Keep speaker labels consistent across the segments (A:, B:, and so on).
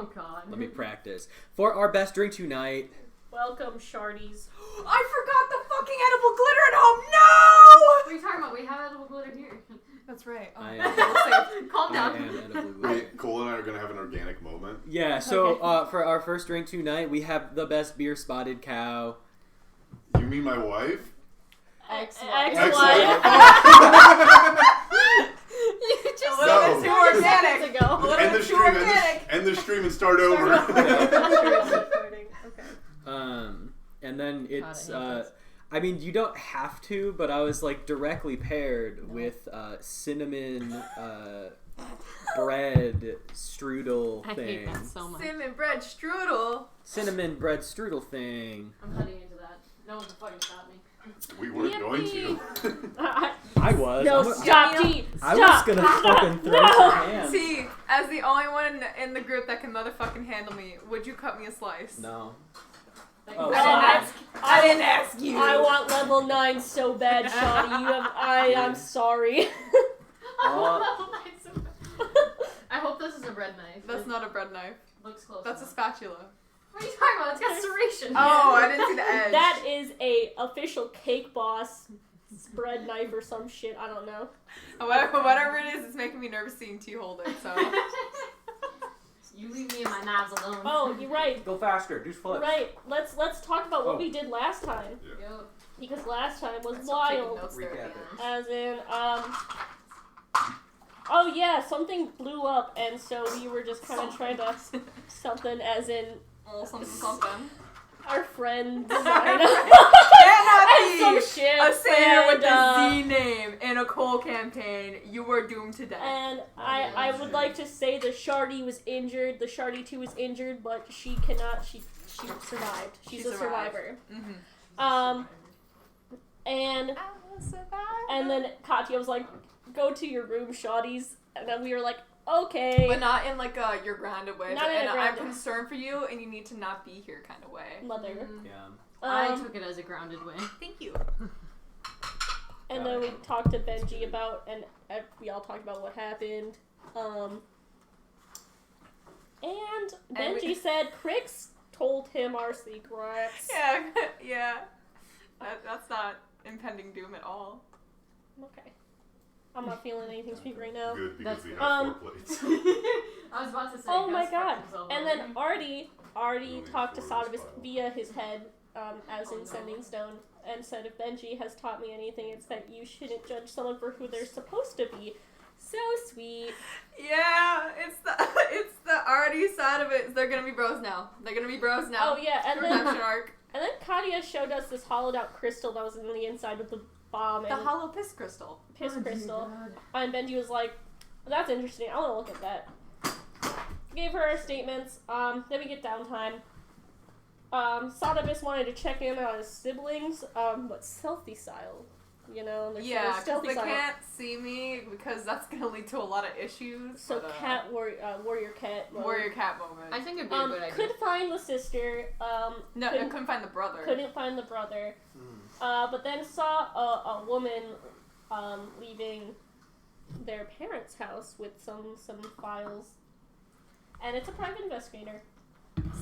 A: Oh god.
B: Let me practice. For our best drink tonight.
C: Welcome, Shardies.
D: I forgot the fucking edible glitter at home. No!
A: What are you talking about? We have edible glitter here.
D: That's right. Oh.
B: I am,
A: Calm
B: I
A: down.
B: am edible glue.
E: Wait, Cole and I are gonna have an organic moment.
B: Yeah, so
C: Okay.
B: for our first drink tonight, we have the best beer spotted cow.
E: You mean my wife?
C: Ex-wife.
D: You just
E: No.
D: said it's too organic.
C: Ago.
E: End the
D: Too
E: stream.
D: organic.
E: End the stream and start over.
C: Okay.
B: And then it's
A: God, I hate this.
B: I mean, you don't have to, but I was like directly paired with cinnamon bread strudel
A: I
B: thing.
A: hate that so much.
D: Cinnamon bread strudel.
B: Cinnamon bread strudel thing.
A: I'm heading into that. No one can fucking stop me.
E: We weren't going to.
B: I was.
C: No,
B: I'm
C: stop,
D: Yeah.
C: G.
B: I
C: Stop.
B: was gonna fucking throw some hands.
D: See, as the only one in the group that can motherfucking handle me, would you cut me a slice?
B: No.
A: Thank
B: Oh,
A: you.
D: I didn't ask you.
C: I want level 9 so bad, Shawty. I'm sorry.
A: I hope this is a bread knife.
D: That's
A: It
D: not a bread knife.
A: looks close.
D: That's a
A: enough.
D: spatula.
A: What are you talking about? It's got serration.
D: Oh, I didn't see the edge.
C: That is a official Cake Boss bread knife or some shit. I don't know.
D: Whatever it is, it's making me nervous seeing T hold it. So
A: You leave me and my knives alone.
C: Oh, you're right.
B: Go faster. Do flips.
C: Right. Let's talk about what
B: Oh.
C: we did last time.
A: Yo.
C: Because last time was
D: Stop taking
C: wild.
D: notes there
B: Recap
D: again.
B: it.
C: As in, oh yeah, something blew up, and so we were just kind of trying to something, as in
D: Something.
C: our friends.
D: Cannot
C: and some
D: be
C: shit.
D: a singer with
C: and,
D: a Z name in a Cole campaign. You were doomed to death.
C: And I would like to say the Shardy was injured. The Shardy 2 was injured, but she cannot. She survived. She's
D: She
C: a
D: survived.
C: survivor.
D: Mm-hmm.
C: And then Katya was like, "Go to your room, Shawties," and then we were like, "Okay."
D: But not in like a you're grounded way.
C: Not
D: but
C: in a
D: in a I'm
C: grounded-
D: concerned for you and you need to not be here kind of way.
C: Mother.
A: Mm.
B: Yeah.
A: I took it as a grounded way.
D: Thank you.
C: And then we talked to Benji about, and we all talked about what happened. And Benji said Crix told him our secrets.
D: Yeah, yeah. That's not impending doom at all.
C: Okay. I'm not feeling anything sweet right now.
E: Good, because
A: That's
E: we
A: good.
E: have 4 plates.
A: I was about to say.
C: Oh
A: Gus
C: my
A: fucked
C: god.
A: himself
C: And
A: over.
C: then Artie
E: Only
C: talked to
E: 4 is
C: Satevis
E: fine.
C: via his head, as
A: Oh,
C: in
A: no.
C: Sending Stone, and said if Benji has taught me anything, it's that you shouldn't judge someone for who they're supposed to be. So sweet.
D: Yeah, it's the arty side of it. They're gonna be bros now. They're gonna be bros now.
C: Oh yeah, and then
D: Redemption arc.
C: Katya showed us this hollowed out crystal that was in the inside of the bomb
D: The
C: and
D: hollow piss crystal.
C: piss
A: Oh,
C: crystal.
A: God.
C: And Benji was like, "That's interesting. I want to look at that." Gave her our statements. Then we get downtime. Satevis wanted to check in on his siblings, but stealthy style. You know, they're
D: Yeah, because
C: stealthy
D: they
C: style.
D: can't see me because that's gonna lead to a lot of issues.
C: So
D: but,
C: warrior cat. mode.
D: warrior cat moment.
A: I think it'd be a good idea.
C: Could find the sister.
D: No, I couldn't find the brother.
C: Couldn't find the brother. But then saw a woman leaving their parents' house with some files, and it's a private investigator.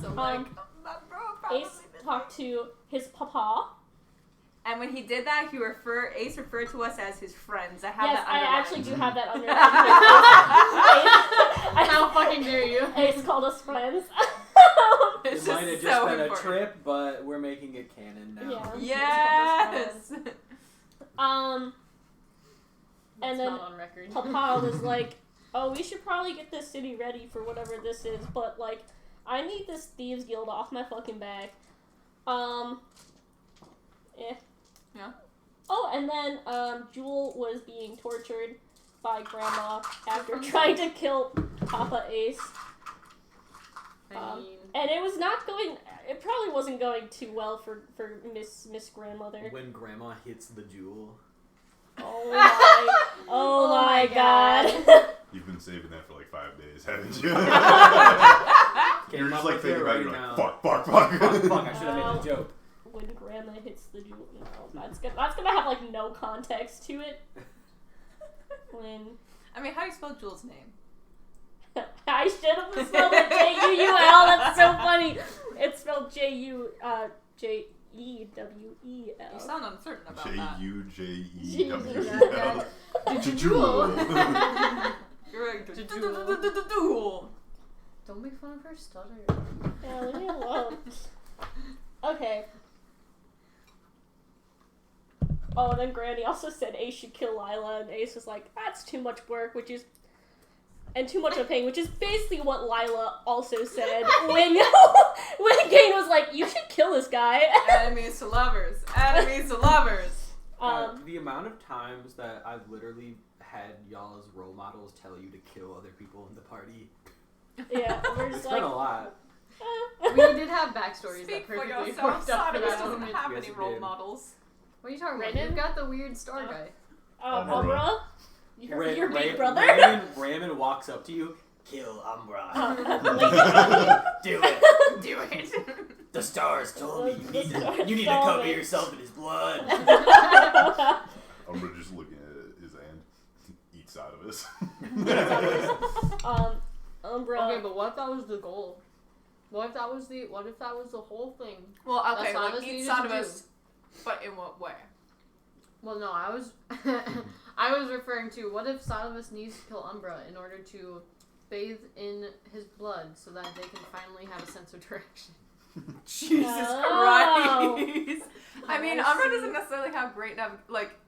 D: So that bro probably
C: Ace
D: did
C: talked to his papa.
D: And when he did that, Ace referred to us as his friends. I have
C: Yes,
D: that
C: I
D: underlined.
C: actually do have that under.
A: How fucking dare you?
C: Ace called us friends.
D: It's
B: It might have
D: just
B: just
D: so
B: been
D: important.
B: a trip, but we're making it canon now.
C: Yeah.
D: Yes.
C: And
A: It's
C: then
A: not on record.
C: Papa was like, "Oh, we should probably get this city ready for whatever this is, but like, I need this thieves guild off my fucking back."
D: Yeah.
C: Oh, and then Jewel was being tortured by Grandma after trying to kill Papa Ace.
A: I mean,
C: And it was not going. It probably wasn't going too well for Miss Grandmother.
B: When Grandma hits the jewel.
C: Oh my! Oh my God!
E: You've been saving that for like 5 days, haven't you?
B: Came
E: You're
B: up
E: just like
B: with
E: thinking
B: it
E: about it,
B: right
E: you're
B: now.
E: like, fuck.
B: Fuck, I should have made the joke.
C: When Grandma hits the jewel, no, that's gonna have like no context to it. When
D: I mean, how do you spell Jules' name?
C: I should have spelled it J-U-L. That's so funny. It's spelled J-U-J-E-W-E-L.
D: You sound uncertain about that.
E: J-U-J-E-W-E-L.
A: Jewel.
D: You're right.
A: Don't make fun of her stutter.
C: Yeah, leave me alone. Okay. Oh, and then Granny also said Ace should kill Lyla, and Ace was like, that's too much work, and too much of a pain, which is basically what Lyla also said when Kane was like, you should kill this guy.
D: Enemies to lovers. Enemies to lovers.
B: The amount of times that I've literally had y'all as role models tell you to kill other people in the party.
C: Yeah, we're
B: It's
C: just
B: been
C: like,
B: a lot.
A: We did have backstories
D: Speak
A: that
D: for
A: perfectly
D: yourself.
A: worked up for
D: Satevis
A: that.
D: doesn't have
B: Yes,
D: any
B: it
D: role
B: did.
D: models.
A: What are you talking about?
C: Raymond?
A: You've got the weird star guy.
C: Umbra? Your big brother?
B: Raymond walks up to you. Kill Umbra. Do it.
A: Do it.
B: The stars told me you need to
C: told
B: cover
C: me.
B: yourself in his blood.
E: Umbra just looking at his hand. Eat Satevis.
C: Umbra.
A: Okay, but what if that was the goal? What if that was the whole thing?
D: Well, okay,
A: That's
D: like
A: Satevis
D: eat
A: needed to
D: Satevis, but in what way?
A: Well, no, I was referring to what if Satevis needs to kill Umbra in order to bathe in his blood so that they can finally have a sense of direction.
D: Jesus
C: Oh.
D: Christ! I mean, Umbra doesn't necessarily have great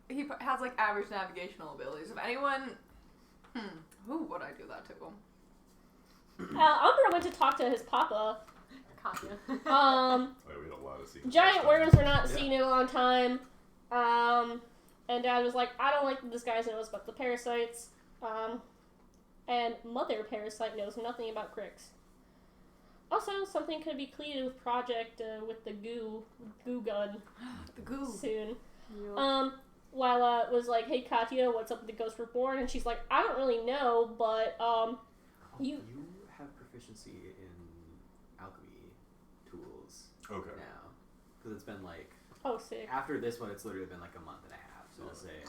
D: he has like average navigational abilities. If anyone, who would I do that to?
C: Umbra went to talk to his papa.
A: Katya.
E: Wait, we had a lot of scenes.
C: Giant worms were not seen in a long time. And Dad was like, I don't like that this guy knows about the parasites. And Mother Parasite knows nothing about Crix. Also, something could be cleared with Project with the goo gun
D: The goo.
C: soon.
A: Yep.
C: Lyla was like, hey Katya, what's up with the Ghost Reborn? And she's like, I don't really know, but you
B: have proficiency in alchemy tools
E: Okay.
B: now. Because it's been like,
C: oh sick.
B: after this one, it's literally been like a month and a half. So I'll say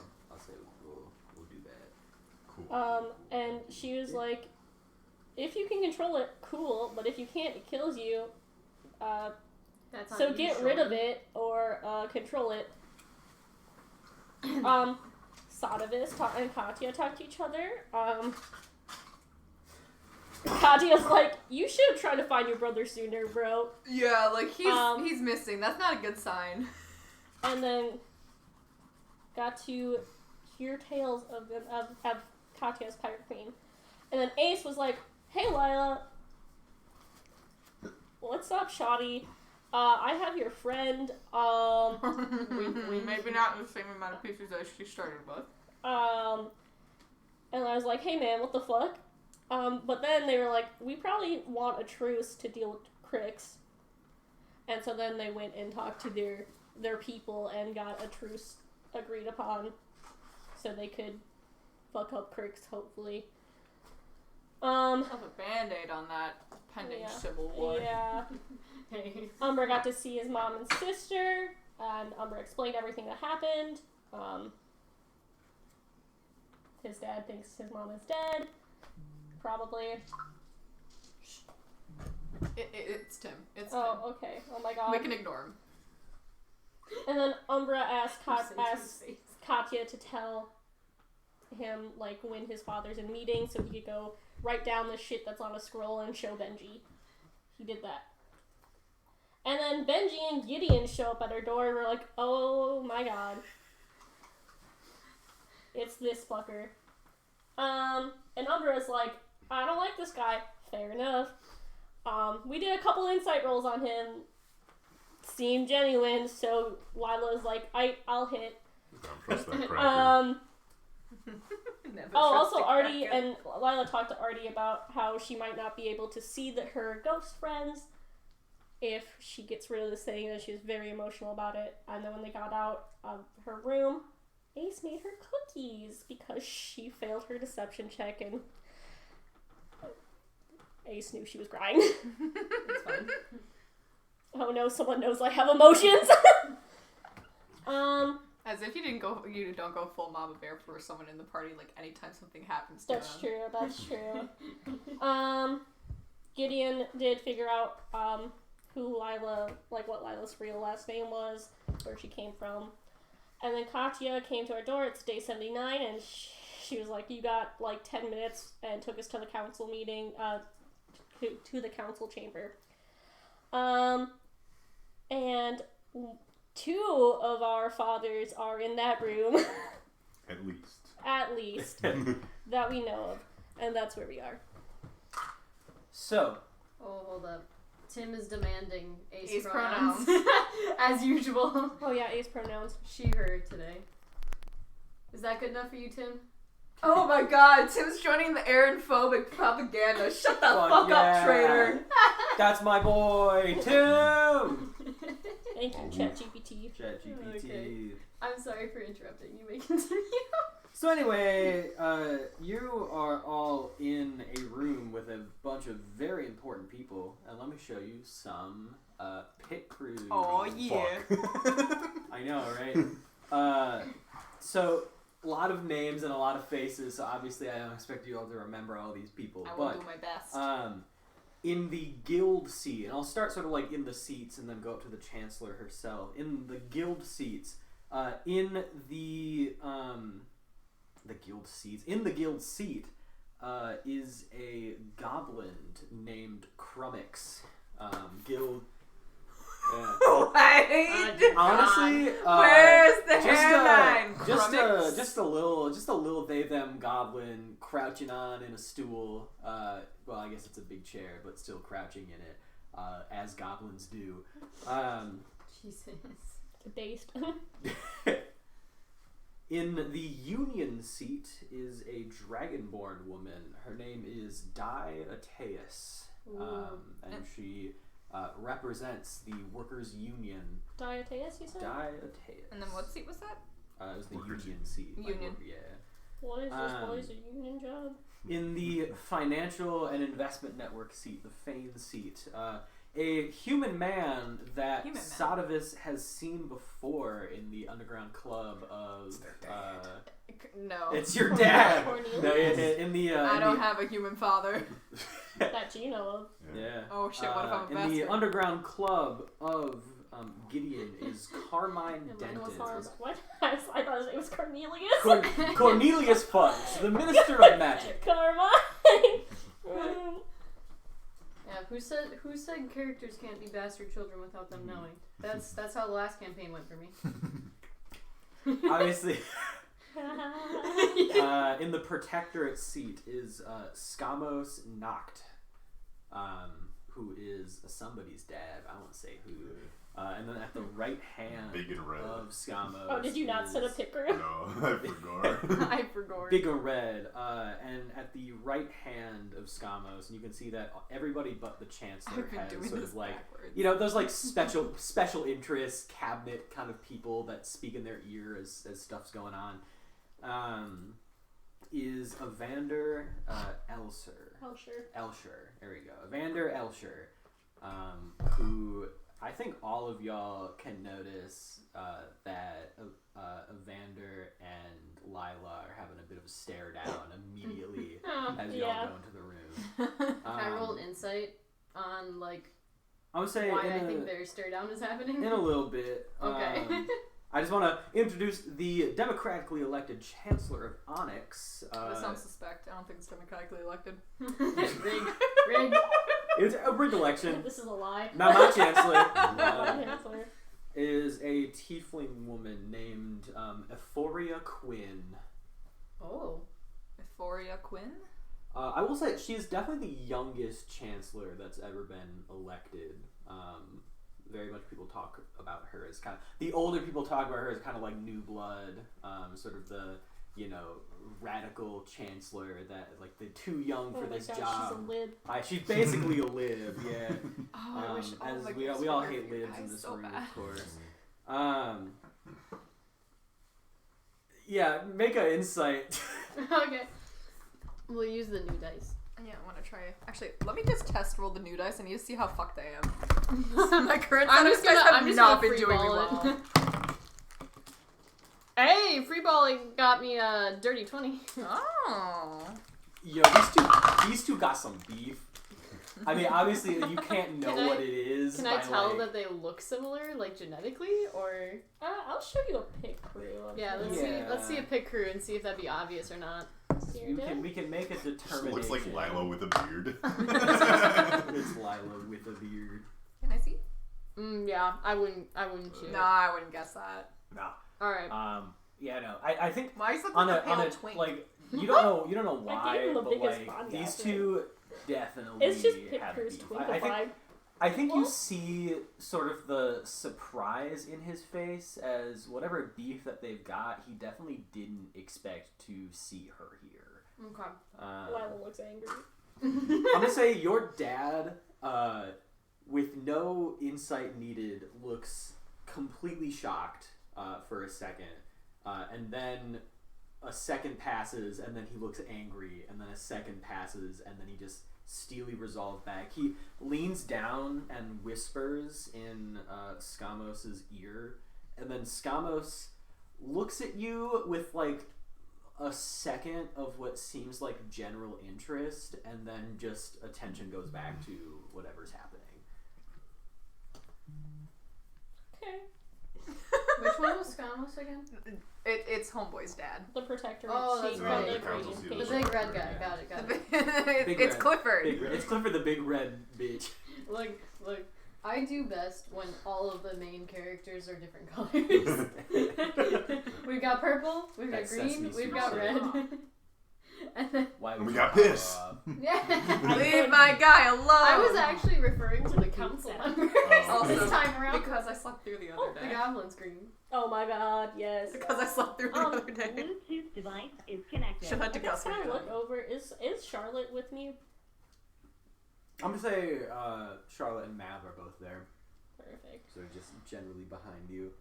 B: we'll do that.
E: Cool.
C: And she was like, if you can control it, cool, but if you can't, it kills you.
A: That's on
C: So
A: you,
C: get rid
A: Sean.
C: of it or control it. Satevis and Katya talk to each other. Katya's like, you should have tried to find your brother sooner, bro.
D: Yeah, like he's missing. That's not a good sign.
C: And then got to hear tales of Katya's pirate queen. And then Ace was like, hey Lyla, what's up, Shoddy? I have your friend,
D: we maybe not the same amount of pieces as she started with.
C: and I was like, hey man, what the fuck? But then they were like, we probably want a truce to deal with Crix. And so then they went and talked to their people and got a truce agreed upon so they could fuck up Crix, hopefully.
D: Have a band-aid on that pending civil war.
C: Yeah.
A: Hey.
C: Umbra got to see his mom and sister, and Umbra explained everything that happened. His dad thinks his mom is dead. Probably.
D: It's Tim. It's Tim.
C: Oh, okay. Oh my god.
D: We can ignore him.
C: And then Umbra asked
A: Say
C: Katya to tell him, like, when his father's in meeting so he could go write down the shit that's on a scroll and show Benji. He did that. And then Benji and Gideon show up at her door and we're like, oh my god. It's this fucker. And Umbra's like, I don't like this guy. Fair enough. We did a couple insight rolls on him. Seemed genuine, so Lila's like, I'll hit.
E: Don't trust that cracker.
C: Also Artie and Lyla talked to Artie about how she might not be able to see her ghost friends if she gets rid of this thing, and she was very emotional about it. And then when they got out of her room, Ace made her cookies because she failed her deception check, and Ace knew she was crying.
A: It's fine.
C: Oh no, someone knows I have emotions.
D: As if you don't go full Mama Bear for someone in the party, like anytime something happens to
C: That's
D: them.
C: true, that's true. Gideon did figure out who Lyla, like what Lila's real last name was, where she came from. And then Katya came to our door. It's day 79, and she was like, you got like 10 minutes, and took us to the council meeting, to the council chamber. And 2 of our fathers are in that room.
E: At least.
C: At least. That we know of. And that's where we are.
B: So.
A: Oh, hold up. Tim is demanding Ace
D: Ace
A: pronouns. As usual.
C: Oh yeah, Ace pronouns.
A: She, her today. Is that good enough for you, Tim?
D: Oh my god, Tim's joining the Aaron-phobic propaganda. Shut the fuck up, traitor.
B: That's my boy, Tim!
C: Thank you, ChatGPT.
B: ChatGPT.
A: Okay. I'm sorry for interrupting. You may continue.
B: So anyway, you are all in a room with a bunch of very important people, and let me show you some pit crew.
D: Oh yeah.
B: I know, right? So a lot of names and a lot of faces. So obviously, I don't expect you all to remember all these people.
D: I will do my best.
B: In the guild seat, and I'll start sort of like in the seats, and then go up to the chancellor herself. In the guild seats, in the guild seats. In the guild seat is a goblin named Crummix. Guild.
D: Wait.
B: Honestly,
D: where's the hairline?
B: Just a little they them goblin crouching on in a stool. Well, I guess it's a big chair, but still crouching in it, as goblins do.
A: Jesus.
C: Debased.
B: In the Union seat is a dragonborn woman. Her name is Dioteus, and she represents the Workers' Union.
C: Dioteus, you said?
B: Dioteus.
D: And then what seat was that?
B: It was the
E: Workers'
B: Union seat.
D: Union.
B: Yeah.
C: What is this boy's a union job?
B: In the Financial and Investment Network seat, the Fane seat, a human man that Satevis has seen before in the underground club of.
D: No.
B: It's your dad.
C: No,
B: in the.
D: I don't have a human father.
C: That you know of.
B: Yeah.
D: Oh shit! What if I'm a
B: in
D: bastard?
B: the underground club of Gideon is Carmine Denton.
C: What? I thought his name was Cornelius.
B: Cornelius Fudge, the Minister of Magic.
C: Carmine.
A: Yeah, who said characters can't be bastard children without them knowing? That's how the last campaign went for me.
B: Obviously. In the Protectorate seat is Skamos Noct, who is somebody's dad. I won't say who. And then at the right hand
E: Big and red.
B: of Skamos.
C: Oh, did you not set a picker?
E: No, I forgot.
A: I forgot.
B: Big and red. And at the right hand of Skamos, and you can see that everybody but the Chancellor has sort of like, you know, those like special interest cabinet kind of people that speak in their ear as stuff's going on. Is Evander Elsher. There we go. Evander Elsher, who I think all of y'all can notice that Evander and Lyla are having a bit of a stare down immediately as y'all go into the room.
A: Can I roll insight on like
B: I would say
A: why I think their stare down is happening?
B: In a little bit.
A: Okay.
B: I just want to introduce the democratically elected Chancellor of Onyx.
D: That sounds suspect. I don't think it's democratically elected.
A: Rigged.
B: It's a rigged election.
C: This is a lie.
B: Not my Chancellor.
C: Chancellor.
B: Is a tiefling woman named Euphoria Quinn.
A: Oh.
D: Euphoria Quinn?
B: I will say she's definitely the youngest Chancellor that's ever been elected. Very much people talk about her as kind of the older people talk about her as kind of like new blood, sort of the radical chancellor that like the too young for this job.
C: She's a lib.
B: She's basically a lib, yeah.
D: Oh, I wish
B: as we all hate libs in this room, of course. Yeah, make an insight.
A: Okay. We'll use the new dice.
D: Yeah, I want to try. Actually, let me just test roll the new dice. I need to see how fucked I am. My current
A: I'm just
D: have not been
A: free
D: doing me
A: ball
D: well.
A: Hey, free balling got me a dirty 20.
D: Oh.
B: Yo, these two got some beef. I mean, obviously, you can't know what it is.
A: Can I tell that they look similar, like genetically, or?
C: I'll show you a pit crew.
A: Yeah, let's see a pit crew and see if that'd be obvious or not.
B: We can make a determination.
E: Looks like Lyla with a beard.
B: It's Lyla with a beard.
D: Can I see?
A: Yeah, I wouldn't choose.
D: No, I wouldn't guess that.
B: No.
A: All right.
B: Yeah, no. I think
D: why is it
B: on
D: like
B: a
D: twink?
B: like you don't know why, but like these two definitely
C: it's just pit
B: have
C: crew's
B: beef.
C: twink
B: I think you see sort of the surprise in his face as whatever beef that they've got, he definitely didn't expect to see her here.
A: Okay.
C: Lyla looks angry.
B: I'm gonna say your dad, with no insight needed, looks completely shocked for a second, and then a second passes, and then he looks angry, and then a second passes, and then he just steely resolves back. He leans down and whispers in Skamos's ear, and then Skamos looks at you with like a second of what seems like general interest, and then just attention goes back to whatever's happening.
C: Okay.
A: Which one was Skamos again?
D: It's Homeboy's dad.
C: The protector.
A: Oh, that's right.
C: The
A: The big red guy. Got it.
B: Big
D: It's
B: red.
D: Clifford.
B: It's Clifford the big red bitch.
A: Look. I do best when all of the main characters are different colors. We've got purple, we've got
B: That's
A: green,
B: Sesame
A: we've
B: Street
A: got
B: shit.
A: red. And then
B: Why
E: And
B: would
E: we
B: you
E: got
B: follow
E: piss.
B: up?
A: yeah.
D: Leave my guy alone.
A: I was actually referring to the council members
E: Oh.
A: this time around.
D: because I slept through the other
A: Oh, the
D: day.
A: goblin's green.
C: Oh my god, yes.
D: Because I slept through the other day.
F: Bluetooth device is connected.
D: Should have to
C: I
D: go
C: guess when I
D: through
C: look over, is Charlotte with me?
B: I'm gonna say Charlotte and Mav are both there,
C: Perfect.
B: so just generally behind you.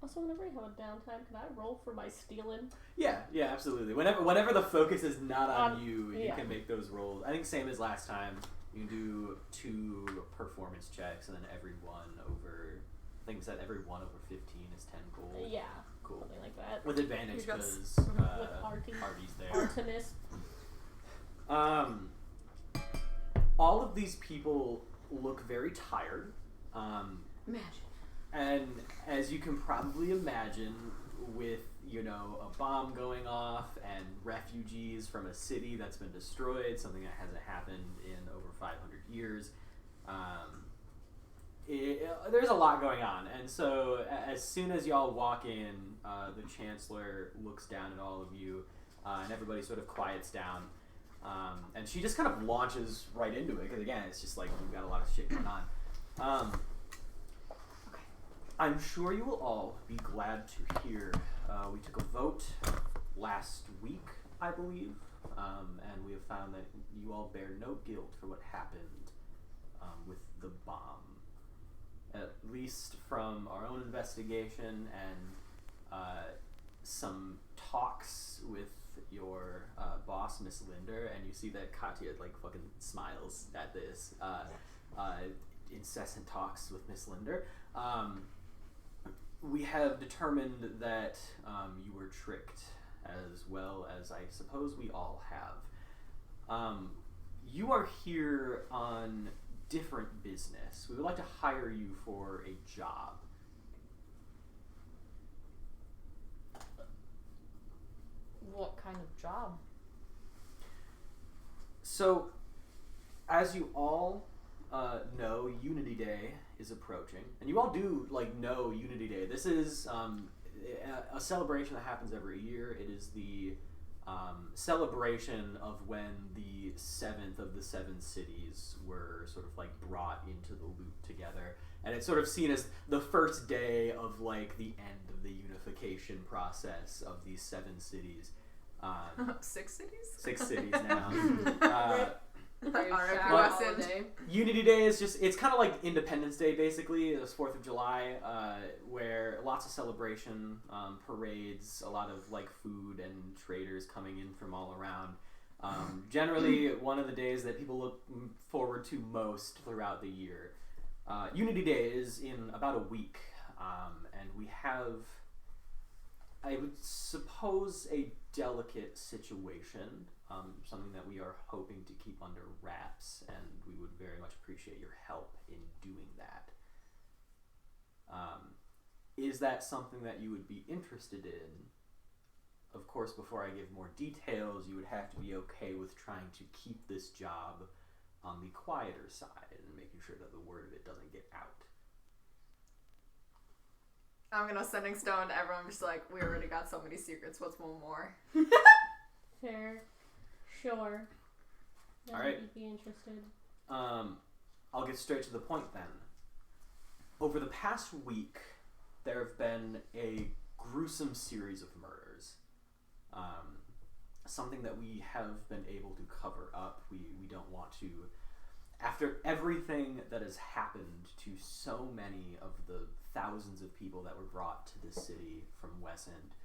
C: Also, whenever I have a downtime, can I roll for my stealing?
B: Yeah, absolutely. Whenever the focus is not on you, you
C: yeah.
B: can make those rolls. I think same as last time. You can do 2 performance checks, and then every one over 15 is 10 gold.
C: Yeah.
B: Cool.
C: Something like that.
B: With advantage
D: You got
B: because
C: With Artie.
B: Artie's there.
C: Artemis.
B: All of these people look very tired.
A: Imagine.
B: And as you can probably imagine, with, a bomb going off and refugees from a city that's been destroyed, something that hasn't happened in over 500 years, there's a lot going on. And so as soon as y'all walk in, the Chancellor looks down at all of you, and everybody sort of quiets down. And she just kind of launches right into it, because again, it's just like we've got a lot of shit going on. I'm sure you will all be glad to hear we took a vote last week, I believe, and we have found that you all bear no guilt for what happened with the bomb. At least from our own investigation and some talks with your boss, Miss Linder, and you see that Katya fucking smiles at this. Incessant talks with Miss Linder. We have determined that you were tricked, as well as I suppose we all have. You are here on different business. We would like to hire you for a job.
A: What kind of job?
B: So, as you all know, Unity Day is approaching, and you all do know Unity Day. This is a celebration that happens every year. It is the celebration of when the 7th of the 7 cities were sort of brought into the loop together, and it's sort of seen as the first day of the end of the unification process of these 7 cities.
D: 6 cities?
B: 6 cities now. Unity Day is it's kind of like Independence Day, basically. It's 4th of July, where lots of celebration, parades, a lot of food and traders coming in from all around. Generally, one of the days that people look forward to most throughout the year. Unity Day is in about a week, and we have, I would suppose, a delicate situation. something that we are hoping to keep under wraps, and we would very much appreciate your help in doing that. Is that something that you would be interested in? Of course, before I give more details, you would have to be okay with trying to keep this job on the quieter side and making sure that the word of it doesn't get out.
D: I'm gonna sending stone to everyone, just like, we already got so many secrets, what's one more?
C: Fair. Sure.
B: All right.
C: You'd be interested.
B: I'll get straight to the point then. Over the past week, there have been a gruesome series of murders. Something that we have been able to cover up. We don't want to... After everything that has happened to so many of the thousands of people that were brought to this city from Wessend,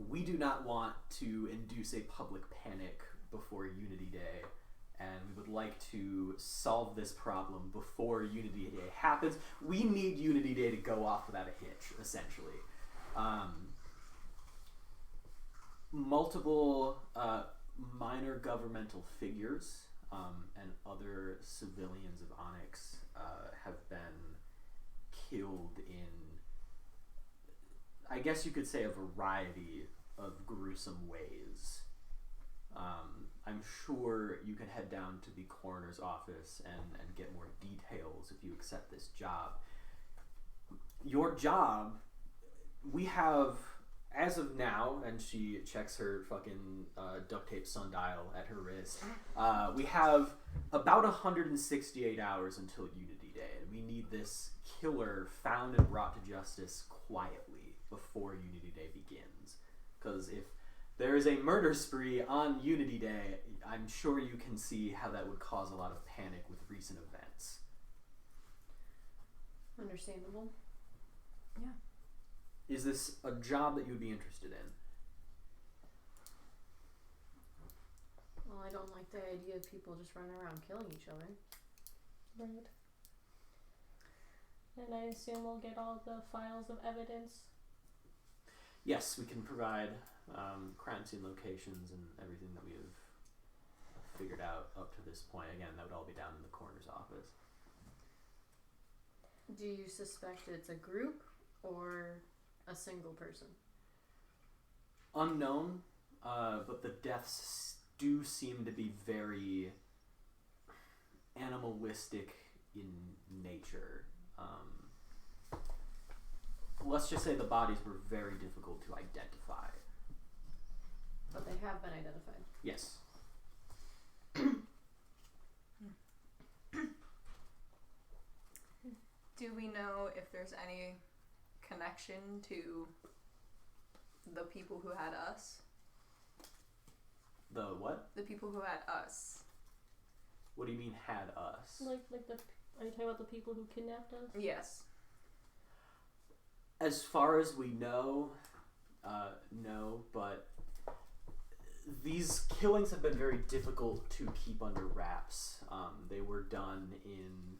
B: we do not want to induce a public panic before Unity Day, and we would like to solve this problem before Unity Day happens. We need Unity Day to go off without a hitch, essentially. Multiple minor governmental figures and other civilians of Onyx have been killed in, I guess you could say, a variety of gruesome ways. I'm sure you can head down to the coroner's office and get more details if you accept this job. Your job, we have, as of now, and she checks her fucking duct tape sundial at her wrist, we have about 168 hours until Unity Day, and we need this killer found and brought to justice quietly before Unity Day begins. Because if there is a murder spree on Unity Day, I'm sure you can see how that would cause a lot of panic with recent events.
A: Understandable.
D: Yeah.
B: Is this a job that you would be interested in?
A: Well, I don't like the idea of people just running around killing each other.
C: Right. And I assume we'll get all the files of evidence.
B: Yes, we can provide crime scene locations and everything that we have figured out up to this point. Again, that would all be down in the coroner's office.
A: Do you suspect it's a group or a single person?
B: Unknown, but the deaths do seem to be very animalistic in nature. Let's just say the bodies were very difficult to identify.
A: But they have been identified.
B: Yes.
D: Do we know if there's any connection to the people who had us?
B: The what?
D: The people who had us.
B: What do you mean had us?
C: Like the... Are you talking about the people who kidnapped us?
D: Yes.
B: As far as we know, no, but these killings have been very difficult to keep under wraps. They were done in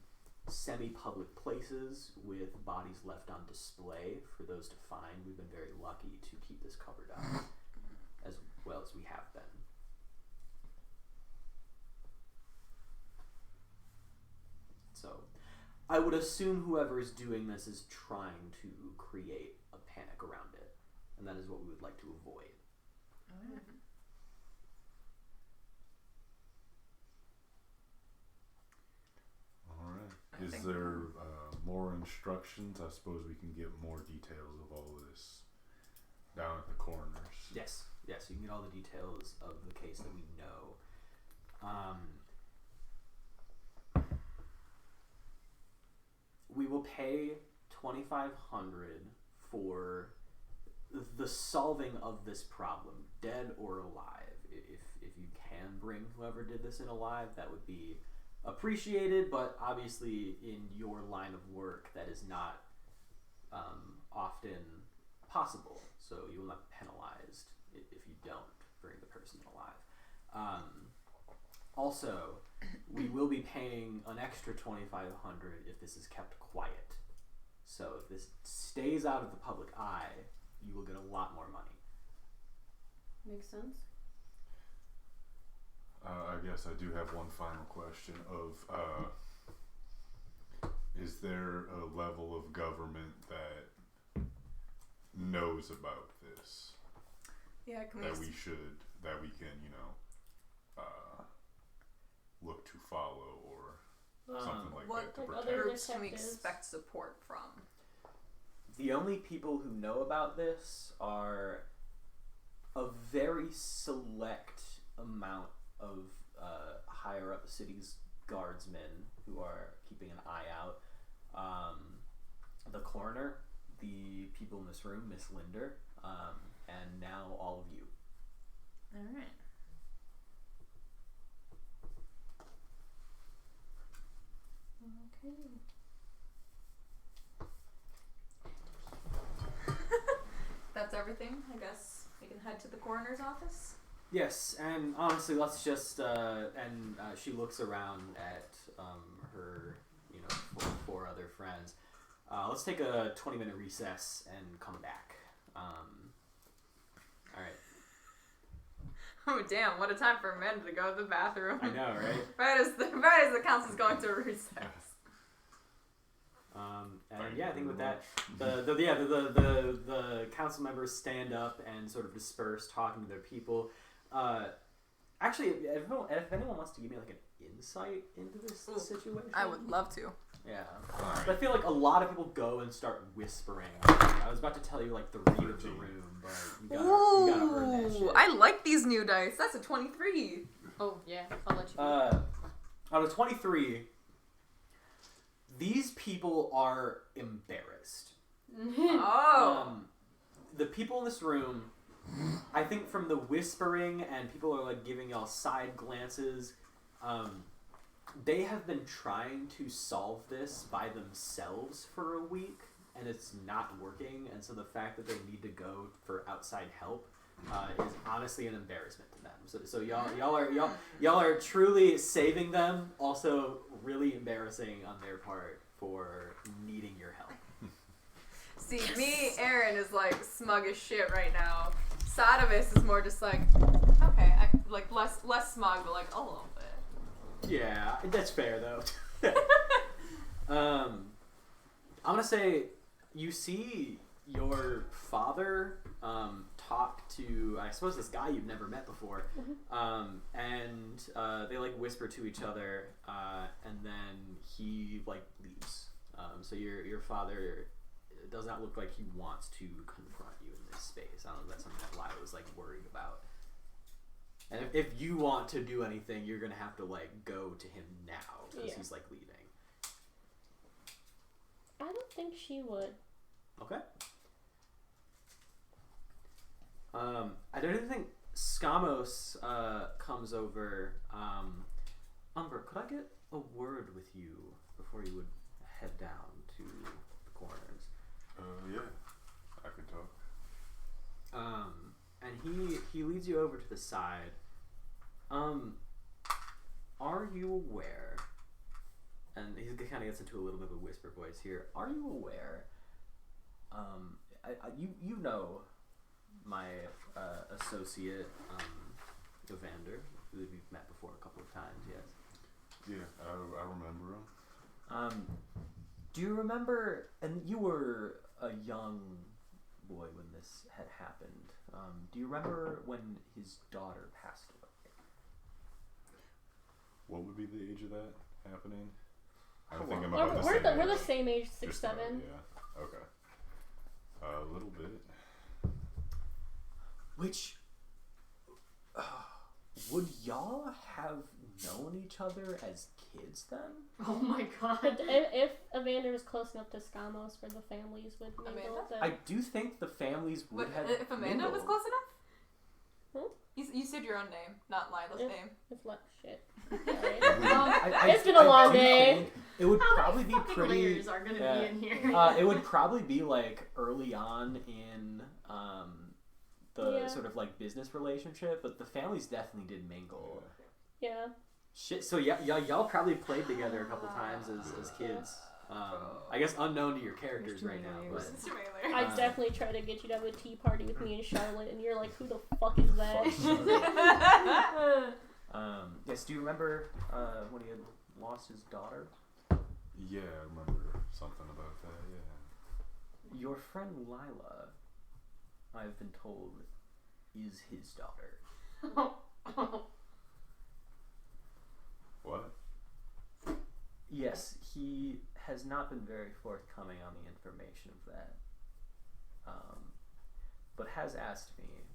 B: semi-public places with bodies left on display for those to find. We've been very lucky to keep this covered up as well as we have been. So, I would assume whoever is doing this is trying to create a panic around it, and that is what we would like to avoid.
E: Alright. Is there more instructions? I suppose we can get more details of all this down at the coroner's.
B: Yes, you can get all the details of the case that we know. We will pay $2,500 for the solving of this problem, dead or alive. If you can bring whoever did this in alive, that would be appreciated, but obviously in your line of work that is not often possible, so you will not be penalized if you don't bring the person alive. Also, we will be paying an extra $2,500 if this is kept quiet. So if this stays out of the public eye, you will get a lot more money.
A: Makes sense.
E: I guess I do have one final question of, is there a level of government that knows about this?
D: Yeah,
E: that we can, look to follow or something like
D: what
E: that to
C: other
E: protect.
D: groups can we expect support from?
B: The only people who know about this are a very select amount of higher up city's guardsmen who are keeping an eye out. The coroner, the people in this room, Miss Linder, and now all of you.
D: All right.
C: Okay.
D: That's everything. I guess we can head to the coroner's office.
B: Yes, and honestly, let's just she looks around at her, four other friends. Let's take a 20-minute recess and come back. All right.
D: Oh damn! What a time for men to go to the bathroom.
B: I know, right?
D: Right as the council's going to recess.
B: And yeah, I think with that, the council members stand up and sort of disperse, talking to their people. Actually, if anyone wants to give me like an insight into this situation,
D: I would love to.
B: Yeah, but I feel like a lot of people go and start whispering. I was about to tell you like the read of the room, but you gotta earn that shit.
D: I like these new dice. That's a 23.
A: Oh yeah, I'll let you.
B: Out of 23, these people are embarrassed.
D: Oh.
B: The people in this room, I think from the whispering and people are like giving y'all side glances, they have been trying to solve this by themselves for a week, and it's not working. And so the fact that they need to go for outside help is honestly an embarrassment to them. So y'all are truly saving them. Also, really embarrassing on their part for needing your help.
D: See, me, Aaron is like smug as shit right now. Satevis is more just like, okay, less smug, but like a little bit.
B: Yeah, that's fair though. I'm gonna say you see your father talk to, I suppose, this guy you've never met before, and they like whisper to each other, and then he like leaves. So your father does not look like he wants to confront you in this space. I don't know if that's something that Lyla was like worried about. And if you want to do anything, you're gonna have to like go to him now because he's like leaving.
C: I don't think she would.
B: Okay. I don't think Skamos comes over. Umbra, could I get a word with you before you would head down to the corners?
E: Yeah, I could talk.
B: And he leads you over to the side. Are you aware? And he kind of gets into a little bit of a whisper voice here. Are you aware? You know my associate, Evander, who we've met before a couple of times. Yes.
E: Yeah, I remember him.
B: Do you remember? And you were a young boy when this had happened. Do you remember when his daughter passed away?
E: What would be the age of that happening? I'm
B: We're-
E: thinking about
C: We're the same age, 6, 7.
E: Yeah. Okay. A little bit.
B: Which would y'all have known each other as kids then?
A: Oh my god.
C: If Evander was close enough to Skamos where the families would mingle,
D: Amanda?
C: then
B: I do think the families would have.
D: If Amanda was
B: mingled.
D: close enough?
C: Hmm?
D: You said your own name, not Lila's name.
C: it's like shit. Sorry.
B: It's
C: been a long
B: do
C: day.
B: think It would
A: How
B: probably
A: many
B: be
A: fucking
B: pretty.
A: layers are gonna be in here?
B: It would probably be like early on in the sort of like business relationship, but the families definitely did mingle.
C: Yeah.
B: Shit. So y'all probably played together a couple times as kids. I guess unknown to your characters right now, but
D: It's too many layers.
C: I definitely tried to get you to have a tea party with me and Charlotte, and you're like, who the fuck is that?
B: Yes, do you remember when he had lost his daughter?
E: Yeah, I remember something about that, yeah.
B: Your friend Lyla, I've been told, is his daughter.
E: What?
B: Yes, he has not been very forthcoming on the information of that, but has asked me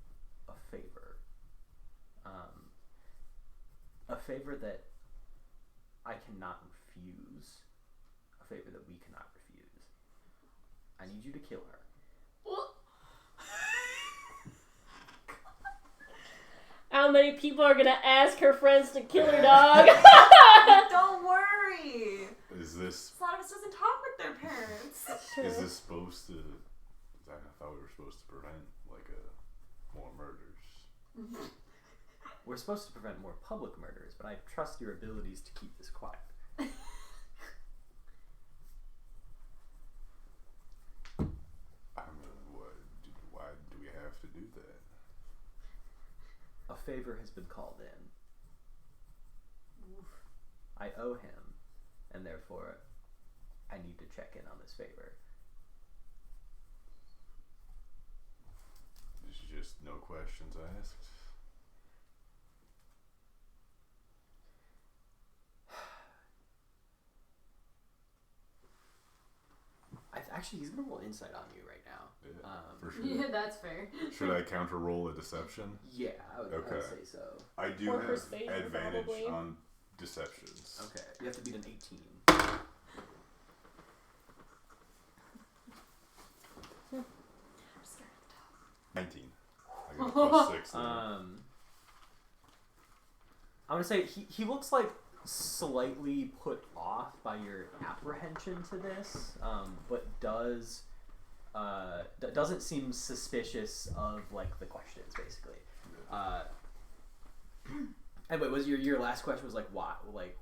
B: a favor. A favor that I cannot refuse. A favor that we cannot refuse. I need you to kill her.
C: How many people are gonna ask her friends to kill her dog?
D: Don't worry.
E: Is this
D: Satevis doesn't talk with their parents.
E: is this supposed to? I thought we were supposed to prevent more murders.
B: We're supposed to prevent more public murders, but I trust your abilities to keep this quiet.
E: I mean, why do we have to do that?
B: A favor has been called in. I owe him, and therefore I need to check in on this favor.
E: There's just no questions asked.
B: Actually, he's gonna roll insight on you right now.
E: Yeah, for sure.
A: Yeah, that's fair.
E: Should I counter roll a deception?
B: Yeah, I would say so.
E: I do
C: Or
E: have
C: persuasion,
E: advantage
C: probably.
E: on deceptions.
B: Okay, you have to beat an 18.
D: I'm scared of the dog.
E: 19. I got a plus 6 there.
B: I'm gonna say he looks like slightly put off by your apprehension to this, but doesn't seem suspicious of like the questions basically. And wait, was your last question was like what? Like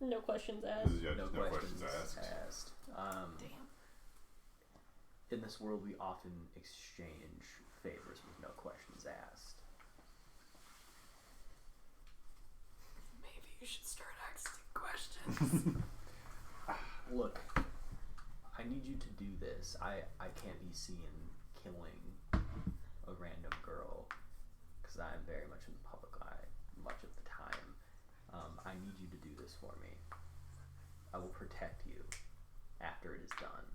C: No questions asked.
E: No questions asked.
D: Damn.
B: In this world, we often exchange favors with no questions asked.
D: Maybe you should start asking questions.
B: Look, I need you to do this. I can't be seen killing a random girl because I'm very much in the public eye much of the time. I need you to do this for me. I will protect you after it is done.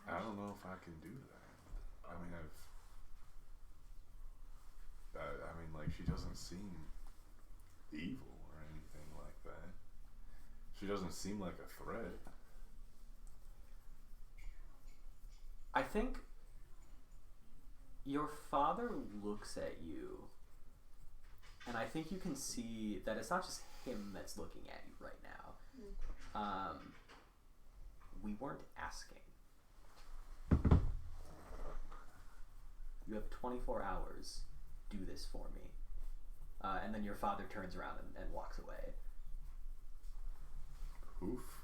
E: I don't know if I can do that. I mean, she doesn't seem evil or anything like that. She doesn't seem like a threat.
B: I think your father looks at you, and I think you can see that it's not just him that's looking at you right now. We weren't asking. You have 24 hours. Do this for me. And then your father turns around and walks away.
E: Oof.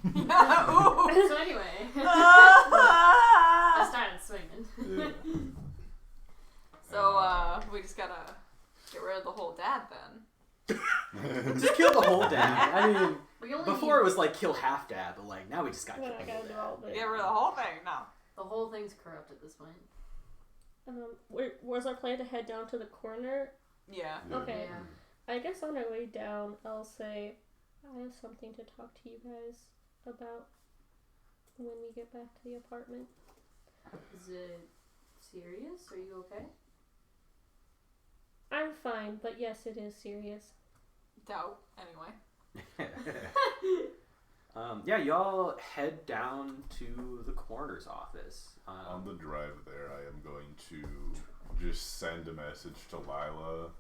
D: Ooh.
A: So anyway, I started swinging.
E: Yeah.
D: So we just gotta get rid of the whole dad then.
B: Just kill the whole dad. I mean,
A: We only
B: before it was like kill half dad, but like now we just gotta
C: Well,
B: kill
C: I
B: the
C: gotta
B: whole
C: do
B: dad.
C: all of it.
D: Get rid of the whole thing. No.
A: the whole thing's corrupt at this point.
C: Was our plan to head down to the corner?
D: Yeah.
C: Okay.
A: Yeah.
C: I guess on our way down, I'll say, I have something to talk to you guys about when we get back to the apartment.
A: Is it serious? Are you okay?
C: I'm fine, but yes, it is serious.
D: Doubt. Anyway.
B: Yeah, y'all head down to the coroner's office.
E: On the drive there, I am going to just send a message to Lyla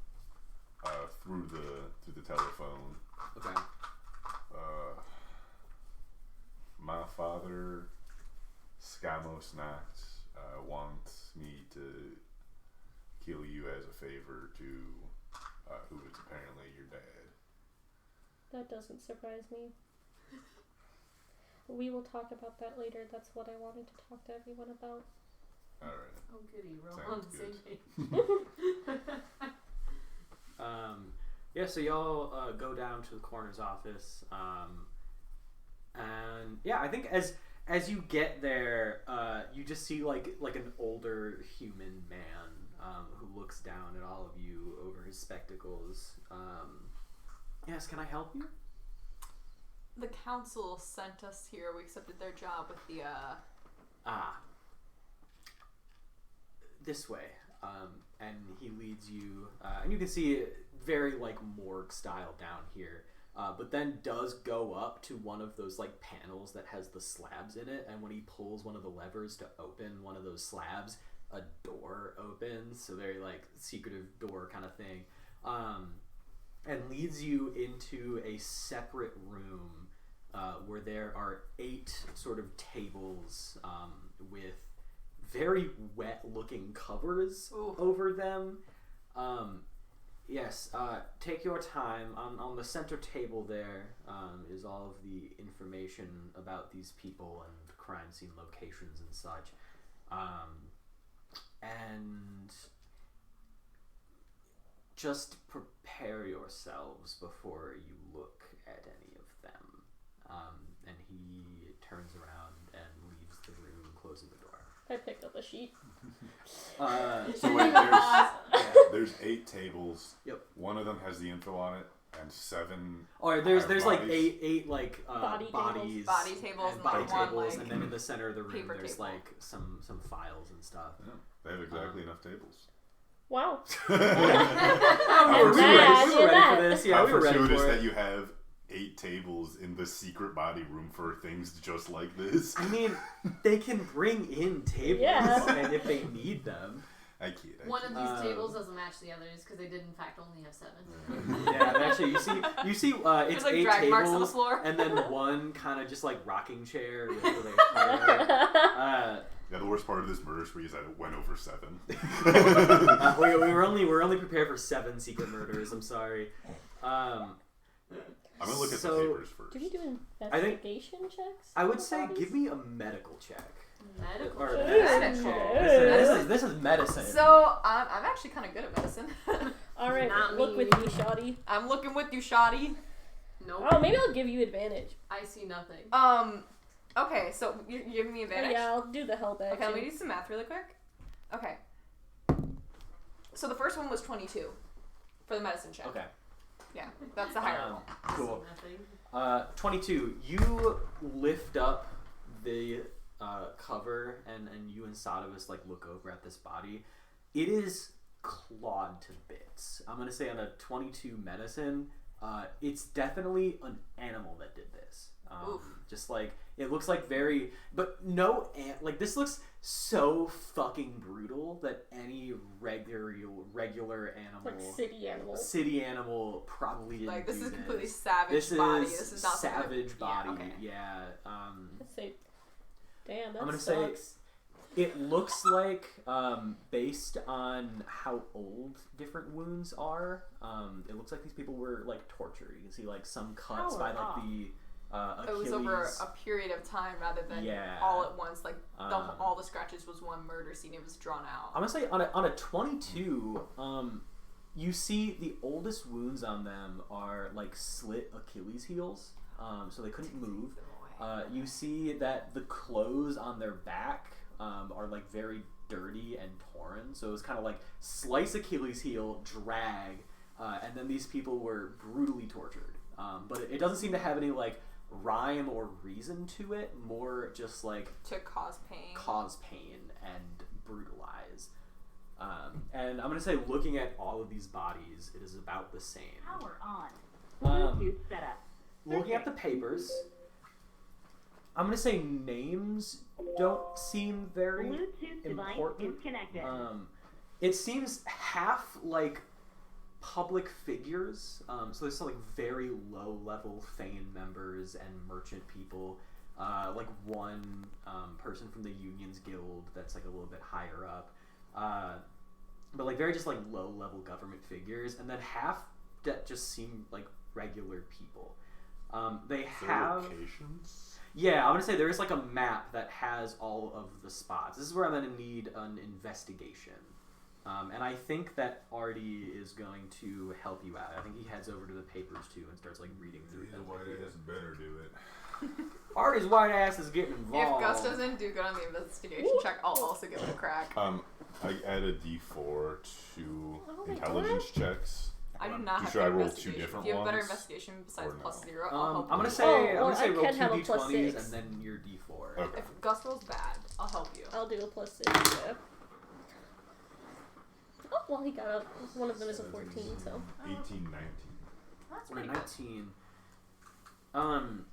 E: through the telephone.
B: Okay.
E: My father, Skamos Nacht, wants me to kill you as a favor to who is apparently your dad.
C: That doesn't surprise me. We will talk about that later. That's what I wanted to talk to everyone about.
E: Alright.
A: Oh, goody. We're all on
E: Sounds
A: the same
E: good.
A: page.
B: Yeah, so y'all go down to the coroner's office, and yeah, I think as you get there, you just see like an older human man who looks down at all of you over his spectacles. Yes, can I help you?
D: The council sent us here. We accepted their job with the
B: This way. And he leads you, and you can see it very like morgue style down here, but then does go up to one of those like panels that has the slabs in it, and when he pulls one of the levers to open one of those slabs, a door opens, so very like secretive door kind of thing, and leads you into a separate room where there are 8 sort of tables with very wet looking covers over them. Yes, take your time. On the center table there is all of the information about these people and crime scene locations and such. And just prepare yourselves before you look at any of them. And he turns around and leaves the room, closing the door.
C: I picked up a sheet.
E: So wait, there's 8 tables.
B: Yep.
E: One of them has the info on it, and 7.
B: Or there's like
E: bodies.
B: eight like
C: Body
B: bodies,
D: body tables,
B: and body
D: like one,
B: tables,
D: like,
B: and then in the center of the room
D: paper
B: there's
D: table.
B: like some files and stuff.
E: Yeah, they have exactly enough tables.
C: Wow.
B: We were
C: And
B: ready
C: that.
B: for this. Yeah,
E: How
B: we were ready
E: fortuitous
B: for
E: that
B: it.
E: you have 8 tables in the secret body room for things just like this.
B: I mean, they can bring in tables,
C: Yeah.
B: and if they need them.
E: I kid.
A: One of these tables doesn't match the others because they did in fact only have 7.
B: Yeah, and actually, you see, it's
D: There's like
B: 8
D: drag marks on the
B: tables,
D: floor.
B: and then one kind of just like rocking chair with a
E: Yeah, the worst part of this murder spree is that it went over 7.
B: we were only prepared for 7 secret murders. I'm sorry.
E: I'm gonna look at
B: So-
E: the papers first.
C: Do we do
B: I think-
C: investigation checks?
B: I would
C: for
B: say
C: bodies?
B: give me a medical check.
A: Medical.
B: Or
A: check.
B: medicine. This is medicine.
D: So I'm actually kind of good at medicine.
C: All right,
A: Not
C: look
A: me.
C: with me, shoddy.
D: I'm looking with you, shoddy.
A: Nope.
C: Oh, maybe I'll give you advantage.
A: I see nothing.
D: Okay, so you're giving me advantage.
C: Yeah, I'll do the help action.
D: Okay, let me do some math really quick. Okay. So the first one was 22 for the medicine check.
B: Okay.
D: Yeah, that's the higher roll.
A: I see
B: Cool.
A: nothing.
B: 22. You lift up the cover, and you and Satevis like look over at this body. It is clawed to bits. I'm gonna say on a 22 medicine, it's definitely an animal that did this.
D: Oof.
B: Just like it looks like very, but no, like this looks so fucking brutal that any regular animal,
C: Like city animal.
B: probably didn't
D: Like, this
B: do
D: is completely savage
B: This
D: body.
B: is
D: This is not something
B: savage
D: that-
B: body.
D: Yeah, okay.
B: Yeah.
C: Let's say, damn, that
B: I'm gonna
C: sucks.
B: say it looks like, based on how old different wounds are, it looks like these people were like tortured. You can see like some cuts by like the
D: It
B: Achilles.
D: was over a period of time rather than
B: Yeah.
D: all at once. Like
B: Um,
D: all the scratches was one murder scene. It was drawn out.
B: I'm gonna say on a 22, you see the oldest wounds on them are like slit Achilles heels, so they couldn't move. You see that the clothes on their back are like very dirty and torn, so it was kind of like slice Achilles heel, drag, and then these people were brutally tortured. But it doesn't seem to have any like rhyme or reason to it, more just like
D: To cause pain.
B: cause pain and brutalize. And I'm gonna say, looking at all of these bodies, it is about the same.
F: Power on.
B: Um,
F: Bluetooth setup.
B: Looking at the papers, I'm gonna say names don't seem very
F: Bluetooth device
B: important.
F: is connected.
B: It seems half like public figures, so there's some like very low level Thane members and merchant people, like one person from the Unions Guild that's like a little bit higher up, but like very just like low level government figures, and then half that just seem like regular people. They
E: Their
B: have
E: locations?
B: Yeah, I'm gonna say there is like a map that has all of the spots. This is where I'm gonna need an investigation. And I think that Artie is going to help you out. I think he heads over to the papers too and starts like reading through them.
E: White ass better do it.
B: Artie's white ass is getting involved.
D: If Gus doesn't do good on the investigation check, I'll also give it a crack.
E: I add a D4 to intelligence checks.
D: I do not have
E: Should I roll
D: investigation.
E: two different
D: If you have better
E: ones,
D: investigation besides
E: or no?
D: plus 0, I'll help
B: I'm
D: you.
B: gonna say
C: I
B: roll
C: can have a
B: 2
C: plus
B: d20s
C: 6.
B: and then your d4.
E: Okay.
D: If Gus rolls bad, I'll help you.
C: I'll do a plus 6. Yeah. Oh, well, he got up. One of them is a 14, so.
E: 18, 19.
D: That's
B: We're
D: pretty
B: at
D: good.
B: 19.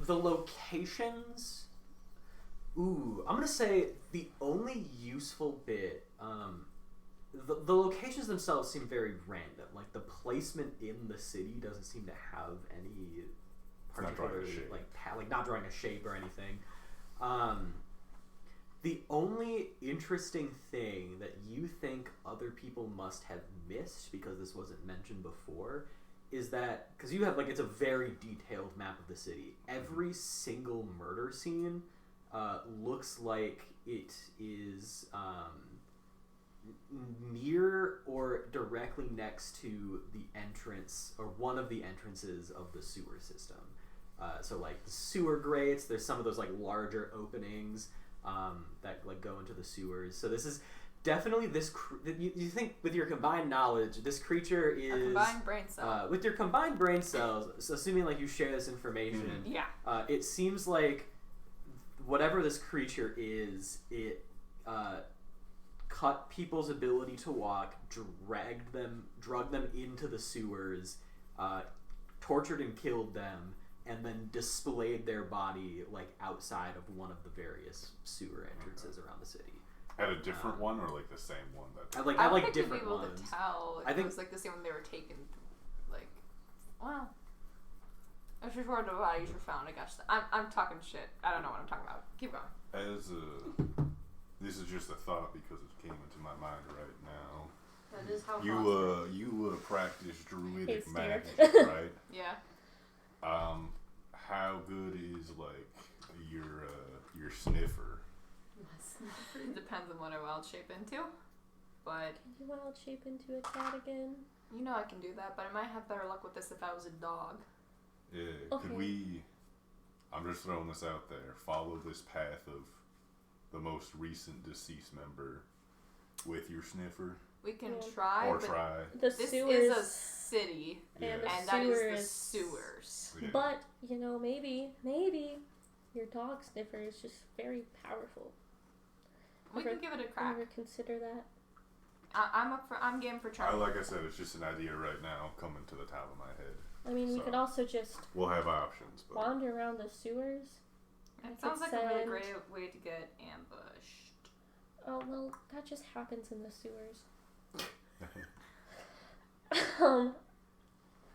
B: The locations. Ooh, I'm gonna say the only useful bit. The locations themselves seem very random. Like the placement in the city doesn't seem to have any particular like not drawing a shape or anything. The only interesting thing that you think other people must have missed, because this wasn't mentioned before, is that, because you have, like, it's a very detailed map of the city. Every single murder scene looks like it is near or directly next to the entrance, or one of the entrances of the sewer system. So, like, the sewer grates, there's some of those, like, larger openings that like go into the sewers. So this is definitely you think with your combined knowledge, this creature is
D: a combined brain cell.
B: With your combined brain cells, so assuming like you share this information, it seems like whatever this creature is, it cut people's ability to walk, drug them into the sewers, tortured and killed them, and then displayed their body like outside of one of the various sewer entrances around the city.
E: At a different one, or like the same one?
B: I like different
D: ones.
B: ones.
D: To tell if
B: I think
D: it was like the same one they were taken. Like, well, if before the bodies were found, I guess. I'm talking shit. I don't know what I'm talking about. Keep going.
E: This is just a thought because it came into my mind right now.
A: That is how
E: you practice druidic magic, right?
D: Yeah.
E: How good is like your sniffer?
D: It depends on what I wild shape into, but
C: Can you wild shape into a cat again?
D: you know I can do that. But I might have better luck with this if I was a dog.
E: Yeah.
C: Okay.
E: Could we? I'm just throwing this out there. Follow this path of the most recent deceased member with your sniffer,
D: We can try,
E: or
D: but
E: try.
C: The
D: this
C: sewers
D: is a city,
C: and the
D: and that is the
C: sewers.
D: sewers.
E: Yeah.
C: But, you know, maybe your dog sniffer is just very powerful.
D: We can give it a crack.
C: Ever consider that?
D: I'm game for trying.
E: Like I said, it's just an idea right now coming to the top of my head.
C: I mean, we
E: So,
C: could also just
E: We'll have options, but
C: wander around the sewers.
D: It sounds like a really great way to get ambushed.
C: Oh, well, that just happens in the sewers. I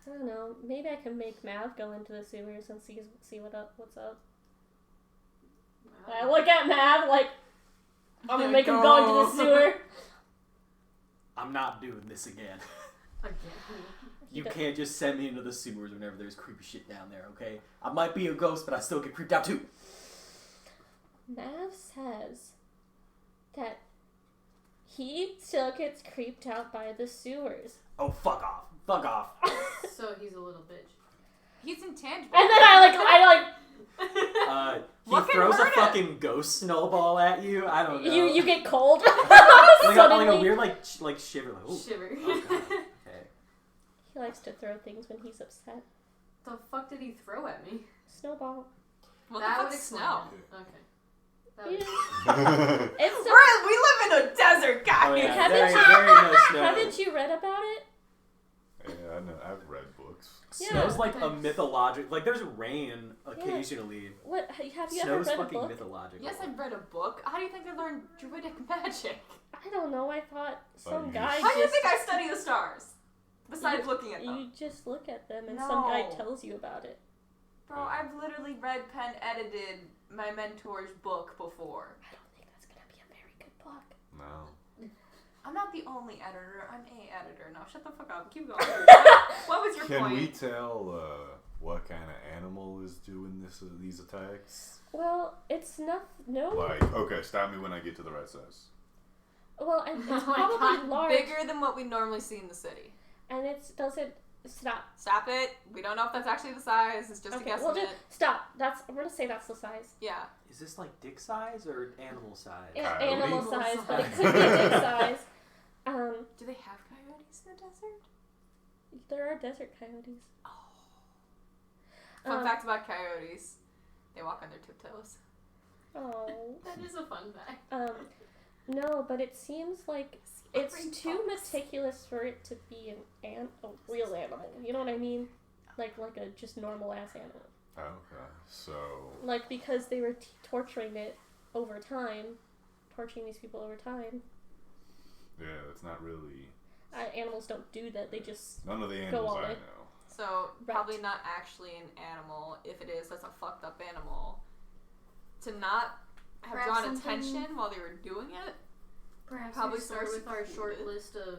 C: don't know. Maybe I can make Mav go into the sewers and see what's up. I look at Mav like, I'm gonna make him go into the sewer.
B: I'm not doing this again.
A: Again.
B: You can't just send me into the sewers whenever there's creepy shit down there, okay? I might be a ghost, but I still get creeped out too.
C: Mav says that he still gets creeped out by the sewers.
B: Oh, fuck off. Fuck off.
A: So he's a little bitch.
D: He's intangible.
C: And then I
B: He
D: What can
B: throws a
D: hurt him?
B: fucking ghost snowball at you. I don't know.
C: you get cold.
B: like
C: Suddenly.
B: a weird like shiver. Like, ooh.
A: Shiver.
B: Oh, God. Okay.
C: He likes to throw things when he's upset.
A: The fuck did he throw at me?
C: Snowball.
D: What
A: That
D: the
A: would
D: fuck's
A: explain
D: snow?
A: it. Okay. That
C: Yeah.
A: would-
C: It's so
D: We live in a desert, guys.
B: Oh, yeah.
C: Haven't
B: very,
C: you-
B: very no snow.
C: Haven't you read about it?
E: Yeah, I know. I've read books.
B: Snow's
C: Yeah.
B: like a mythological. Like there's rain occasionally.
C: What have you ever
B: Snow's
C: read a
B: fucking
C: book?
B: mythological.
D: Yes, I've read a book. How do you think I learned druidic magic?
C: I don't know. I thought some
E: you
C: guy
E: just-
D: How do you
C: just
D: think I study the stars? Besides looking at them.
C: you just look at them and some guy
D: No.
C: tells you about it.
D: Bro, I've literally read pen edited my mentor's book before.
C: I don't think that's gonna be a very good book.
E: No.
D: I'm not the only editor. I'm a editor. Now shut the fuck up. Keep going. What was your
E: Can
D: point?
E: we tell what kind of animal is doing these attacks?
C: Well, it's not. No.
E: Like, okay, stop me when I get to the right size.
C: Well, and it's
A: Oh my
C: probably
A: God,
C: large.
D: Bigger than what we normally see in the city.
C: And it doesn't. Stop.
D: Stop it. We don't know if that's actually the size. It's just a guesstimate.
C: Well, just stop. I'm gonna say that's the size.
D: Yeah.
B: Is this like dick size or animal size?
C: Animal
E: Coyote?
C: size, but it could be dick size.
D: Do they have coyotes in the desert?
C: There are desert coyotes.
D: Fun fact about coyotes: they walk on their tiptoes.
C: Oh.
A: That is a fun fact.
C: No, but it seems like it's
D: Green
C: too
D: fox.
C: meticulous for it to be a real animal. You know what I mean? Like a just normal ass animal.
E: Okay, so
C: Like because they were torturing it over time, torturing these people over time.
E: yeah, that's not really
C: Animals don't do that. They just
E: none of the animals
C: all
E: I
C: in.
E: know.
D: So
C: Right.
D: probably not actually an animal. If it is, that's a fucked up animal. To not have
A: Perhaps
D: drawn
A: something-
D: attention while they were doing it.
A: Perhaps
D: Probably
A: we start
D: source
A: with our short
D: included.
A: list of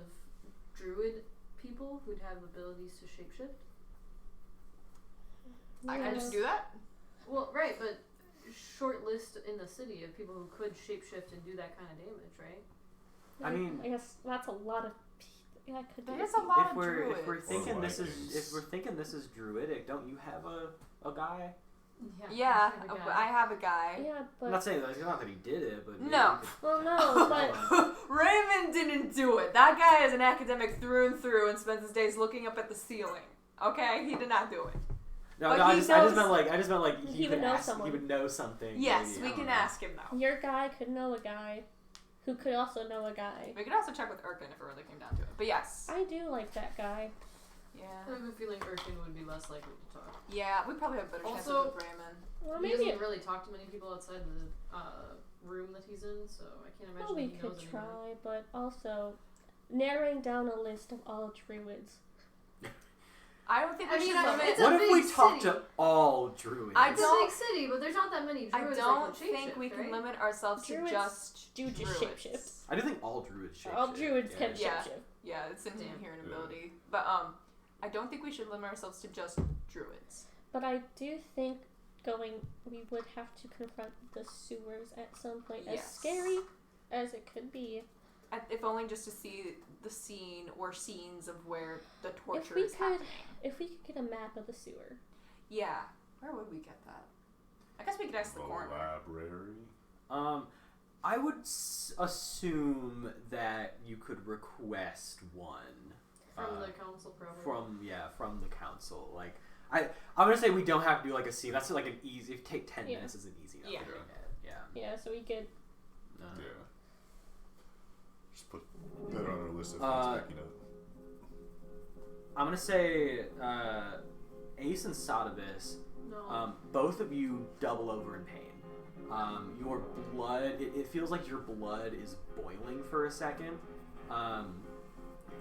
A: druid people who'd have abilities to shapeshift.
D: I can just
C: Yeah.
D: do that.
A: Well, right, but short list in the city of people who could shapeshift and do that kind of damage, right?
B: I mean-
C: I guess that's a lot of. Yeah, it could be.
D: That is a lot
B: If
D: of
B: we're
D: druids.
B: thinking
E: Or
B: this
E: Vikings.
B: is druidic, don't you have a guy?
D: Yeah,
A: I have a guy.
D: I have a guy.
C: Yeah,
B: I'm
C: but
B: not saying that, not that he did it, but maybe
D: No.
B: you could-
C: well, no, but
D: Raymond didn't do it. That guy is an academic through and through and spends his days looking up at the ceiling. Okay, he did not do it.
B: No,
D: But
B: no, I
D: he
B: just
D: knows-
B: meant like
C: He
B: could
C: would know
B: ask,
C: someone.
B: He would know something.
D: Yes,
B: maybe,
D: we
B: I don't
D: can
B: know.
D: ask him though.
C: your guy could know a guy, who could also know a guy.
D: We could also check with Urkin if it really came down to it. But yes.
C: I do like that guy.
D: Yeah.
A: I have a feeling Urkin would be less likely to talk.
D: Yeah, we probably have better chances
A: Also-
D: with Raymond.
C: Or
A: He
C: maybe
A: doesn't really talk to many people outside the room that he's in, so I can't imagine
C: we
A: he
C: could
A: knows
C: try,
A: anyone.
C: but also narrowing down a list of all druids.
D: I don't think we
A: I mean,
D: should
A: I-
D: limit.
A: it's a
B: What if we
A: big
B: talk
A: city.
B: to all druids?
D: I
A: It's a
D: don't-
A: big city, but there's not that many
D: I
A: druids
D: don't
A: that can
D: think we
A: shapeshift,
D: can
A: right?
D: limit ourselves to
C: Druids
D: just
C: do just
D: druids.
C: shapeshift.
B: I do think all druids shape.
C: All druids can
D: Yeah.
C: shapeshift.
D: Yeah, it's an
A: Damn.
D: inherent
E: Yeah.
D: ability. But I don't think we should limit ourselves to just druids.
C: But I do think we would have to confront the sewers at some point. As
D: Yes.
C: scary as it could be.
D: If only just to see the scene or scenes of where the torture
C: If we
D: is
C: could,
D: happening.
C: if we could get a map of the sewer.
D: Yeah. Where would we get that? I guess we could ask the
E: The
D: coroner.
E: library.
B: I would assume that you could request one
A: From the council, probably.
B: from the council. Like I'm gonna say we don't have to do like a scene. That's like an easy. If take 10
C: Yeah.
B: minutes is an easy enough
D: Yeah.
B: to get. Yeah.
C: Yeah, so we could.
E: Yeah. Just put that on our list of things backing up.
B: I'm gonna say Ace and Satevis.
A: No.
B: Both of you double over in pain. Your blood, it feels like your blood is boiling for a second.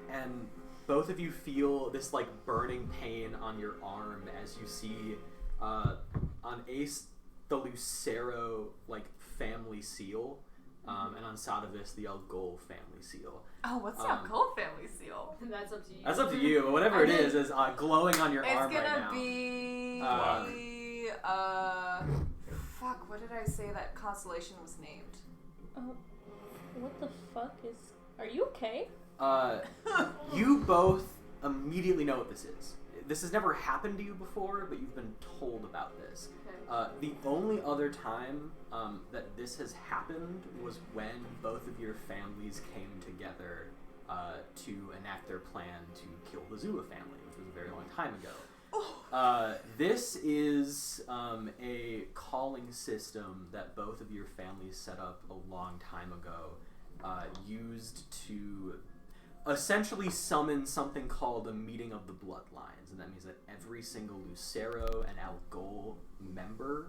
B: And both of you feel this like burning pain on your arm as you see on Ace the Lucero like family seal, and on Satevis the Algol family seal.
D: Oh, what's the
B: Um,
D: Alcole family seal?
A: That's up to you.
B: That's up to you, but whatever it is glowing on your
D: It's
B: arm right
D: gonna
B: now.
D: be fuck, what did I say that constellation was named?
C: What the fuck is? Are you okay?
B: You both immediately know what this is. This has never happened to you before, but you've been told about this.
A: Okay.
B: The only other time that this has happened was when both of your families came together to enact their plan to kill the Zula family, which was a very long time ago. This is a calling system that both of your families set up a long time ago, used to essentially summon something called a meeting of the bloodlines, and that means that every single Lucero and Algol member,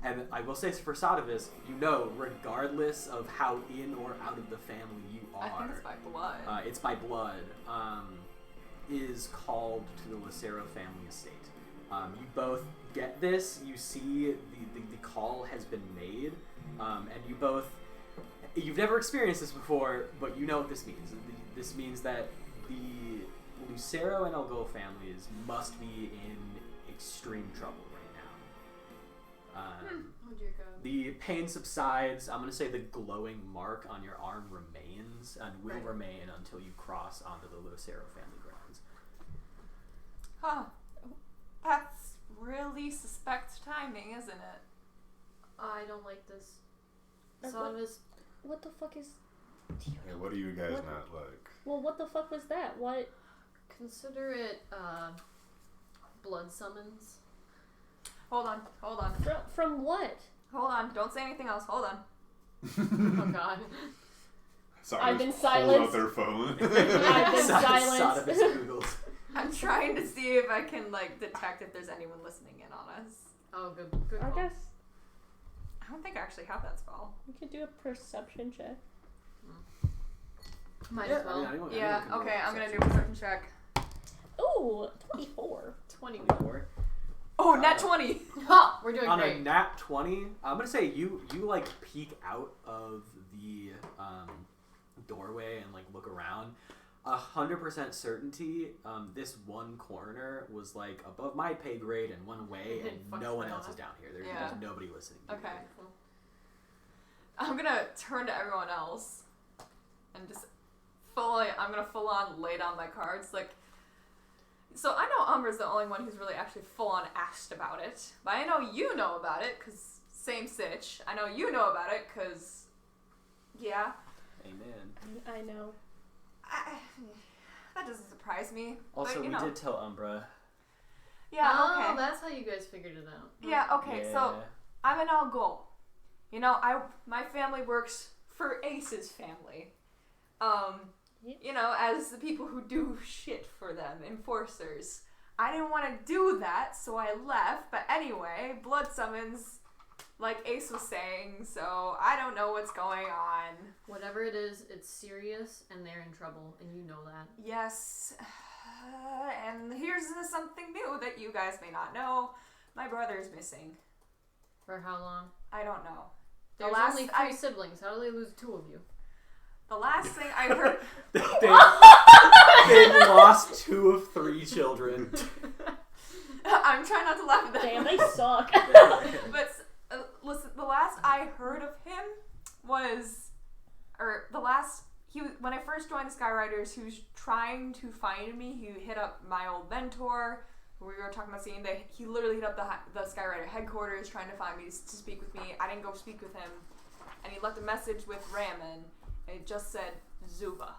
B: and I will say for Satevis, regardless of how in or out of the family you are,
D: I think it's by blood.
B: it's by blood, is called to the Lucero family estate. You both get this, you see the call has been made, and you've never experienced this before, but you know what this means. This means that the Lucero and Algol families must be in extreme trouble right now.
A: Oh dear God.
B: The pain subsides. I'm going to say the glowing mark on your arm remains and will remain until you cross onto the Lucero family grounds.
D: Huh. That's really suspect timing, isn't it?
A: I don't like this.
C: What the fuck is...
E: Yeah, what do you guys not like?
C: Well, what the fuck was that? What?
A: Consider it, blood summons.
D: Hold on.
C: From what?
D: Hold on. Don't say anything else. Hold on.
A: Oh God.
C: I've been
E: Pulled
C: silenced.
E: out their phone.
C: I've been silenced.
B: Satevis Googles.
D: I'm trying to see if I can detect if there's anyone listening in on us.
A: Oh, good. Good.
C: I
A: call.
C: guess
D: I don't think I actually have that spell.
C: we could do a perception check.
A: Might as well.
B: anyone
D: Yeah.
B: can roll
D: Okay. I'm gonna do a
B: perception.
D: perception check.
C: Ooh, 24.
B: 24.
D: Oh, nat 20.
A: Ha! We're doing
B: On
A: great.
B: a nat 20, I'm gonna say you peek out of the doorway and look around. 100% certainty. This one coroner was above my pay grade in one way, and
A: Fuck
B: no one
A: that.
B: else is down here. There's nobody listening. To
D: Okay.
B: you.
D: I'm gonna turn to everyone else and just I'm gonna full on lay down my cards. So I know Umbra's the only one who's really actually full on asked about it. But I know you know about it, because same sitch. I know you know about it, because, yeah.
B: Amen.
C: I know.
D: That doesn't surprise me.
B: Also,
D: but,
B: we did tell Umbra.
D: Yeah,
A: Oh,
D: okay.
A: that's how you guys figured it out.
D: Yeah, okay, so I'm an Algol. My family works for Ace's family. As the people who do shit for them, enforcers. I didn't want to do that, so I left. But anyway, blood summons, like Ace was saying, so I don't know what's going on.
A: Whatever it is, it's serious, and they're in trouble, and you know that.
D: Yes. And here's something new that you guys may not know. My brother's missing.
A: For how long?
D: I don't know.
A: There's only three siblings. How do they lose two of you?
D: The last thing I heard...
B: They've lost 2 of 3 children.
D: I'm trying not to laugh at that.
C: Damn, they suck.
D: But listen, the last I heard of him was... when I first joined the Skyriders, he was trying to find me. He hit up my old mentor. We were talking about seeing that he literally hit up the Skyrider headquarters trying to find me to speak with me. I didn't go speak with him. And he left a message with Ramen. And it just said Zuba.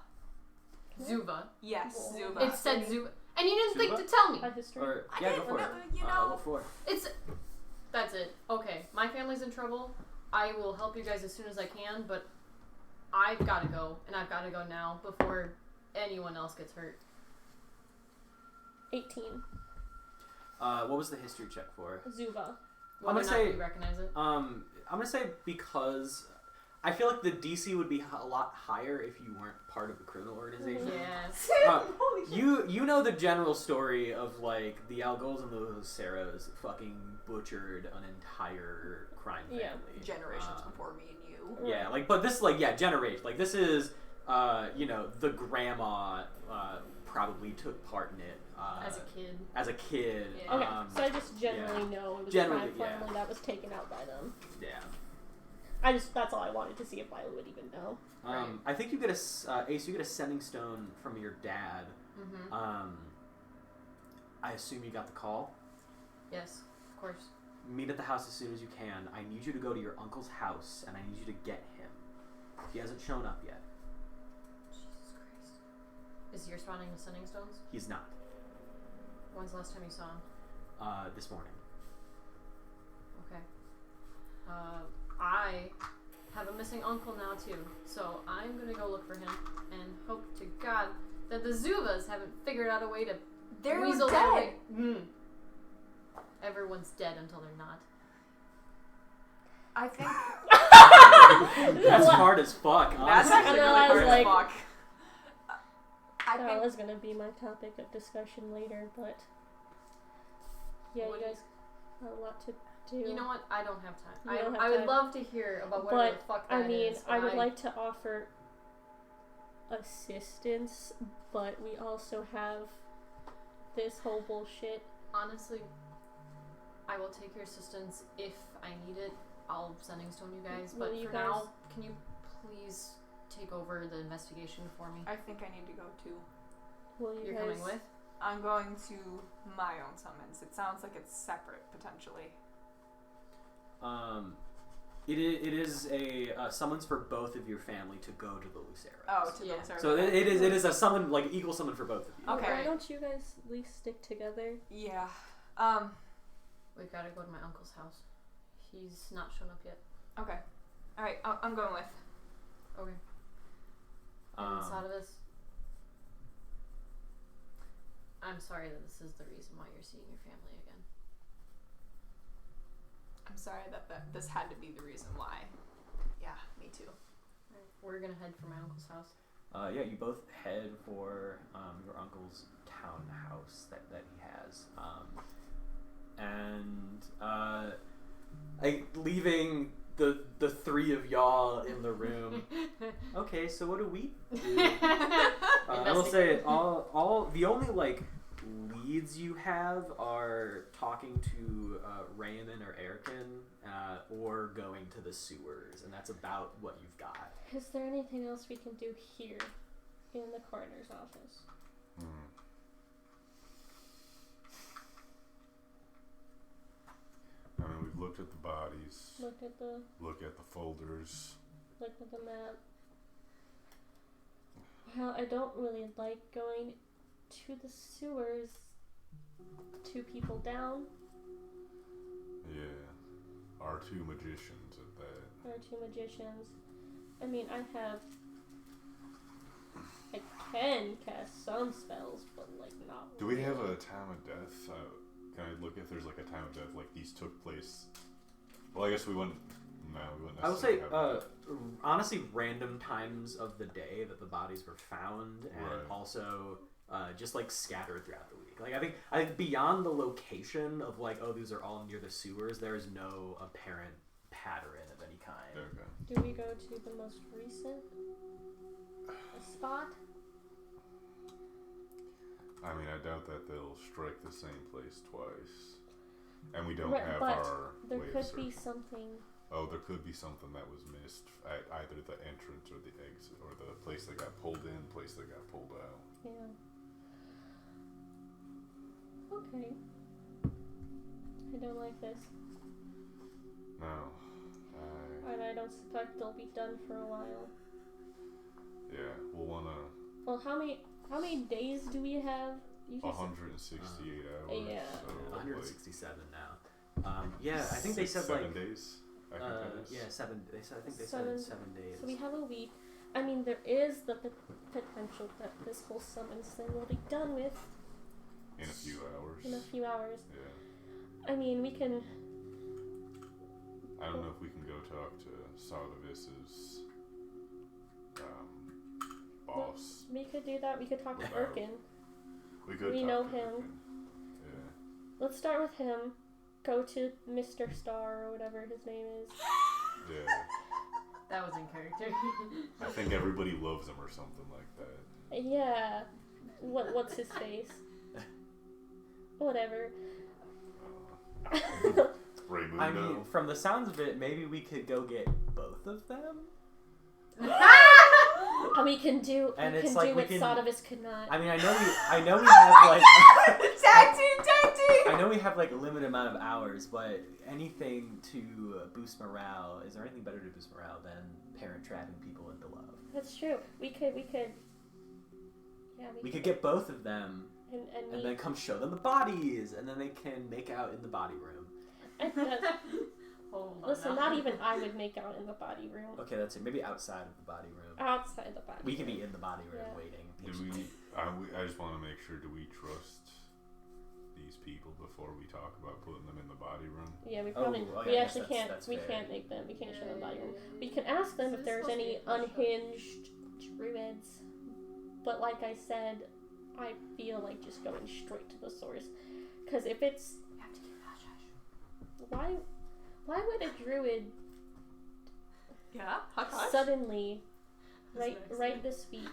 A: Zuba.
D: Yes, Zuba.
A: It said Zuba. And you didn't think
B: Zuba?
A: to tell me.
C: Art history.
B: Or,
D: I
B: yeah,
D: didn't
B: go for it.
D: know,
B: What for?
A: That's it. Okay, my family's in trouble. I will help you guys as soon as I can, but I've got to go, and I've got to go now before anyone else gets hurt.
C: 18.
B: What was the history check for?
C: Zuba.
A: Whether
B: I'm gonna
A: or not
B: say-
A: you recognize it.
B: I'm gonna say because I feel like the DC would be a lot higher if you weren't part of the criminal organization.
A: Yes.
D: Holy shit.
B: You know the general story of the Algols and the Luceros fucking butchered an entire crime family.
C: Yeah.
D: Generations before me and you.
B: Yeah, but this generation. This is the grandma probably took part in it
A: As a kid.
B: Yeah.
C: Okay, so I just generally know it was
B: Generally,
C: a crime family that was taken out by them.
B: Yeah.
C: That's all I wanted to see if Lyla would even know.
A: Right.
B: I think you get Ace. You get a sending stone from your dad.
A: Mm-hmm.
B: I assume you got the call.
A: Yes, of course.
B: Meet at the house as soon as you can. I need you to go to your uncle's house, and I need you to get him. He hasn't shown up yet.
A: Jesus Christ. Is he responding to sending stones?
B: He's not.
A: When's the last time you saw him?
B: This morning.
A: Okay. I have a missing uncle now too, so I'm gonna go look for him and hope to God that the Zubas haven't figured out a way to
D: They're
A: weasel
D: dead.
A: their way. Everyone's dead until they're not.
D: I think
B: That's hard as fuck.
D: that's
B: Honestly.
D: actually
C: I know,
D: really
C: I was
D: hard
C: like-
D: as fuck. I
C: That
D: think
C: was gonna be my topic of discussion later, but yeah,
A: What
C: you
A: do
C: guys have a lot to do.
A: You know what? I don't have time.
C: You don't have
A: I would
C: time.
A: love to hear about whatever
C: But
A: the fuck that
C: I mean,
A: is,
C: I
A: but
C: would like to offer assistance, but we also have this whole bullshit.
A: honestly, I will take your assistance if I need it. I'll sending stone you guys.
C: Will
A: But
C: you
A: for
C: guys-
A: now, can you please take over the investigation for me?
D: I think I need to go too.
C: Will you
A: You're
C: guys...
A: coming with?
D: I'm going to my own summons. It sounds like it's separate potentially.
B: It is a summons for both of your family to go to the Luceros.
D: Oh, to
A: Yeah.
D: those are
B: So it is a summon, like equal summon for both of you.
D: Okay.
C: Why don't you guys at least stick together?
D: Yeah.
A: We gotta go to my uncle's house. He's not shown up yet.
D: Okay. All right. I'm going with.
A: Okay. And Satevis, I'm sorry that this is the reason why you're seeing your family again.
D: I'm sorry that this had to be the reason why. Yeah, me too.
A: We're gonna head for my uncle's house.
B: Yeah, you both head for your uncle's townhouse that he has. Leaving the three of y'all in the room. Okay, so what do we do? I will say all the only like leads you have are talking to Raymond or Erican or going to the sewers, and that's about what you've got.
C: Is there anything else we can do here in the coroner's office?
E: I mean, we've looked at the bodies,
C: Look at the
E: folders.
C: Look at the map. Well, I don't really like going to the sewers. 2 people down.
E: Yeah. Our 2 magicians at that.
C: There are 2 magicians. I mean, I can cast some spells, but like not.
E: Do we have a time of death? Can I look if there's like a time of death? Like these took place. Well, I guess we wouldn't. No, we wouldn't.
B: I will say,
E: necessarily have
B: honestly, random times of the day that the bodies were found, and
E: Right.
B: also just like scattered throughout the week. Like I think beyond the location of like, oh, these are all near the sewers. There is no apparent pattern of any kind.
E: Okay.
C: Do we go to the most recent spot?
E: I mean, I doubt that they'll strike the same place twice, and we don't
C: Right,
E: have
C: but
E: our
C: There
E: way
C: could
E: of
C: be
E: searching.
C: something.
E: Oh, there could be something that was missed at either the entrance or the exit, or the place that got pulled in, place that got pulled out.
C: Yeah. Okay. I don't like this.
E: No.
C: And I don't suspect they'll be done for a while.
E: Yeah, we'll wanna
C: Well, how many days do we have? You just
E: 168 hours.
C: Yeah.
E: So
B: 167 now. Yeah, I think they said
E: 7
B: like
E: days. I think that is.
B: yeah, 7. I think they
C: Seven-
B: said 7 days.
C: So we have a week. I mean, there is the potential that this whole summons thing will be done with
E: In a few hours.
C: in a few hours.
E: Yeah.
C: I mean, we can.
E: I don't know if we can go talk to Satevis's boss.
C: We could do that. We could talk to
E: Without-
C: Erkin.
E: We could
C: We
E: talk
C: know
E: to
C: him.
E: Erkin. Yeah.
C: Let's start with him. Go to Mr. Star or whatever his name is.
E: Yeah.
A: That was in character.
E: I think everybody loves him or something like that.
C: Yeah. What's his face? Whatever.
E: Raymundo.
B: I mean, from the sounds of it, maybe we could go get both of them.
C: And we can do.
B: And
C: we
B: it's
C: can
B: like
C: do
B: we
C: what
B: can-
C: Satevis could not.
B: I mean, I know we have like
D: Tag team!
B: I know we have like a limited amount of hours, but anything to boost morale. Is there anything better to boost morale than parent trapping people into love?
C: That's true. We could. Yeah.
B: We could get both of them and then come show them the bodies, and then they can make out in the body room.
A: Hold on
C: Listen,
A: now.
C: not even I would make out in the body room.
B: Okay, that's it. Maybe outside of the body room.
C: Outside the body
B: We can
C: room.
B: be in the body room
C: Yeah.
B: waiting.
E: Do we? I just want to make sure. Do we trust these people before we talk about putting them in the body room?
C: Yeah, we
B: Oh,
C: probably.
B: well,
C: we
B: yeah, I guess
C: actually can't.
B: that's
C: We
B: fair.
C: can't make them. We can't show them the body room.
A: Yeah.
C: We can ask them
A: Is
C: if
A: this
C: there's
A: supposed to
C: any
A: be a question?
C: unhinged druids, but like I said, I feel like just going straight to the source. Because if it's
A: You have to keep hush hush.
C: why would a druid
D: Yeah? Hush hush?
C: suddenly, right
A: That's
C: right this week,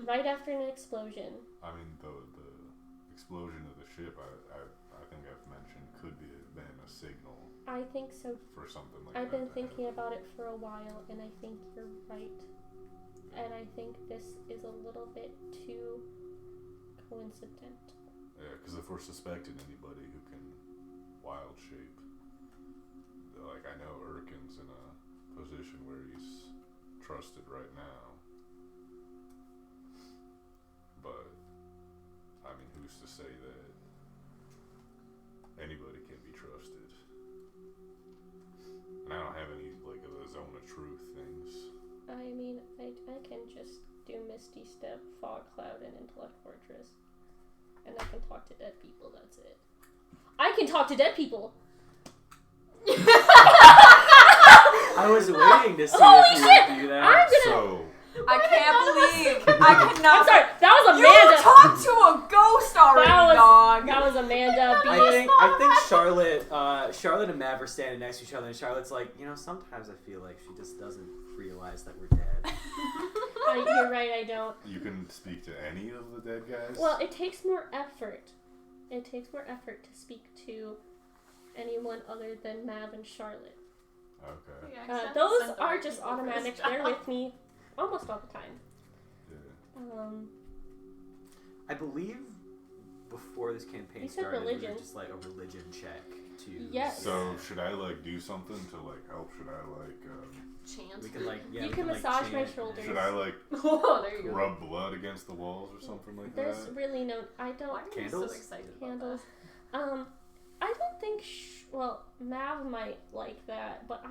C: right after an explosion?
E: I mean, the explosion of the ship. I think I've mentioned could be a
C: I think so.
E: For something like
C: I've
E: that.
C: been thinking about it for a while, and I think you're right. And I think this is a little bit too coincidental.
E: Yeah, because if we're suspecting anybody who can wild shape, like I know Erkin's in a position where he's trusted right now. But, I mean, who's to say that anybody can be trusted? And I don't have any, like, of the zone of truth things.
C: I mean, I can just do Misty Step, Fog Cloud, and Intellect Fortress. And I can talk to dead people, that's it. I can talk to dead people!
B: I was waiting to see
C: Holy
B: if you
C: shit!
B: would do that.
C: I'm gonna...
E: So,
D: I can't believe I cannot.
C: I'm sorry, that was
D: You
C: Amanda!
D: talked to a ghost already, dog.
C: That was Amanda being...
B: I think Charlotte and Mav are standing next to each other, and Charlotte's like, sometimes I feel like she just doesn't realize that we're dead.
C: You're right, I don't.
E: you can speak to any of the dead guys?
C: Well, it takes more effort. It takes more effort to speak to anyone other than Mav and Charlotte.
E: Okay.
D: Yeah,
C: Those are just automatic. They're with me almost all the time.
E: Yeah.
B: I believe before this campaign
C: You said
B: started,
C: religion.
B: it was just like a religion check to...
C: Yes.
E: So, should I, like, do something to, like, help? Should I, like,
A: Chant.
B: We can like, yeah,
C: You
B: we
C: can
B: like,
C: massage my
B: chant.
C: shoulders.
E: should I, like,
A: Oh, there you go.
E: rub blood against the walls or something like
C: There's
E: that?
C: really no... I don't...
D: Why are you
B: Candles?
D: so excited
C: Candles.
D: about
C: I don't think... well, Mav might like that, but I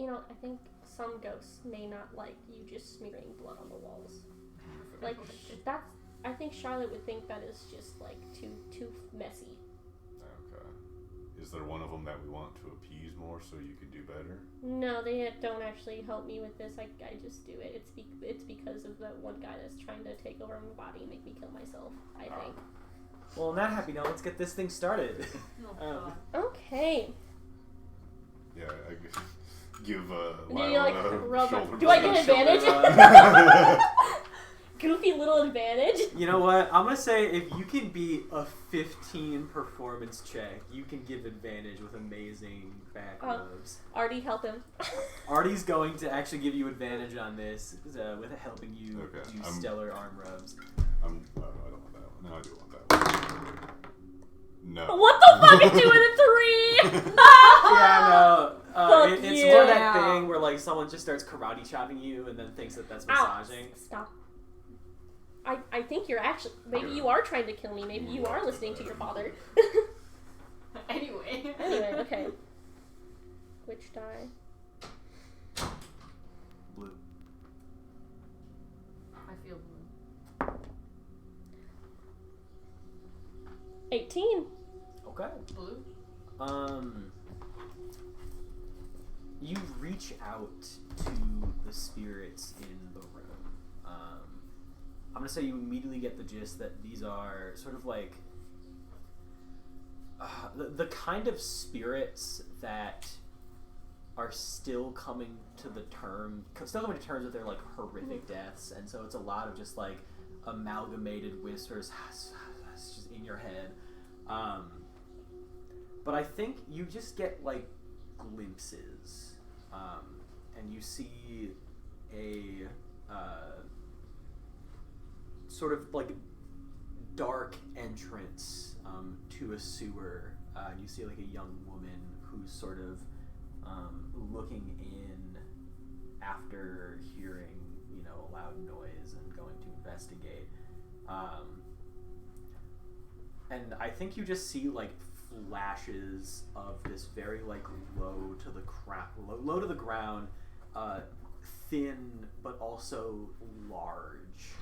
C: don't... I think some ghosts may not like you just smearing blood on the walls. Like, that's... I think Charlotte would think that is just, like, too messy.
E: Okay. Is there one of them that we want to appease more so you can do better?
C: No, they don't actually help me with this. I just do it. It's because of the one guy that's trying to take over my body and make me kill myself, I think.
B: Well, on that happy note, let's get this thing started.
A: Oh, God.
C: Okay.
E: Yeah, I give
C: Do
E: Lyla
C: you, like,
E: a
C: rub...
E: shoulder
C: Do I
E: rub.
C: get advantage? Goofy little advantage?
B: You know what? I'm gonna say if you can beat a 15 performance check, you can give advantage with amazing back rubs.
C: Artie, help him.
B: Artie's going to actually give you advantage on this with helping you
E: Okay,
B: do stellar arm rubs.
E: I don't want that one. No, I do want that one. No.
C: What the fuck is 2 and a 3?
B: Yeah, no.
C: Fuck
B: It's
C: you.
B: more that thing where like someone just starts karate chopping you and then thinks that that's massaging.
C: Ow. Stop. I think you're actually... Maybe you are trying to kill me. Maybe you are listening to your father.
A: Anyway,
C: okay. Which die?
B: Blue.
A: I feel blue.
C: 18.
B: Okay.
A: Blue?
B: You reach out to the spirits in the room. I'm gonna say you immediately get the gist that these are sort of like the kind of spirits that are still coming to terms with their like horrific deaths, and so it's a lot of just like amalgamated whispers just in your head. But I think you just get like glimpses, and you see a sort of like dark entrance to a sewer. And you see like a young woman who's sort of looking in after hearing, a loud noise and going to investigate. And I think you just see like flashes of this very like low to the ground, thin but also large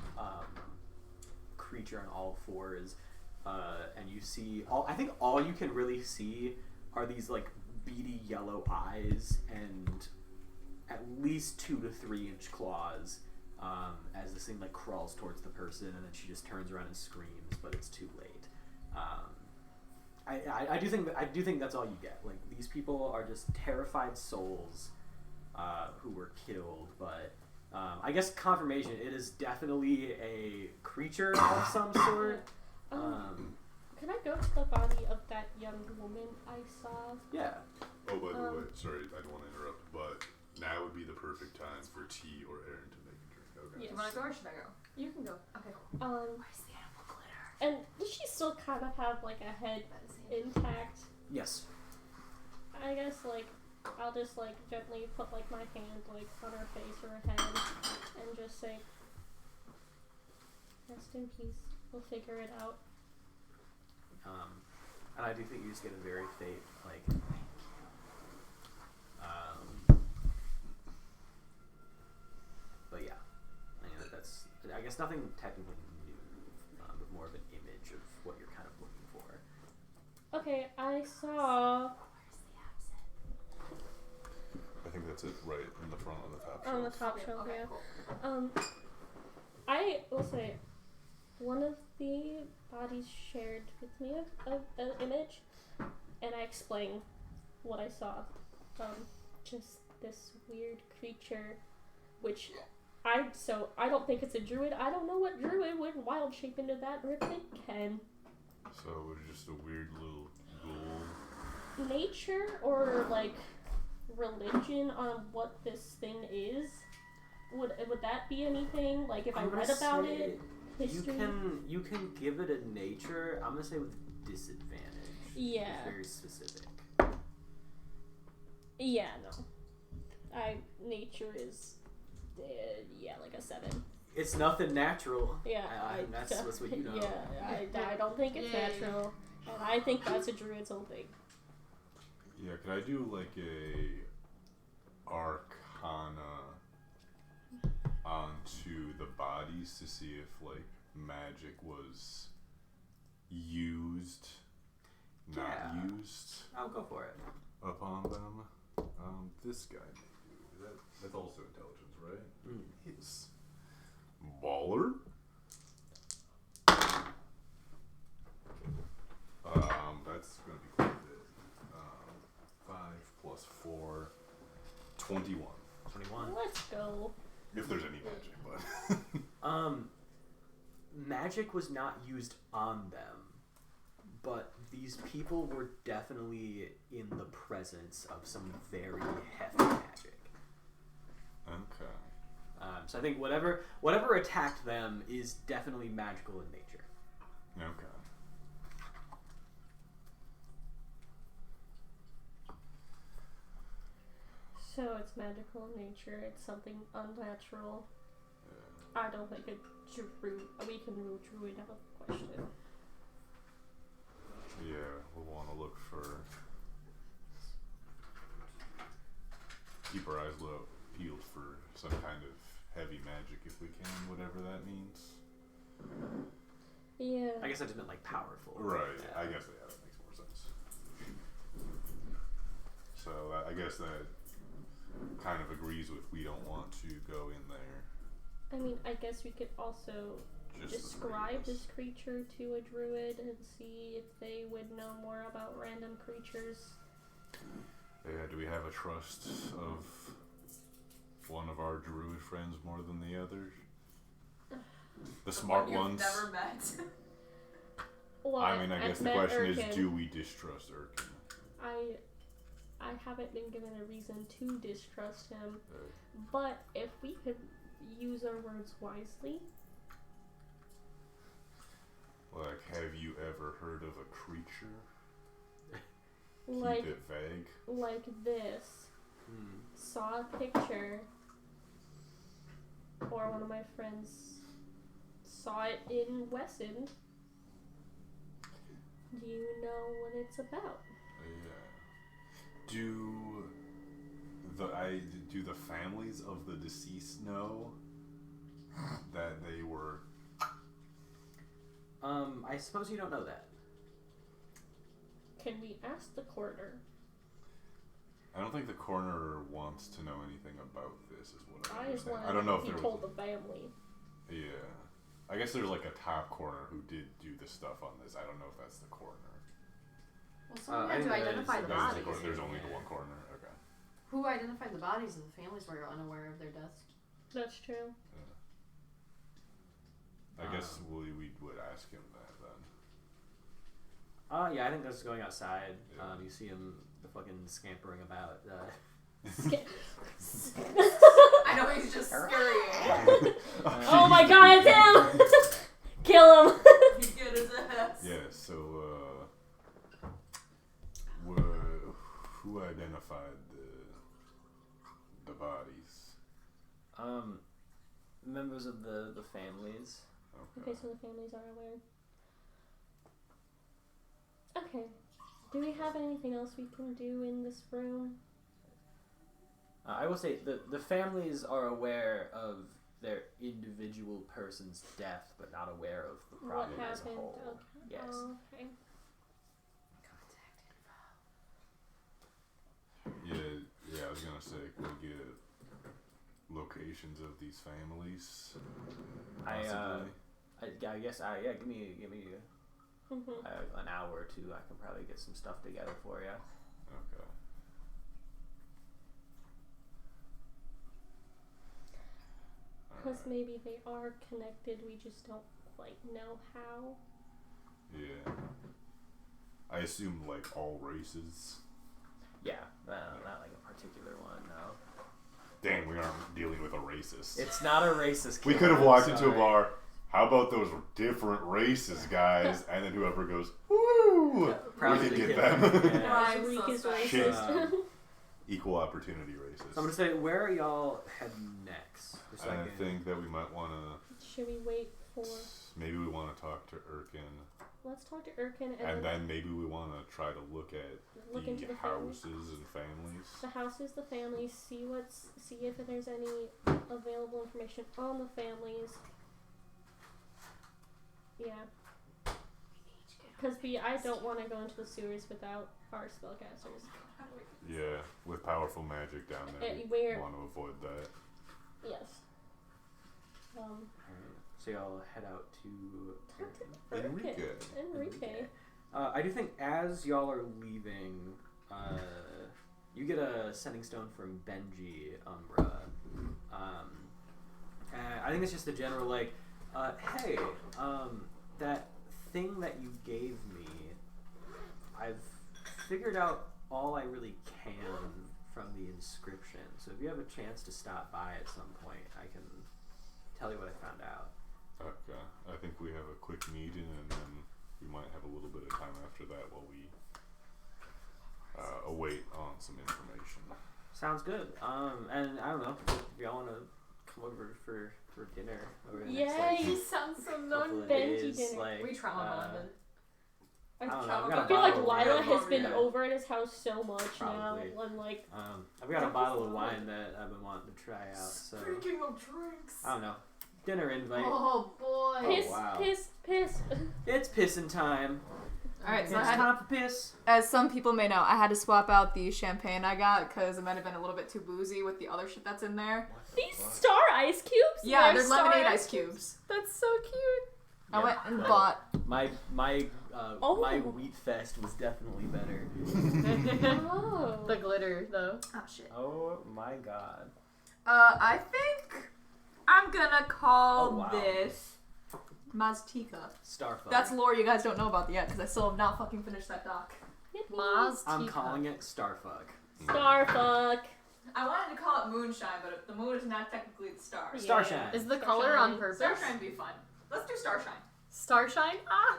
B: creature on all fours, and you see all you can really see are these like beady yellow eyes and at least 2 to 3 inch claws, as this thing like crawls towards the person, and then she just turns around and screams, but it's too late. I do think that's all you get. Like, these people are just terrified souls who were killed, but I guess confirmation, it is definitely a creature of some sort.
C: Can I go to the body of that young woman I saw?
B: Yeah.
E: Oh, by the way, sorry, I don't want to interrupt, but now would be the perfect time for T or Aaron to make a drink. Okay.
C: Yes.
D: Do you want to go or should I go?
A: You can go.
D: Okay.
C: Where's
D: the animal glitter?
C: And does she still kind of have like a head intact?
B: Yes.
C: I guess like I'll just like gently put like my hand like on her face or her head and just say, "Rest in peace. We'll figure it out."
B: And I do think you just get a very faint like. But yeah, that's I guess nothing technically new, but more of an image of what you're kind of looking for.
C: Okay, I saw
E: I think that's it, right in the front on the top shelf.
C: on the top shelf.
D: Okay,
C: Yeah.
D: cool.
C: I will say, one of the bodies shared with me an image, and I explained what I saw. Just this weird creature, which I don't think it's a druid. I don't know what druid would wild shape into that, or if they can.
E: So it was just a weird little ghoul.
C: Nature or like religion on what this thing is. Would that be anything? Like if I read about it, history.
B: You can give it a nature. I'm gonna say with disadvantage.
C: Yeah.
B: It's very specific.
C: Yeah, no. Nature is, like a 7.
B: It's nothing natural.
C: Yeah,
B: that's what you know.
C: Yeah, I don't think it's natural, and I think that's a druid's own thing.
E: Yeah, could I do like a arcana onto the bodies to see if like magic was used, not used
B: I'll go for it.
E: upon them? This guy may do. That's also intelligence, right? His baller. That's gonna be quite a bit. 5 plus 4, 21.
B: 21.
C: Let's go.
E: If there's any magic, but
B: Magic was not used on them, but these people were definitely in the presence of some very hefty magic.
E: okay.
B: So I think whatever attacked them is definitely magical in nature.
E: Okay.
C: So it's magical in nature. It's something unnatural. I don't think a druid. We can rule druid out of the question.
E: Yeah, we'll want to look for. Keep our eyes peeled for some kind of heavy magic if we can, whatever that means.
C: Yeah.
B: I guess I just meant like powerful.
E: Right.
B: Yeah.
E: I guess that makes more sense. So I guess that kind of agrees with we don't want to go in there.
C: I mean, I guess we could also describe this creature to a druid and see if they would know more about random creatures.
E: Yeah, do we have a trust of one of our druid friends more than the others? The smart ones.
D: Never met.
C: Well,
E: I mean, I guess the question
C: Urkin.
E: is, do we distrust Urkin?
C: I haven't been given a reason to distrust him, but if we could use our words wisely.
E: Like, have you ever heard of a creature?
C: Like,
E: Keep it vague.
C: like this. Saw a picture, or one of my friends saw it in Wesson. Do you know what it's about?
E: Yeah. Do the families of the deceased know that they were?
B: I suppose you don't know that.
C: Can we ask the coroner?
E: I don't think the coroner wants to know anything about this. Is what I
C: I just
E: understand.
C: want
E: I don't know if
C: he
E: there
C: told
E: was.
C: the family.
E: Yeah. I guess there's like a top coroner who did do the stuff on this. I don't know if that's the coroner.
A: Well, someone
B: I
A: had to
B: think that
A: identify
B: is-
A: the
B: that is
A: bodies.
E: There's only the one coroner. Okay.
A: Who identified the bodies if the families were unaware of their deaths?
C: That's true.
E: I guess we would ask him that then.
B: Yeah, I think that's going outside.
E: Yeah.
B: You see him fucking scampering about.
D: I know he's just scurrying.
C: Oh my god, it's him! Kill him!
D: He get his ass.
E: Yeah, so, who identified the bodies?
B: Members of the families.
C: Okay, so the families are aware. Okay. Do we have anything else we can do in this room?
B: I will say the families are aware of their individual person's death, but not aware of the problem
C: What
B: as a
C: happened?
B: whole.
C: Okay.
B: Yes.
C: Oh, okay.
E: Yeah, I was gonna say, can we get locations of these families? Possibly?
B: I guess give me an hour or two. I can probably get some stuff together for you.
E: Okay.
C: Because maybe they are connected, we just don't quite know how.
E: Yeah. I assume, like, all races.
B: Yeah, not like a particular one. No.
E: Dang, we aren't dealing with a racist.
B: It's not a racist.
E: We
B: killer,
E: could have
B: I'm
E: walked into a
B: sorry.
E: bar. How about those different races, guys? And then whoever goes, woo! We
B: Probably
E: could get
B: kill
E: them.
B: them, yeah.
D: Right.
C: Week is
E: Shit.
C: racist.
E: Equal opportunity races.
B: So I'm gonna say, where are y'all heading next? Just
E: I
B: like
E: think that we might want to.
C: Should we wait for...
E: Maybe we want to talk to Erkin.
C: Let's talk to Erkin
E: And then maybe we want to try to look at
C: look into
E: the
C: the families.
E: houses and families.
C: The houses, the families, see if there's any available information on the families. Yeah. Because I don't want to go into the sewers without our spellcasters.
E: Yeah, with powerful magic down there.
C: Where?
E: We want to avoid that.
C: Yes.
B: So y'all head out to
C: Talk to
E: Enrique.
C: Enrique.
B: I do think as y'all are leaving, you get a sending stone from Benji Umbra. And I think it's just a general like, hey, that thing that you gave me, I've figured out all I really can from the inscription. So if you have a chance to stop by at some point, I can tell you what I found out.
E: Okay. I think we have a quick meeting and then we might have a little bit of time after that while we await on some information.
B: Sounds good. And I don't know if y'all want to come over for dinner over the next
C: Yay!
B: like,
D: He sounds so
B: couple
D: non
B: of
C: Benji
B: days,
C: dinner.
B: like,
D: We trauma bonded.
B: I don't know.
D: I
B: I've got a
C: I feel like
B: bottle of
C: Lyla
B: wine.
C: has been
B: Yeah.
C: over at his house so much
B: Probably.
C: now. And like,
B: I've got a bottle of wine that I've been wanting to try out. So
D: Speaking of drinks.
B: I don't know. Dinner invite.
D: Oh boy.
C: piss,
B: wow.
C: piss.
B: It's pissing time.
D: Alright, so
B: It's time for piss.
D: as some people may know, I had to swap out the champagne I got because it might have been a little bit too boozy with the other shit that's in there.
C: These star ice cubes?
D: Yeah, they're
C: star
D: lemonade ice cubes. That's so cute. I
B: Yeah.
D: went and bought.
B: My
C: Oh.
B: my wheat fest was definitely better.
C: Oh.
A: The glitter, though.
D: Oh shit.
B: Oh my god.
D: I think I'm gonna call
B: Oh, wow.
D: this Maztica.
B: Starfuck.
D: That's lore you guys don't know about yet because I still have not fucking finished that doc.
A: Maz
B: I'm
A: teacup.
B: calling it Starfuck.
C: Starfuck.
D: I wanted to call it Moonshine, but the moon is not technically the star.
C: Yeah.
B: Starshine.
A: Is the
C: Starshine.
A: color on purpose?
D: Starshine would be fun. Let's do Starshine.
A: Starshine? Ah!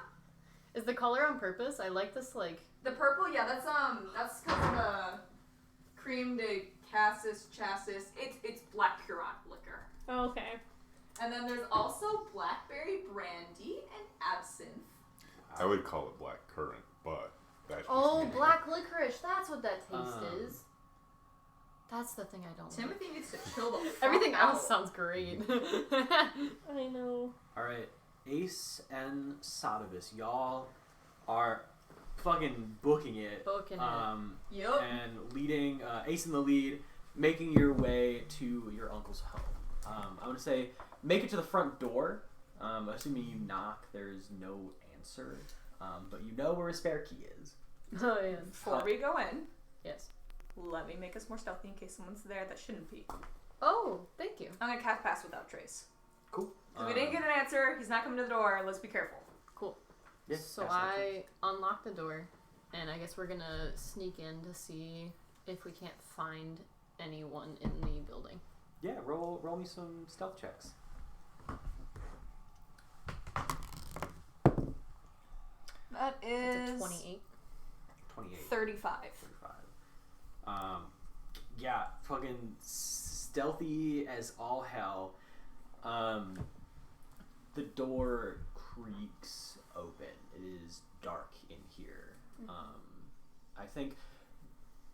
A: Is the color on purpose? I like this, like...
D: The purple, yeah, that's because of the cream de cassis chassis. It's black Huron liquor.
C: Okay.
D: And then there's also blackberry brandy and absinthe.
E: I would call it black currant, but that's just
A: Oh,
E: me.
A: black licorice. That's what that taste is. That's the thing I don't like.
D: Timothy needs to chill the fuck
A: Everything
D: out.
A: else sounds great.
C: I know.
B: Alright, Ace and Satevis, y'all are fucking booking it.
A: Booking it.
D: Yep.
B: And leading, Ace in the lead, making your way to your uncle's home. I would say, make it to the front door. Assuming you knock, there's no answer. But you know where a spare key is.
A: Oh, yeah.
D: Before we go in,
A: Yes.
D: let me make us more stealthy in case someone's there that shouldn't be.
A: Oh, thank you.
D: I'm gonna cast Pass Without Trace.
B: Cool.
D: If we didn't get an answer, he's not coming to the door. Let's be careful.
A: Cool.
B: Yeah,
A: So
B: that's not true.
A: I unlock the door And I guess we're gonna sneak in to see if we can't find anyone in the building.
B: Yeah, roll me some stealth checks.
D: That is
A: It's a 28.
B: 28.
D: 35.
B: 35. Yeah, fucking stealthy as all hell. The door creaks open. It is dark in here. I think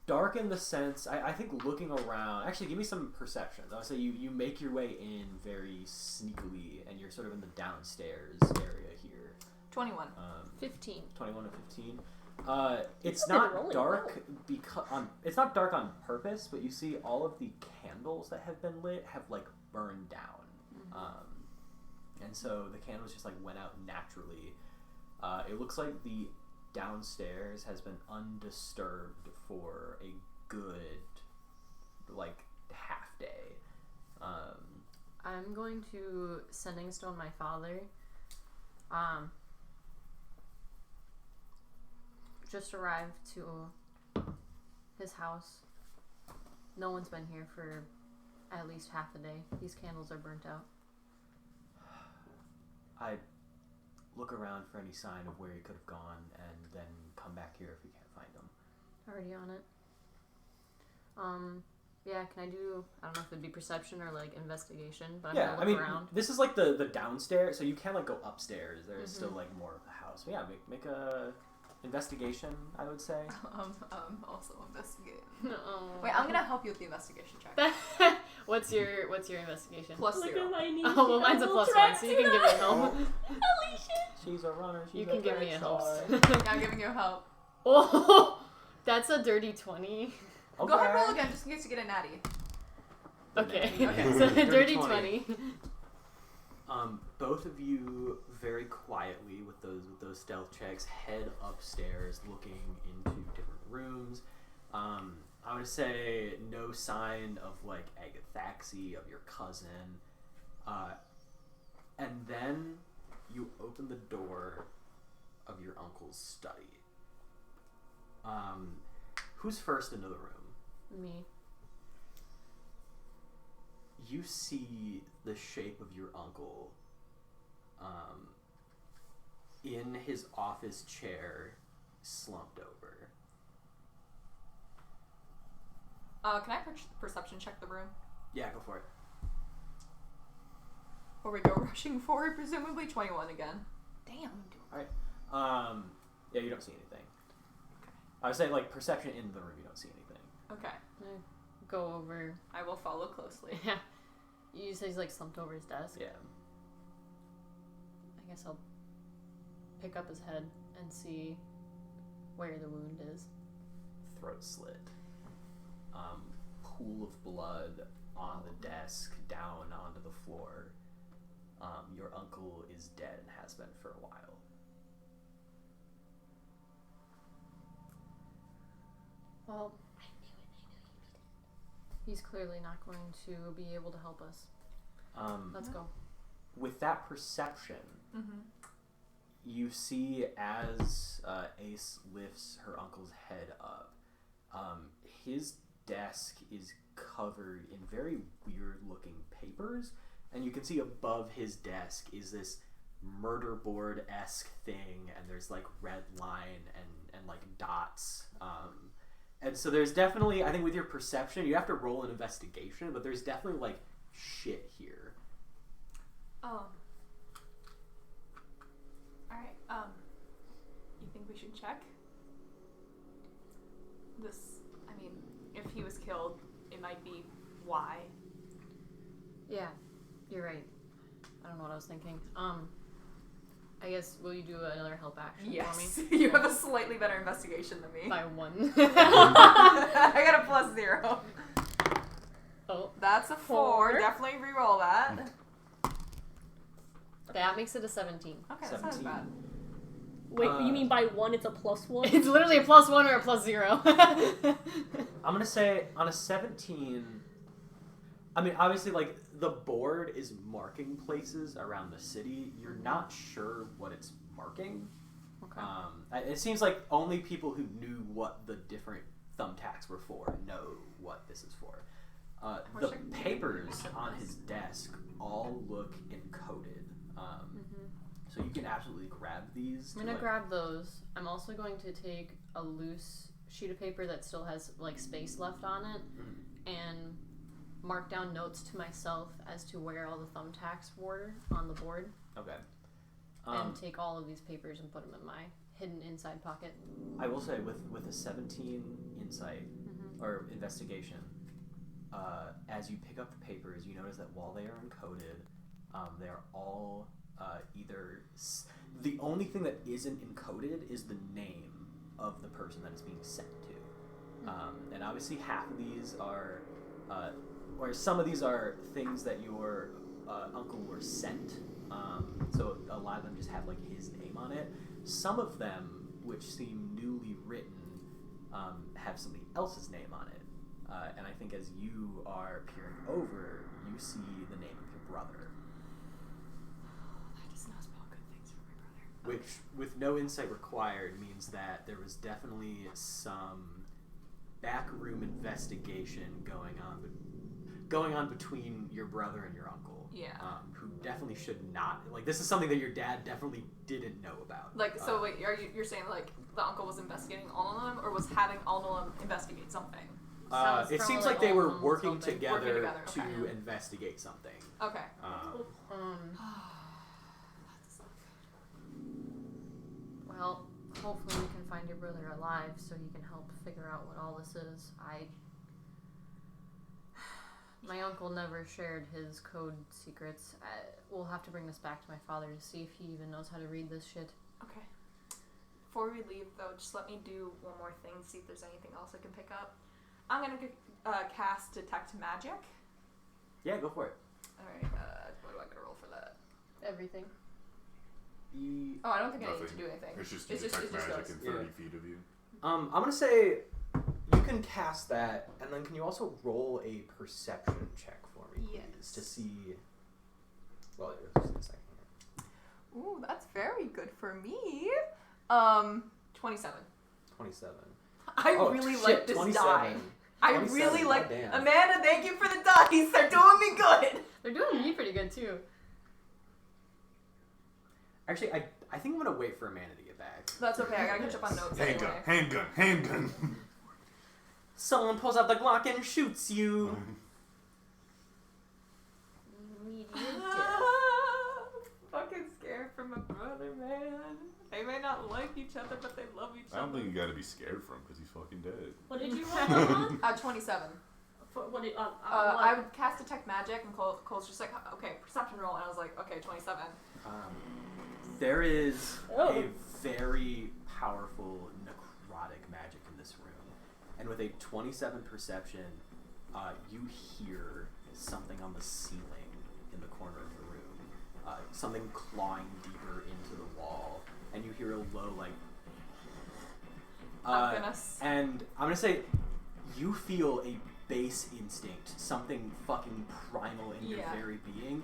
B: dark in the sense, I think looking around, actually give me some perception. I'll say you make your way in very sneakily and you're sort of in the downstairs area here.
D: 21.
A: 15.
B: 21 to 15. It's not dark it's not dark on purpose, but you see all of the candles that have been lit have like burned down. And so the candles just like went out naturally. It looks like the downstairs has been undisturbed for a good like half day.
A: I'm going to sending stone my father. Just arrived to his house. No one's been here for at least half a day. These candles are burnt out.
B: I look around for any sign of where he could have gone and then come back here if we can't find him.
A: Already on it. Yeah, can I do, I don't know if it'd be perception or like investigation, but I'm gonna look around.
B: This is like the downstairs, so you can't like go upstairs. There is still like more of the house. But yeah, make a investigation, I would say.
D: Also investigating.
A: Oh.
D: Wait, I'm gonna help you with the investigation check.
A: What's your investigation?
D: Plus
C: Look
D: 0.
C: at my niece.
A: Oh, well, mine's a +1, so you can give me a help.
B: She's a runner. She's
A: You can give me a help.
D: Yeah, I'm giving you help.
A: Oh, that's a dirty 20.
B: Okay.
D: Go ahead and roll again, just in case you get a natty.
A: Okay.
B: Okay.
A: So
B: Dirty
A: dirty
B: 20.
A: 20.
B: Both of you very quietly with those stealth checks head upstairs, looking into different rooms. I would say no sign of like agathaxy of your cousin, and then you open the door of your uncle's study. Who's first into the room?
A: Me.
B: You see the shape of your uncle in his office chair, slumped over.
D: Can I perception check the room?
B: Yeah, go for it.
D: Or we go rushing forward, presumably 21 again. Damn.
B: Alright. Yeah, you don't see anything.
D: Okay.
B: I would say, like, perception in the room, you don't see anything.
D: Okay.
A: Go over.
D: I will follow closely.
A: Yeah. You say he's like slumped over his desk.
B: Yeah.
A: I guess I'll pick up his head and see where the wound is.
B: Throat slit. Pool of blood on the desk, down onto the floor. Your uncle is dead and has been for a while.
A: Well, he's clearly not going to be able to help us. Let's go.
B: With that perception, you see as Ace lifts her uncle's head up, his desk is covered in very weird looking papers, and you can see above his desk is this murder board-esque thing, and there's like red line and like dots. And so there's definitely, I think with your perception, you have to roll an investigation, but there's definitely like shit here.
D: Alright, you think we should check? This, I mean, if he was killed, it might be why.
A: Yeah, you're right. I don't know what I was thinking. I guess, will you do another help action for me?
D: You have a slightly better investigation than me.
A: By 1.
D: I got a +0.
A: Oh.
D: That's a 4. Definitely re-roll that.
A: That makes it a 17.
D: Okay, that's not as
B: 17.
D: bad.
C: Wait, you mean by 1 it's a +1?
A: It's literally a +1 or a +0.
B: I'm gonna say on a 17, I mean, obviously, like, the board is marking places around the city. You're not sure what it's marking.
A: Okay.
B: It seems like only people who knew what the different thumbtacks were for know what this is for. The papers on his desk all look encoded. So you can absolutely grab these.
A: I'm gonna grab those. I'm also going to take a loose sheet of paper that still has like space left on it and mark down notes to myself as to where all the thumbtacks were on the board.
B: Okay.
A: And take all of these papers and put them in my hidden inside pocket.
B: I will say, with a 17 insight or investigation, as you pick up the papers, you notice that while they are encoded, they are all either... The only thing that isn't encoded is the name of the person that it's being sent to. And obviously half of these are... or some of these are things that your uncle were sent. So a lot of them just have like his name on it. Some of them, which seem newly written, have somebody else's name on it. And I think as you are peering over, you see the name of your brother.
D: That does not spell good things for my brother.
B: Which, with no insight required, means that there was definitely some backroom investigation going on between your brother and your uncle.
D: Yeah.
B: Who definitely should not, like, this is something that your dad definitely didn't know about.
D: Like, so wait, you're saying like the uncle was investigating Alnulum, or was having Alnulum investigate something?
B: It seems like they were working together
D: okay.
B: to investigate something.
D: Okay.
A: Well, hopefully we can find your brother alive so he can help figure out what all this is. My uncle never shared his code secrets. We'll have to bring this back to my father to see if he even knows how to read this shit.
D: Okay. Before we leave, though, just let me do one more thing, see if there's anything else I can pick up. I'm gonna cast Detect Magic.
B: Yeah, go for it.
D: Alright, what do I gotta roll for that?
A: Everything.
D: Oh, I don't think I need to do anything.
E: It's just Detect Magic in 30 feet of you.
B: I'm gonna say you can cast that, and then can you also roll a perception check for me, please,
D: Yes.
B: to see... Well, just a second here.
D: Ooh, that's very good for me. 27.
B: 27.
D: I really like this
B: 27.
D: die. I
B: 27,
D: really like...
B: goddamn.
D: Amanda, thank you for the dice. They're doing me good.
A: They're doing me pretty good, too.
B: Actually, I think I'm gonna wait for Amanda to get back.
D: That's okay. I gotta catch up on notes anyway.
E: Handgun.
B: Someone pulls out the Glock and shoots you.
D: Fucking scared for my brother, man. They may not like each other, but they love each
E: I don't
D: other.
E: think you gotta be scared for him because he's fucking dead.
C: What did you roll on?
D: 27.
C: What did,
D: I would cast Detect Magic, and Cole's just like, okay, perception roll, and I was like, okay, 27.
B: There is a very powerful necrotic magic in this room. And with a 27 perception, you hear something on the ceiling in the corner of the room. Something clawing deeper into the wall. And you hear a low, like... And I'm gonna say, you feel a base instinct, something fucking primal in your very being.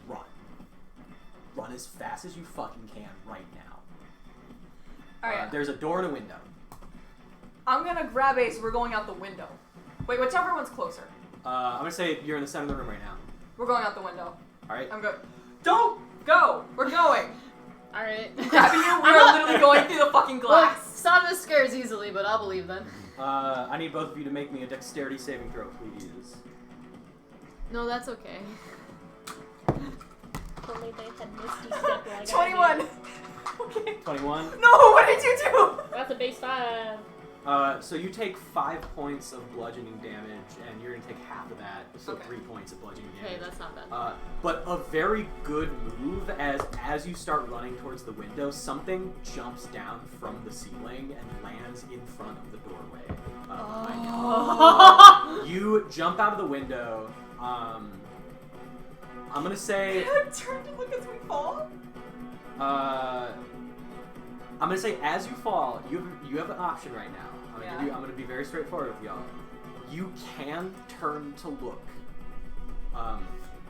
B: Run. Run as fast as you fucking can right now. Alright. There's a door and a window.
D: I'm gonna grab Ace, we're going out the window. Wait, whichever one's closer.
B: I'm gonna say you're in the center of the room right now.
D: We're going out the window.
B: Alright.
D: I'm good. Don't go! We're going!
A: Alright.
D: Grabbing you, we're literally going through the fucking glass.
A: Look, Satevis scares easily, but I'll believe then.
B: I need both of you to make me a dexterity saving throw, please.
A: No, that's okay.
C: Only they had Misty Step like
D: 21!
B: Okay. 21?
D: No, what did you do?
C: That's a base 5.
B: So you take 5 points of bludgeoning damage, and you're gonna take half of that, so 3 points of bludgeoning damage.
A: Okay, that's not bad.
B: But a very good move, as you start running towards the window, something jumps down from the ceiling and lands in front of the doorway. You jump out of the window. I'm gonna say...
D: Turn to look as we fall?
B: I'm gonna say as you fall, you have an option right now. I'm gonna be very straightforward with y'all. You can turn to look.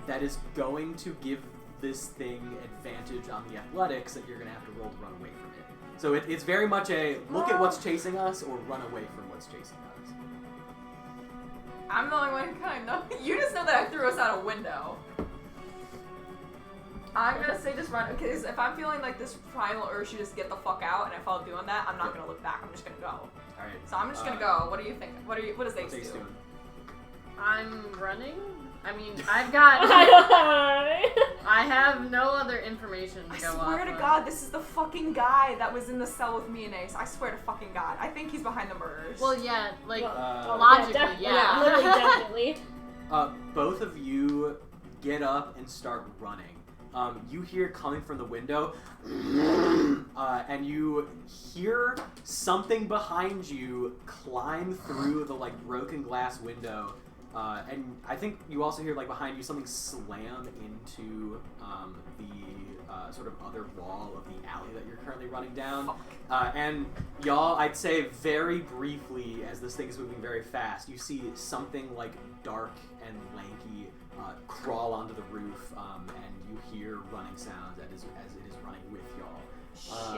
B: That is going to give this thing advantage on the athletics that you're going to have to roll to run away from it. So it's very much a look at what's chasing us or run away from what's chasing us.
D: I'm the only one who kind of know. You just know that I threw us out a window. I'm gonna say just run, because if I'm feeling like this primal urge to just get the fuck out, and if I'm doing that, I'm not gonna look back. I'm just gonna go.
B: Alright.
D: So I'm just gonna go. What do you think? What does Ace
B: What's Ace
D: do?
B: doing?
A: I'm running. I mean, I've got. I have no other information to
D: I
A: go off
D: swear to
A: of.
D: God, this is the fucking guy that was in the cell with me and Ace. I swear to fucking God. I think he's behind the murders.
A: Well, yeah, like
C: Well,
A: logically, yeah.
C: Literally, definitely.
B: Both of you get up and start running. You hear coming from the window, and you hear something behind you climb through the like broken glass window, and I think you also hear like behind you something slam into the sort of other wall of the alley that you're currently running down. And y'all, I'd say very briefly, as this thing is moving very fast, you see something like dark and lanky crawl onto the roof, and you hear running sounds as it is running with y'all.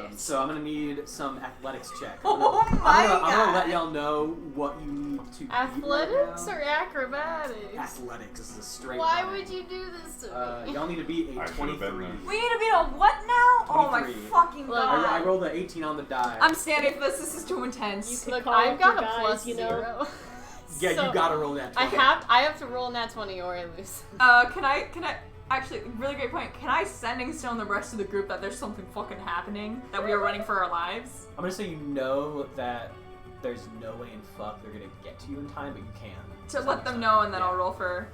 D: Shit.
B: So I'm gonna need some athletics check.
D: Oh my
B: I'm gonna
D: God.
B: let y'all know what you need to beat
A: Athletics
B: right
A: or acrobatics?
B: now. Athletics. This is a straight.
A: Why
B: running.
A: would you do this to me?
B: Y'all need to beat a
E: I should've been
B: 23.
E: there.
D: We need to beat a what now? Oh my
B: 23.
D: fucking
A: Look,
D: God.
B: I rolled an 18 on the die.
D: I'm standing for this. This is too
C: You
D: intense.
C: could
A: Look,
C: call
A: I've
C: up
A: got
C: your
A: a
C: guys,
A: plus
C: you know.
A: 0.
B: Yeah,
A: So,
B: you gotta roll that 20.
A: I have to roll nat 20 or I lose.
D: Can I actually, really great point. Can I sending stone the rest of the group that there's something fucking happening, that we are running for our lives?
B: I'm gonna say you know that there's no way in fuck they're gonna get to you in time, but you can.
D: To
B: Does that
D: let
B: make
D: them
B: sense?
D: know, and then
B: Yeah.
D: I'll roll for.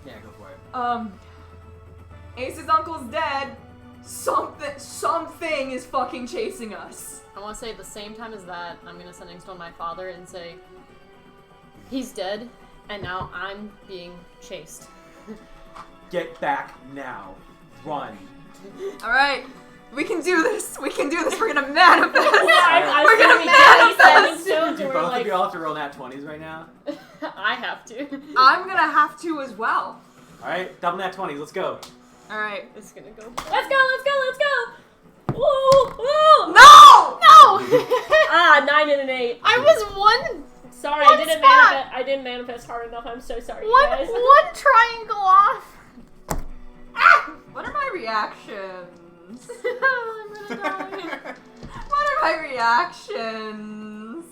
B: Yeah, go for it.
D: Ace's uncle's dead. Something is fucking chasing us.
A: I want to say at the same time as that, I'm going to sending stone my father and say, he's dead, and now I'm being chased.
B: Get back now. Run.
D: Alright, we can do this. We can do this. We're gonna manifest.
C: I
D: We're gonna manifest.
B: Do both of you all have to roll nat 20s right now?
A: I have to.
D: I'm gonna have to as well.
B: Alright, double nat 20s, let's go.
D: Alright.
A: It's gonna go.
C: Let's go! Woo! Woo!
D: No!
C: Ah, 9 and an 8.
A: I was one
C: Sorry,
A: One spot.
C: I didn't manifest hard enough. I'm so sorry,
A: one
C: you guys.
A: triangle off.
D: What are my reactions?
A: I'm gonna die.
D: What are my reactions?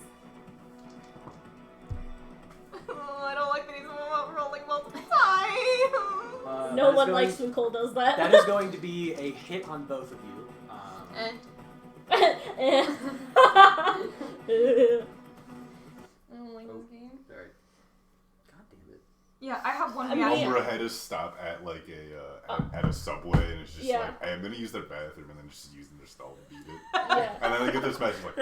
D: Oh, I don't like that he's rolling multiple times.
C: No one likes when Cole does that.
B: That is going to be a hit on both of you.
A: Oh my god.
B: Sorry. God damn it.
D: Yeah, I have one
C: I mean,
D: reaction.
E: Umbra had to stop at like at a subway, and it's just
C: Yeah.
E: like, hey, I'm gonna use their bathroom, and then just using their stall to beat it.
C: Yeah.
E: And then they get this message like,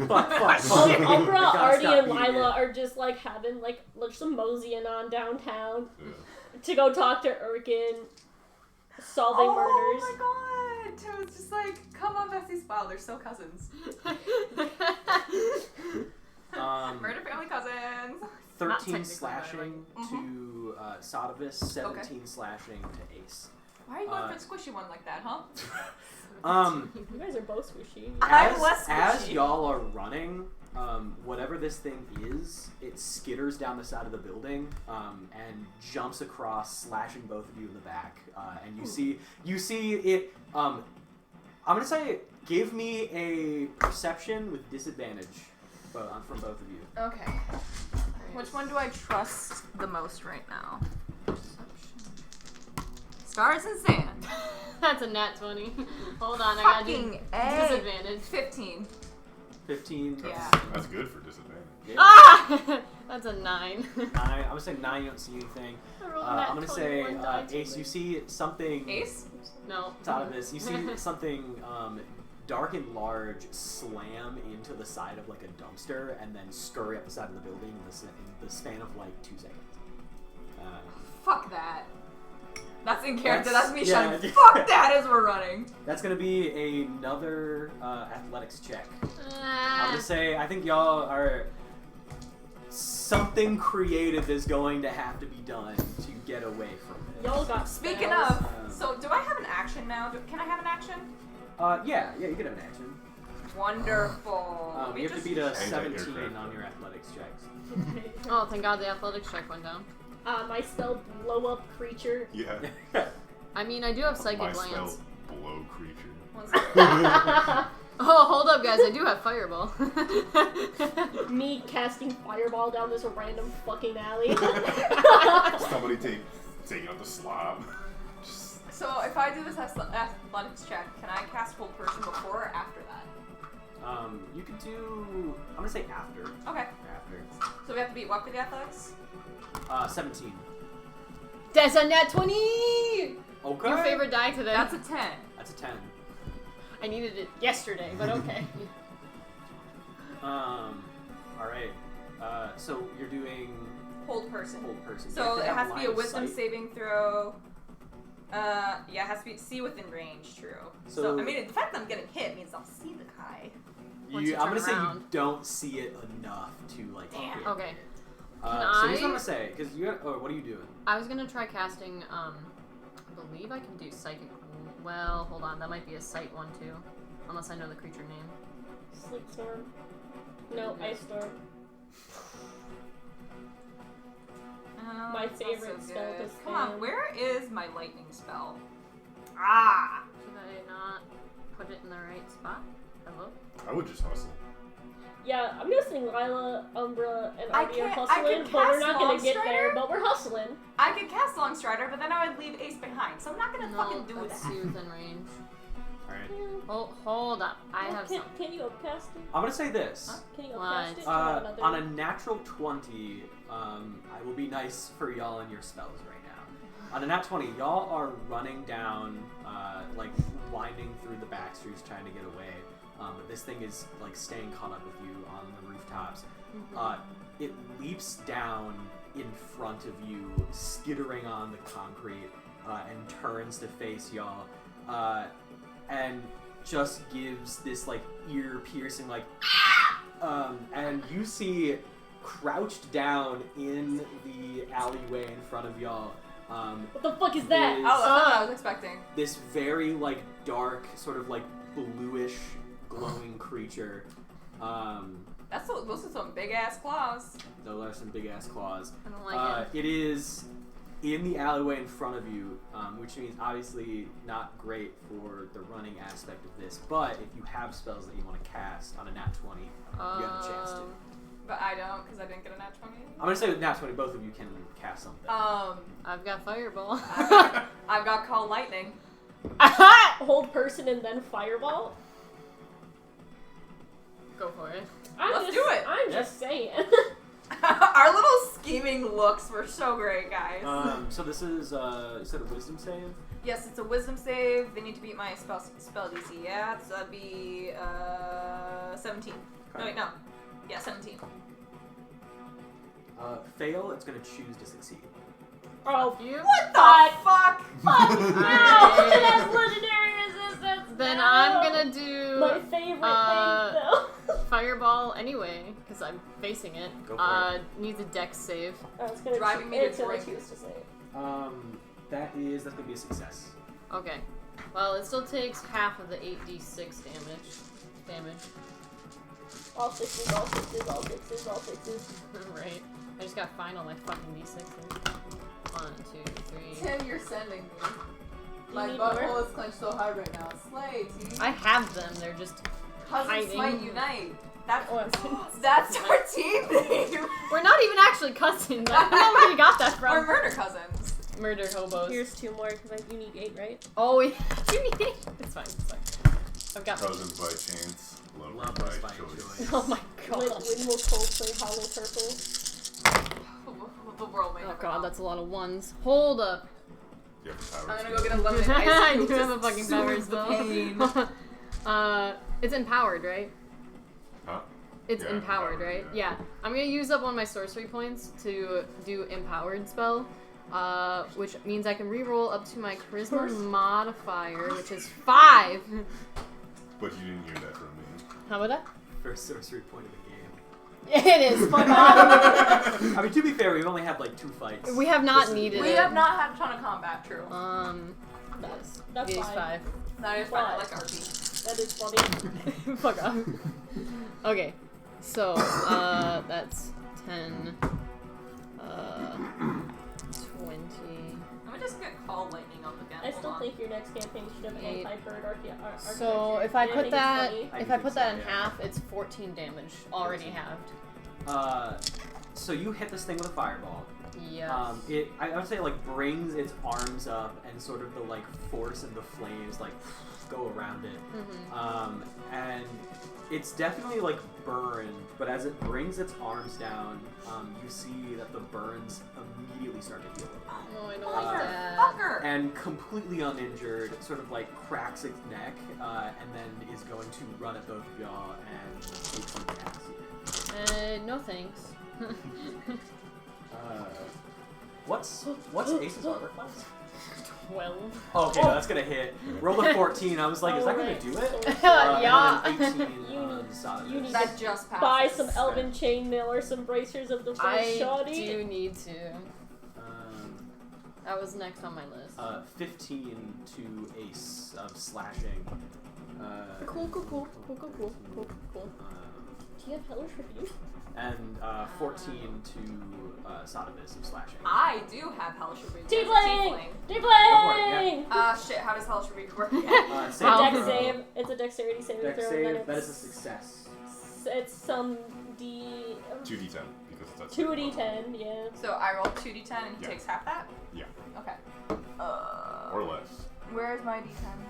E: fuck.
B: Fuck.
C: Umbra,
B: Gotta
C: Artie,
B: stop
C: and
B: beating
C: Lyla
B: it.
C: are just like having like some moseying on downtown
E: Yeah.
C: to go talk to Erkin, solving murders.
D: Oh my god! So it's just like, come on, Bessie's wow, they're still cousins. Murder family cousins.
A: 13
B: 13
A: technically,
B: slashing to Satevis, 17 slashing to Ace.
D: Why are you going for the squishy one like that, huh?
C: You guys are both squishy.
D: I'm less
B: As
D: squishy.
B: y'all are running, whatever this thing is, it skitters down the side of the building and jumps across, slashing both of you in the back. And you see it. I'm gonna say, give me a perception with disadvantage from both of you.
D: Okay. Which one do I trust the most right now? Stars and sand.
A: That's a nat 20. Hold on, I gotta do
D: Fucking A.
A: disadvantage.
D: 15.
B: 15.
D: Yeah.
E: That's good for disadvantage.
B: Yeah.
A: Ah! That's a 9.
B: 9. I'm gonna say 9. You don't see anything.
A: I rolled
B: I'm
A: nat
B: gonna say
A: 21 die too,
B: Ace.
A: but-
B: You see something.
D: Ace?
A: No.
B: Out of this, you see something dark and large slam into the side of like a dumpster and then scurry up the side of the building in the span of like 2 seconds.
D: Fuck that. That's in character.
B: That's-
D: That's me
B: yeah.
D: shouting, fuck that as we're running.
B: That's gonna be another athletics check. I'm
A: Ah.
B: gonna say I think y'all are. Something creative is going to have to be done to get away from this.
C: Y'all got
D: Speaking
C: spells.
D: of, so do I have an action round. Can I have an action?
B: Yeah, you can have an action.
D: Wonderful.
B: You have to beat a
E: Ain't that
B: 17
E: aircraft,
B: on your
E: though.
B: athletics checks.
A: Oh, thank God the athletics check went down.
C: My spell blow up creature.
E: Yeah.
A: I mean, I do have psychic
E: My
A: glance.
E: spell, blow creature.
D: One second.
A: Oh, hold up, guys! I do have fireball.
C: Me casting fireball down this random fucking alley.
E: Somebody taking out the slob. Just,
D: So if I do this athletics check, can I cast hold person before or after that?
B: You could do. I'm gonna say after.
D: Okay.
B: After.
D: So we have to beat what for the athletics?
B: 17.
A: That's a nat 20!
B: Okay.
A: Your favorite die today.
D: That's a 10.
B: That's a 10.
A: I needed it yesterday, but okay.
B: Alright. So you're doing
D: Hold person.
B: hold person. You
D: So
B: have
D: it
B: have
D: has to be
B: line
D: a
B: of
D: wisdom
B: sight.
D: saving throw. Yeah, it has to be see within range, true. So I mean, the fact that I'm getting hit means I'll see the guy.
A: Once you
B: I'm gonna
A: turn
B: say you
A: around.
B: don't see it enough to like
D: Damn.
B: hit.
A: Okay.
B: So
A: Can
B: here's what I'm
A: I-
B: gonna say, because you. What are you doing?
A: I was gonna try casting, I believe I can do psychic. Well, hold on, that might be a sight one too. Unless I know the creature name.
C: Sleep storm. No, ice storm. My
D: That's not
C: favorite
D: so
C: spell
D: good.
C: to
D: Come on,
C: spam.
D: where is my lightning spell? Ah!
A: Should I not put it in the right spot? Hello?
E: I would just hustle.
C: Yeah, I'm guessing Lyla, Umbra, and
D: I
C: Arby are
D: can't- I
C: hustling,
D: can
C: but we're
D: cast
C: not gonna get
D: Longstrider.
C: there, but we're hustling.
D: I could cast Longstrider, but then I would leave Ace behind, so I'm not gonna fucking do
A: that's
D: that.
A: within range.
B: Alright.
A: Oh, hold up. I have some.
C: Can you upcast it?
B: I'm gonna say this.
D: Huh?
C: Can you
A: What?
C: upcast it? Another...
B: On a natural 20, I will be nice for y'all and your spells right now. On a nat 20, y'all are running down, like winding through the back streets trying to get away. But this thing is like staying caught up with you on the rooftops. It leaps down in front of you, skittering on the concrete, and turns to face y'all, and just gives this like ear-piercing like, and you see crouched down in the alleyway in front of y'all.
C: What the fuck is that?
B: Is-
D: Oh, that's not what I was expecting.
B: This very like dark, sort of like bluish, glowing creature.
D: Those are some big ass claws.
B: Those are some big ass claws.
A: I don't like it.
B: It is in the alleyway in front of you, which means obviously not great for the running aspect of this. But if you have spells that you want to cast on a nat 20, you have a chance to.
D: But I don't, because I didn't get a nat 20.
B: I'm gonna say with nat 20, both of you can cast something.
A: I've got fireball.
D: I've got Call Lightning.
C: Hold person and then fireball?
A: Go for it.
D: Let's do it.
C: I'm just saying.
D: Our little scheming looks were so great, guys.
B: So this is you said a wisdom save.
D: Yes, it's a wisdom save. They need to beat my spell DC. Yeah, so that'd be 17.
B: Okay.
D: No, wait, no. Yeah, 17.
B: Fail. It's gonna choose to succeed.
C: Oh,
A: You?
D: What the fuck?
C: fuck no! That's legendary resistance!
A: Then
C: no!
A: I'm gonna do
C: My favorite thing, though.
A: fireball anyway, because I'm facing it.
B: Go for
A: Needs a dex save.
C: Oh, it's gonna
D: Driving me to
C: it's gonna
D: drink.
C: choose to say it.
B: That's gonna be a success.
A: Okay. Well, it still takes half of the 8d6 damage.
C: All sixes, all sixes, all sixes, all sixes.
A: Right. I just got final my fucking d6s. 1, 2, 3.
D: Tim, you're sending me.
C: You
D: My
C: need
D: butthole
C: more?
D: is clenched so hard right now. Slay, T.
A: I have them. They're just
D: Cousin
A: hiding.
D: Smite Unite. That's,
C: Oh,
D: that's our team name.
A: We're not even actually cousins. I don't know where you got that
D: We're
A: from.
D: murder cousins.
A: Murder hobos.
C: Here's 2 more, because you need 8, right?
A: Oh, you need it. It's fine. It's fine. I've got.
E: Cousins by chance,
B: Lovers
E: lovers
B: by
E: by choice.
B: choice.
A: Oh my
C: When
A: god.
C: will Coldplay Hollow Purple?
D: The world may
A: Oh
D: never
A: god,
D: know.
A: that's a lot of ones. Hold up.
E: You have the power
D: I'm
E: to
D: gonna go
E: do
D: get
E: it.
D: a lemon ice
A: I
D: cube
A: do have a
D: to
A: fucking
D: soothe
A: power
D: the
A: spell.
D: pain.
A: It's empowered, right?
E: Huh?
A: It's
E: Yeah,
A: empowered,
E: empowered,
A: right?
E: yeah.
A: Yeah. I'm gonna use up one of my sorcery points to do empowered spell, which means I can reroll up to my charisma modifier, which is 5.
E: But you didn't hear that from me.
A: How about that?
B: First sorcery point of the game.
A: It is. Fuck off.
B: I mean, to be fair, we've only had like 2 fights.
A: We have not
B: This is-
A: needed
D: We
A: it.
D: have not had a ton of combat, true.
C: That's
A: He's
C: fine.
A: 5.
D: That is fine. I like RP.
C: That is funny.
A: Fuck off. Okay, so that's 10, 20.
D: I'm gonna just get call lightning up again.
C: I
D: Hold
C: still
D: on.
C: think your next campaign should have
A: 8.
C: anti-bird architecture.
A: So if I put that,
B: I
A: if
B: do
A: I
B: think
A: put
B: so,
A: that in
B: yeah.
A: half, it's 14 damage already
B: 14.
A: halved.
B: So you hit this thing with a fireball.
A: Yes.
B: I would say like brings its arms up and sort of the like force and the flames like go around it. And it's definitely like burned, but as it brings its arms down, you see that the burns immediately start to heal.
A: Oh, I know that.
D: Fucker!
B: And completely uninjured, sort of like cracks its neck, and then is going to run at both of y'all and take some attacks.
A: No thanks.
B: What's Ace's armor class?
A: 12.
B: Oh, okay, no, that's gonna hit. Roll a 14. I was like, is that gonna do it?
A: Yeah.
B: And then 18
C: You
B: on Satevis.
C: you need
D: That just passes.
C: Buy some elven chainmail or some bracers of the
A: I
C: shoddy.
A: do need to. That was next on my list.
B: 15 to Ace of slashing.
A: Cool. Do you have Hellish Rebuke?
B: And 14 to Satevis of slashing.
D: I do have Hellish Rebuke.
C: Tiefling!
B: Go for it,
D: Shit, how does Hellish Rebuke work?
C: It's
B: Save
C: a dex
B: throw.
C: save. It's a dexterity saving
B: Dex
C: throw.
B: save,
C: And then
B: that is a
C: it's,
B: success.
C: it's some D...
E: 2d10 because that's
C: 2d10, yeah.
D: So I roll 2d10 and he
E: Yeah.
D: takes half that?
E: Yeah.
D: Okay.
E: Or less.
D: Where's my d10?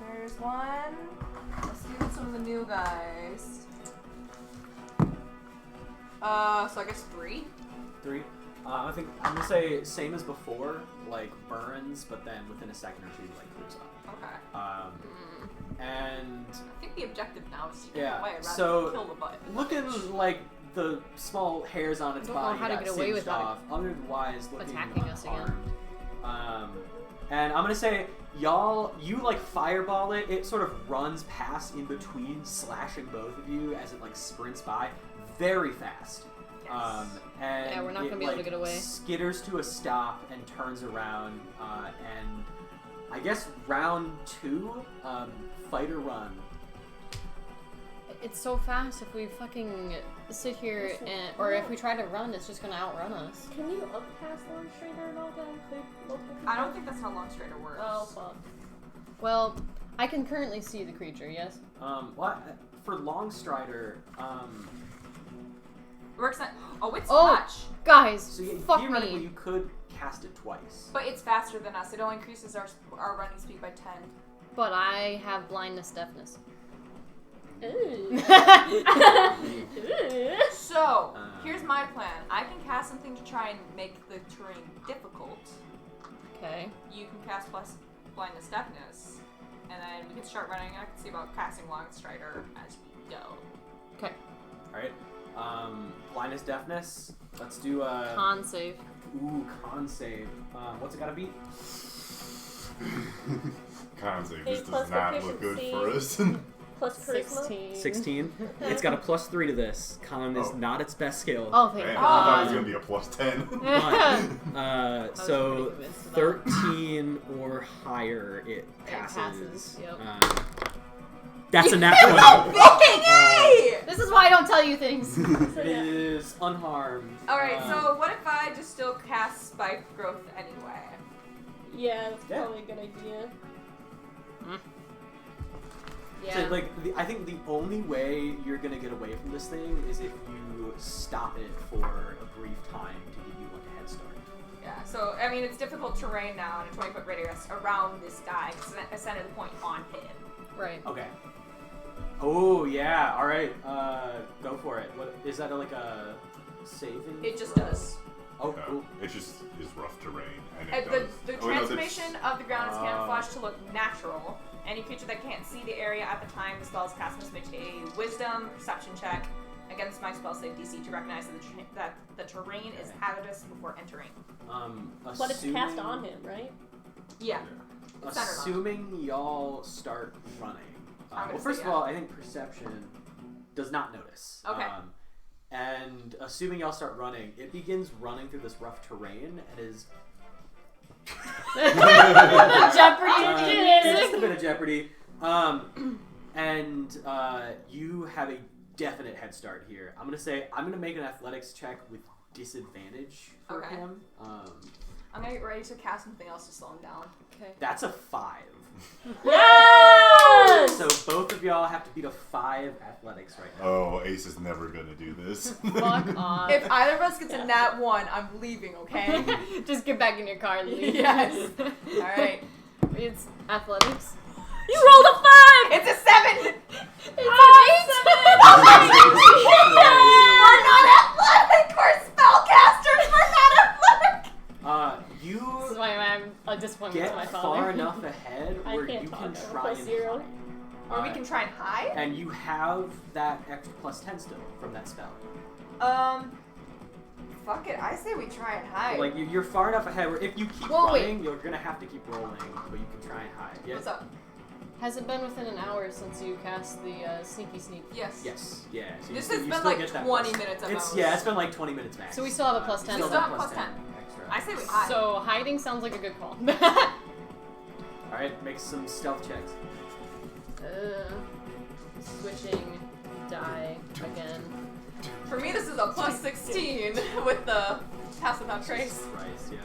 D: There's one. Let's do some of the new guys. So I guess 3?
B: 3. I think I'm gonna say same as before, like burns, but then within a second or two, like clears up.
D: Okay.
B: And
D: I think the objective now is to get
B: Yeah,
D: away rather
B: so-
D: than kill the butt.
B: looking like the small hairs on its
A: Don't know
B: body
A: how to
B: got
A: get away
B: singed
A: without
B: off, otherwise looking
A: attacking us again.
B: unharmed. And I'm gonna say, y'all, you like fireball it. It sort of runs past in between, slashing both of you as it like sprints by, very fast.
D: Yes.
B: And
A: Yeah, we're not gonna be able to get away.
B: Skitters to a stop and turns around. And I guess round 2, fight or run.
A: It's so fast. If we fucking sit here and, or if we try to run, it's just gonna outrun us.
C: Can you upcast Lord Strider and all that? Include multiple
D: I don't think that's how Long Strider works.
C: Oh, fuck.
A: Well, I can currently see the creature. Yes.
B: For Longstrider,
D: Works at. Oh, it's
A: Oh.
D: touch.
A: Guys,
B: so yeah,
A: fuck
B: theoretically
A: me.
B: you could cast it twice.
D: But it's faster than us. It only increases our running speed by 10.
A: But I have blindness, deafness.
C: Ooh.
D: So, here's my plan. I can cast something to try and make the terrain difficult.
A: Okay.
D: You can cast plus blindness deafness. And then we can start running. I can see about casting Long Strider as we go.
A: Okay.
B: Alright. Blindness, deafness. Let's do a
A: Con save.
B: con save. What's it gotta beat?
E: Con save.
C: Eight
E: This
C: plus
E: does not look good for us.
C: Plus charisma.
A: 16.
B: It's got a +3 to this. Con is
E: Oh.
B: not its best skill.
A: Oh, thank
E: Man, I thought it was
A: God.
E: gonna be a +10.
B: But, so
A: pretty convinced of that.
B: 13 or higher, it passes.
A: passes, yep.
B: That's a nat 20.
D: Fucking A!
A: This is why I don't tell you things.
C: So,
B: It
C: yeah.
B: is unharmed.
D: Alright, so what if I just still cast Spike Growth anyway?
C: Yeah, that's
B: Yeah.
C: probably a good idea.
A: Yeah.
B: So, like, I think the only way you're gonna get away from this thing is if you stop it for a brief time to give you like a head start.
D: Yeah, so, I mean, it's difficult terrain now in a 20-foot radius around this guy, because I center the point on him.
A: Right.
B: Okay. Oh yeah. All right. Go for it. What is that? Like a saving?
D: It just
B: throw?
D: does.
B: Oh,
E: Yeah,
B: cool.
E: it just is rough terrain, and it
D: The
E: does.
D: the
E: Oh, no, that's-
D: transformation of the ground is camouflaged to look natural. Any creature that can't see the area at the time the spell is cast must make a Wisdom perception check against my spell save DC to recognize that the terrain is hazardous before entering.
C: But it's cast on him, right?
D: Yeah.
E: Yeah.
D: It's centered on him.
B: Assuming y'all start running.
D: I'm
B: Well,
D: gonna
B: first
D: say
B: of all, I think perception does not notice.
D: Okay.
B: And assuming y'all start running, it begins running through this rough terrain and is
A: Jeopardy music.
B: Just a bit of Jeopardy. And you have a definite head start here. I'm gonna make an athletics check with disadvantage for
D: Okay.
B: him.
D: I'm gonna get ready to cast something else to slow him down.
A: Okay.
B: That's a 5.
C: Yes!
B: So both of y'all have to beat a 5 athletics right now.
E: Oh, Ace is never gonna do this.
A: Fuck off.
D: If either of us gets a nat 1, I'm leaving, okay?
A: Just get back in your car and leave.
D: Yes. Alright.
A: It's athletics.
C: You rolled a 5!
D: It's a 7!
A: It's an 8!
D: We're not athletic! We're spellcasters! We're not athletic!
B: You
A: This is why I'm a disappointment
B: get
A: to my father.
B: far enough ahead
C: I
B: where
C: can't
B: you
C: talk,
B: can
C: I'm a
B: try and
C: +0.
B: hide.
D: Or we can try and hide?
B: And you have that extra +10 still from that spell.
D: Fuck it. I say we try and hide.
B: Like you're far enough ahead where if you keep running, you're gonna have to keep rolling, but you can try and hide. Yes.
D: What's up?
A: Has it been within an hour since you cast the sneaky sneak?
D: Yes.
B: Yes. Yeah. So
D: This
B: you
D: has been
B: still
D: like
B: get that
D: 20
B: plus-
D: minutes at
B: It's
D: most.
B: yeah. It's been like 20 minutes max.
A: So we still have a +10
B: You still
A: still?
B: have
D: Plus 10.
B: extra.
D: I say we hide.
A: So hiding sounds like a good call.
B: All right, make some stealth checks.
A: Switching die again.
D: For me, this is a plus 16 with the pass without trace.
B: Christ, yeah.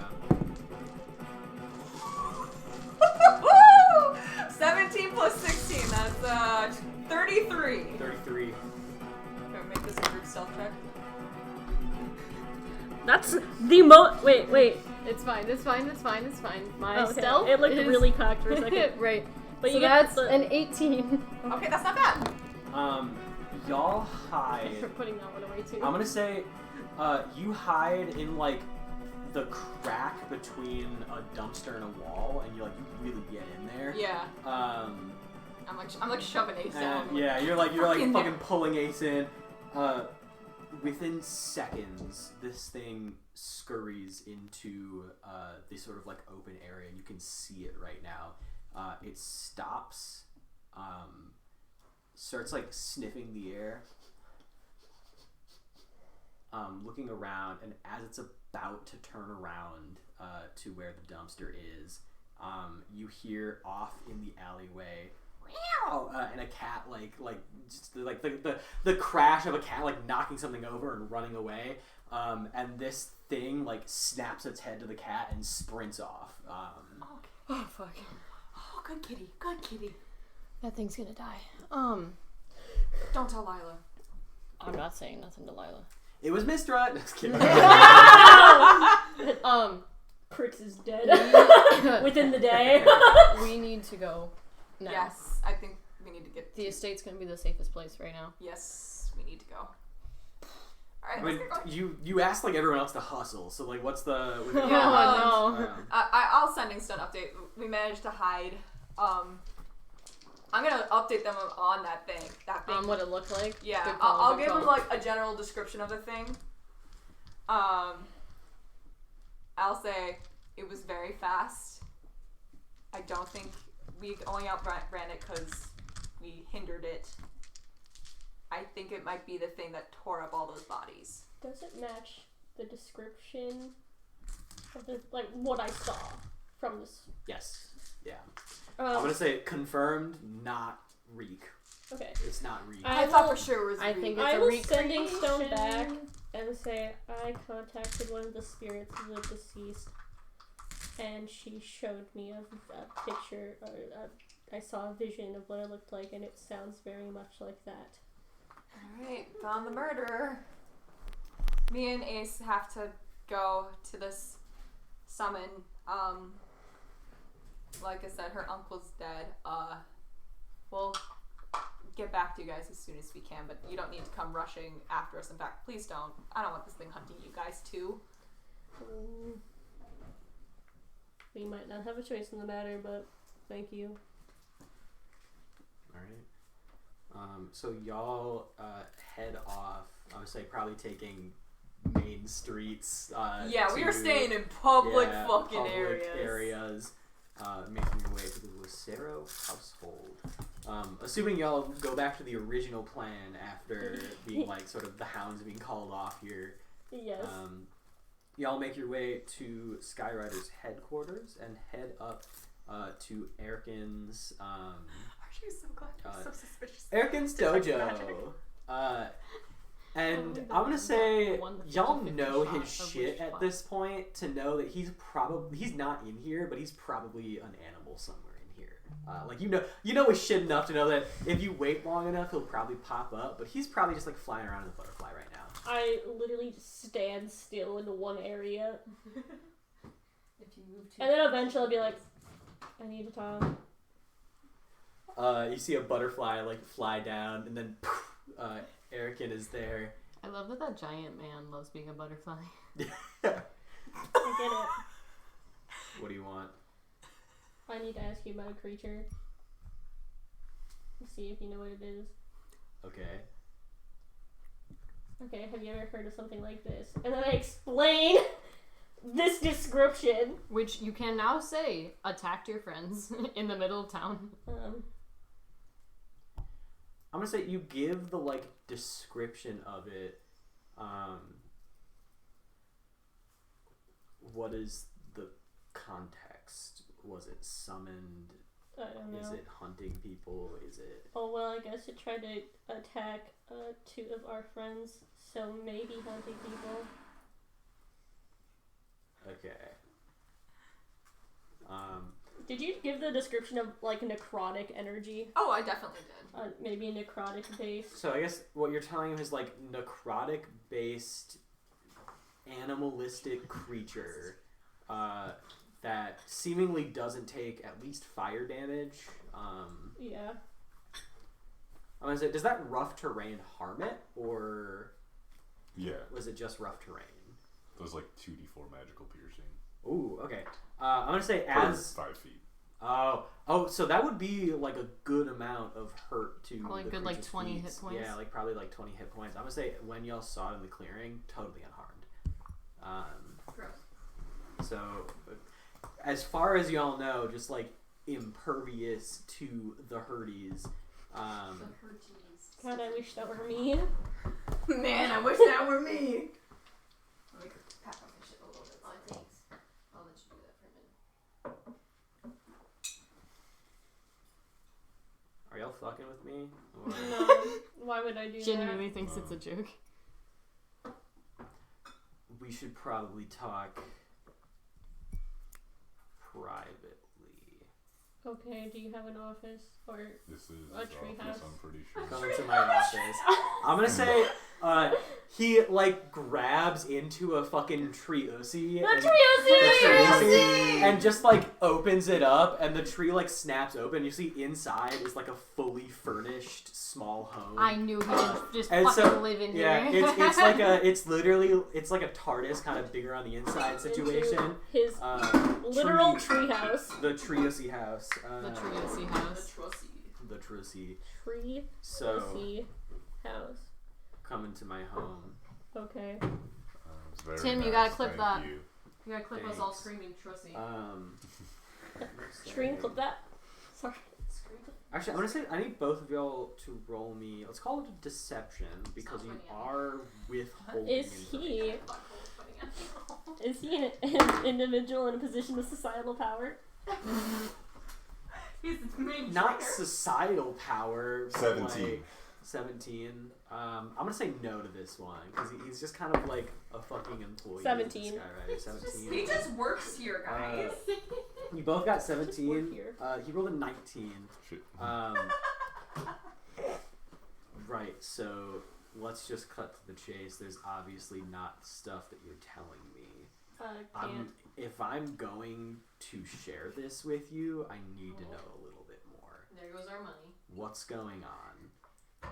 D: 17 plus 16, that's 33.
B: 33.
D: Can we make this a group stealth check?
C: That's the Wait.
A: It's fine. It's fine. It's fine. It's fine. My
C: Oh, okay.
A: stealth.
C: It looked
A: is...
C: really cocked for a second.
A: Right.
C: But
A: So
C: you get
A: that's
C: the-
A: an 18.
D: Okay, that's not bad.
B: Y'all hide.
C: For putting that one away too.
B: I'm gonna say, you hide in like the crack between a dumpster and a wall, and you really get in there.
D: Yeah. I'm like shoving Ace down.
B: And, yeah, you're like
D: in
B: fucking
D: there.
B: pulling Ace in. Within seconds, this thing scurries into the sort of like open area, and you can see it right now. It stops, starts like sniffing the air, looking around, and as it's about to turn around to where the dumpster is, you hear off in the alleyway. And a cat just like the crash of a cat like knocking something over and running away, and this thing like snaps its head to the cat and sprints off.
A: Oh fuck.
D: Oh, good kitty. Good kitty.
A: That thing's gonna die.
D: Don't tell Lyla.
A: I'm not saying nothing to Lyla.
B: It was Mistra. Just kidding.
C: Prix is dead within the day.
A: We need to go now.
D: Yes, I think we need to get.
A: The estate's gonna be the safest place right now.
D: Yes, we need to go. Alright,
B: I mean,
D: let's get going.
B: you asked like everyone else to hustle, so like what's the?
D: Yeah,
A: Oh no.
D: I'll send Insta an update. We managed to hide. I'm gonna update them on that thing.
A: On what it looked like?
D: Yeah,
A: Good call,
D: I'll
A: good
D: give
A: call.
D: them like a general description of the thing. I'll say it was very fast. I don't think we only outran it because we hindered it. I think it might be the thing that tore up all those bodies.
C: Does it match the description of the what I saw from this?
B: Yes. Yeah. I'm gonna say confirmed, not reek.
C: Okay.
B: It's not reek.
D: I thought for sure it was.
A: I think
D: Reed.
A: it's
C: I
A: a
C: will sending
A: recreation.
C: Stone back and say I contacted one of the spirits of the deceased, and she showed me a picture. I saw a vision of what it looked like, and it sounds very much like that.
D: Alright, found the murderer. Me and Ace have to go to this summon. Like I said, her uncle's dead. We'll get back to you guys as soon as we can, but you don't need to come rushing after us. In fact, please don't. I don't want this thing hunting you guys too.
C: We might not have a choice in the matter, but thank you.
B: Alright. So y'all head off. I would say probably taking main streets.
D: Yeah, we are
B: to-
D: staying in public
B: yeah,
D: fucking
B: public
D: areas.
B: Making your way to the Lucero household. Assuming y'all go back to the original plan after being like sort of the hounds being called off here.
C: Yes.
B: y'all make your way to Skyrider's headquarters and head up to Erkin's.
D: Aren't you so glad you're so suspicious?
B: Erkin's dojo. And I'm gonna say y'all know his shit at this point to know that he's not in here, but he's probably an animal somewhere in here. Like you know his shit enough to know that if you wait long enough, he'll probably pop up. But he's probably just like flying around in a butterfly right now.
C: I literally just stand still in one area,
A: If you move too
C: and then eventually I'll be like, I need to talk.
B: You see a butterfly like fly down, and then Erican is there.
A: I love that giant man loves being a butterfly.
C: I get it.
B: What do you want?
C: I need to ask you about a creature. See if you know what it is.
B: Okay.
C: Okay, have you ever heard of something like this? And then I explain this description.
A: Which you can now say attacked your friends in the middle of town.
B: I'm gonna say you give the like description of it. What is the context? Was it summoned?
C: I don't know.
B: Is it hunting people? Is it?
C: Oh well, I guess it tried to attack 2 of our friends, so maybe hunting people.
B: Okay.
C: Did you give the description of like necrotic energy?
D: Oh, I definitely did.
C: Maybe a necrotic base.
B: So I guess what you're telling him is like necrotic based animalistic creature that seemingly doesn't take at least fire damage.
C: Yeah.
B: I'm gonna say, does that rough terrain harm it, or was it just rough terrain?
E: There's like 2d4 magical piercing.
B: Ooh, okay. I'm gonna say
E: Per
B: as
E: 5 feet.
B: Oh, so that would be like a good amount of hurt to
A: Probably
B: the
A: good, like,
B: creature's
A: 20
B: feet.
A: hit points.
B: Yeah, like probably like 20 hit points. I'm gonna say when y'all saw it in the clearing, totally unharmed.
D: Gross.
B: So as far as y'all know, just like impervious to the hurties.
C: God, I wish that were me.
D: Man, I wish that were me. Let me pat on my shit a little bit.
A: Oh, thanks. I'll let you do that for a minute.
B: Are y'all fucking with me? Or...
C: No, why would I do
A: Genuinely thinks it's a joke.
B: We should probably talk privately.
C: that? Okay, do you have an office or
E: This is
C: a
E: his
C: treehouse?
E: office, I'm pretty sure.
B: Come into my office. I'm gonna say, he like grabs into a fucking treeosi and just like opens it up, and the tree like snaps open. You see inside is like a fully furnished small home.
A: I knew he didn't just
B: And
A: fucking
B: so,
A: live in
B: yeah,
A: here.
B: it's literally like a TARDIS kind of bigger on the inside situation.
C: His literal treehouse.
B: The treeosi house.
A: The Triosi house.
B: The Trussy.
C: Tree
B: So
C: house.
B: come into my home.
C: Okay.
E: It's very
A: Tim, you
E: nice,
A: gotta clip
E: thank
A: that.
E: you.
A: You gotta clip us all screaming Trussie.
C: Screen clip that. Sorry.
B: Actually, I'm gonna say I need both of y'all to roll me. Let's call it a deception because you are withholding.
C: Is he an individual in a position of societal power?
D: He's the main
B: Not
D: trigger.
B: societal power. but
E: 17.
B: Like 17. I'm gonna say no to this one because he's just kind of like a fucking employee.
C: 17.
B: This guy, right? 17.
D: He just works here, guys.
B: You both got
C: Just work
B: 17.
C: here.
B: He rolled a 19.
E: Shit.
B: Right, so let's just cut to the chase. There's obviously not stuff that you're telling me.
C: Can't.
B: If I'm going to share this with you, I need to know a little bit more.
A: There goes our money.
B: What's going on?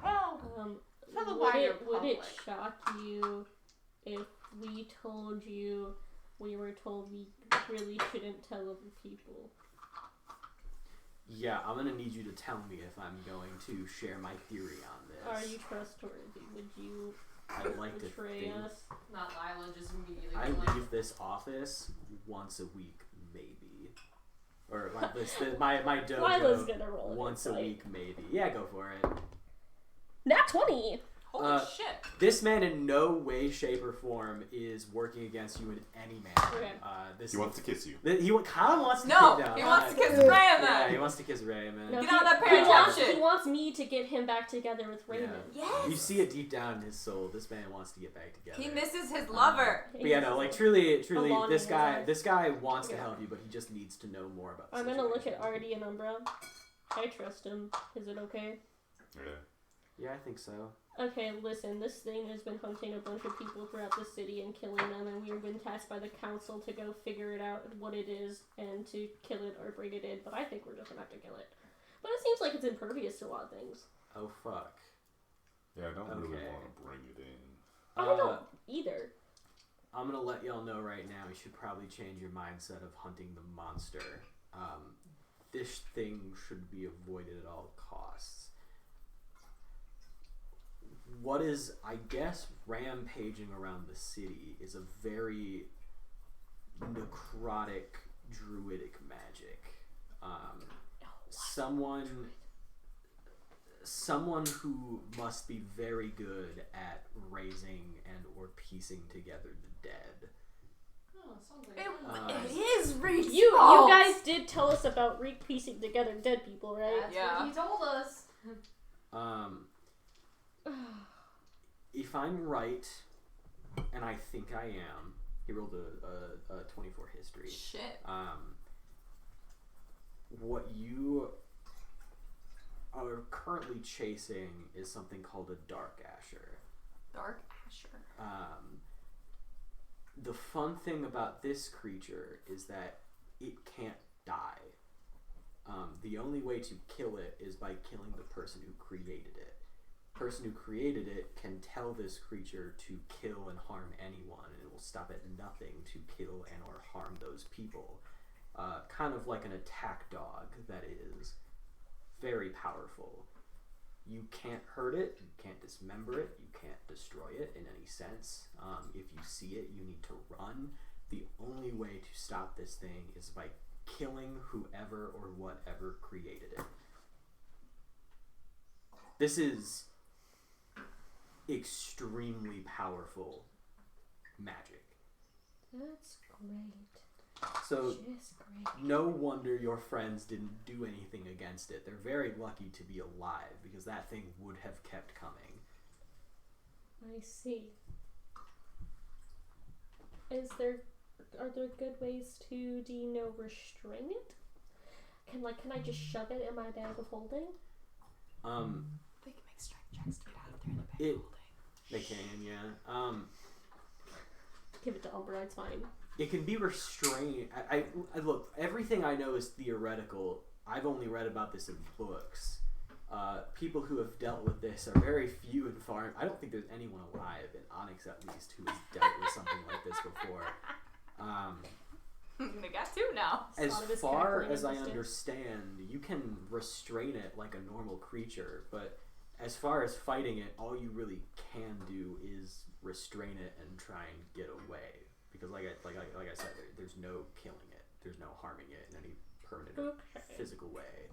D: Well, for the
C: would
D: wider
C: would it
D: public.
C: shock you if we told you we were told we really shouldn't tell other people?
B: Yeah, I'm gonna need you to tell me if I'm going to share my theory on this.
C: Are you trustworthy? Would you
B: I'd like to
C: betray
B: think
C: us?
A: Not Lyla, just immediately.
B: I
A: being like,
B: leave this office once a week, maybe. Or my
C: Lila's
B: dojo
C: gonna roll an
B: once a
C: insight.
B: week, maybe. Yeah, go for it.
C: Nat 20!
D: Holy shit.
B: This man in no way, shape, or form is working against you in any manner.
C: Okay.
B: This
E: He wants to kiss you.
B: He kind of wants to
D: No,
B: kiss
D: he wants to kiss Ray then.
B: Yeah, he wants to kiss Ray, man.
C: No,
D: Get on that
C: he
D: parent
C: wants,
D: shit.
C: he wants me to get him back together with Raymond.
D: Yes.
B: You see it deep down in his soul. This man wants to get back together.
D: He misses his lover.
B: But yeah, no, like truly,
C: Along
B: this
C: in
B: guy,
C: his
B: this guy wants to
C: Yeah.
B: help you, but he just needs to know more about. The
C: I'm gonna look at
B: situation.
C: Artie and Umbra. I trust him. Is it okay?
E: Yeah.
B: Yeah, I think so.
C: Okay, listen, this thing has been hunting a bunch of people throughout the city and killing them, and we've been tasked by the council to go figure it out what it is and to kill it or bring it in, but I think we're just gonna have to kill it. But it seems like it's impervious to a lot of things.
B: Oh fuck.
E: Yeah, I don't really
B: Okay.
E: want to bring it in.
C: I don't either.
B: I'm gonna let y'all know right now. You should probably change your mindset of hunting the monster. This thing should be avoided at all costs. What is, I guess, rampaging around the city is a very necrotic, druidic magic. Someone who must be very good at raising and or piecing together the dead.
A: Oh, sounds like
D: It is Reed's
C: You
D: fault.
C: guys did tell us about piecing together dead people, right?
A: That's
D: Yeah.
A: what he told us.
B: If I'm right, and I think I am, he rolled a 24 history.
D: Shit.
B: What you are currently chasing is something called a Dark Asher.
D: Dark Asher.
B: The fun thing about this creature is that it can't die. The only way to kill it is by killing the person who created it. The person who created it can tell this creature to kill and harm anyone, and it will stop at nothing to kill and or harm those people. Kind of like an attack dog that is very powerful. You can't hurt it, you can't dismember it, you can't destroy it in any sense. If you see it, you need to run. The only way to stop this thing is by killing whoever or whatever created it. This is extremely powerful magic.
C: That's great.
B: So
C: Just great.
B: no wonder your friends didn't do anything against it. They're very lucky to be alive because that thing would have kept coming.
C: I see. Are there good ways to, restrain it? Can I just shove it in my bag of holding?
D: They can make strength checks to get out of there in the bag holding.
B: They can, yeah.
C: Give it to Umbra, it's fine.
B: It can be restrained. I look, everything I know is theoretical. I've only read about this in books. People who have dealt with this are very few and far. I don't think there's anyone alive, in Onyx at least, who has dealt with something like this before.
D: They got two now.
B: As
C: Satevis
B: far
C: cackling
B: as I
C: in distance.
B: understand, you can restrain it like a normal creature, but as far as fighting it, all you really can do is restrain it and try and get away. Because like I said, there's no killing it. There's no harming it in any permanent or physical way.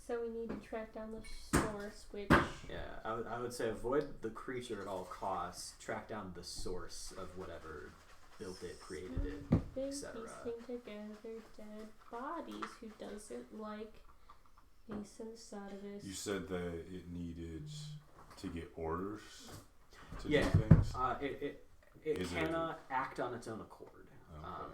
C: So we need to track down the source, which...
B: Yeah, I would say avoid the creature at all costs. Track down the source of whatever built it, created it,
C: Been
B: etc.
C: piecing together dead bodies. Who doesn't like Ace and Satevis?
E: You said that it needed to get orders to
B: Yeah.
E: do things?
B: It
E: Is it-
B: cannot act on its own accord.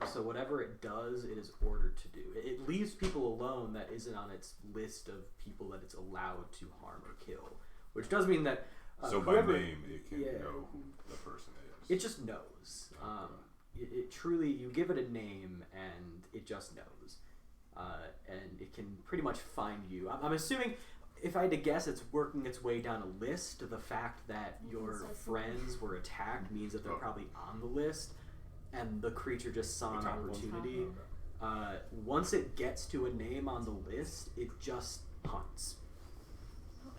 E: Okay.
B: So whatever it does, it is ordered to do. It leaves people alone that isn't on its list of people that it's allowed to harm or kill. Which does mean that
E: So by
B: whoever,
E: name, it can
B: yeah.
E: know who the person is.
B: it just knows. It truly, you give it a name and it just knows. And it can pretty much find you. I'm assuming, if I had to guess, it's working its way down a list. The fact that your friends were attacked means that they're probably on the list. And the creature just saw an opportunity. Once it gets to a name on the list, it just hunts.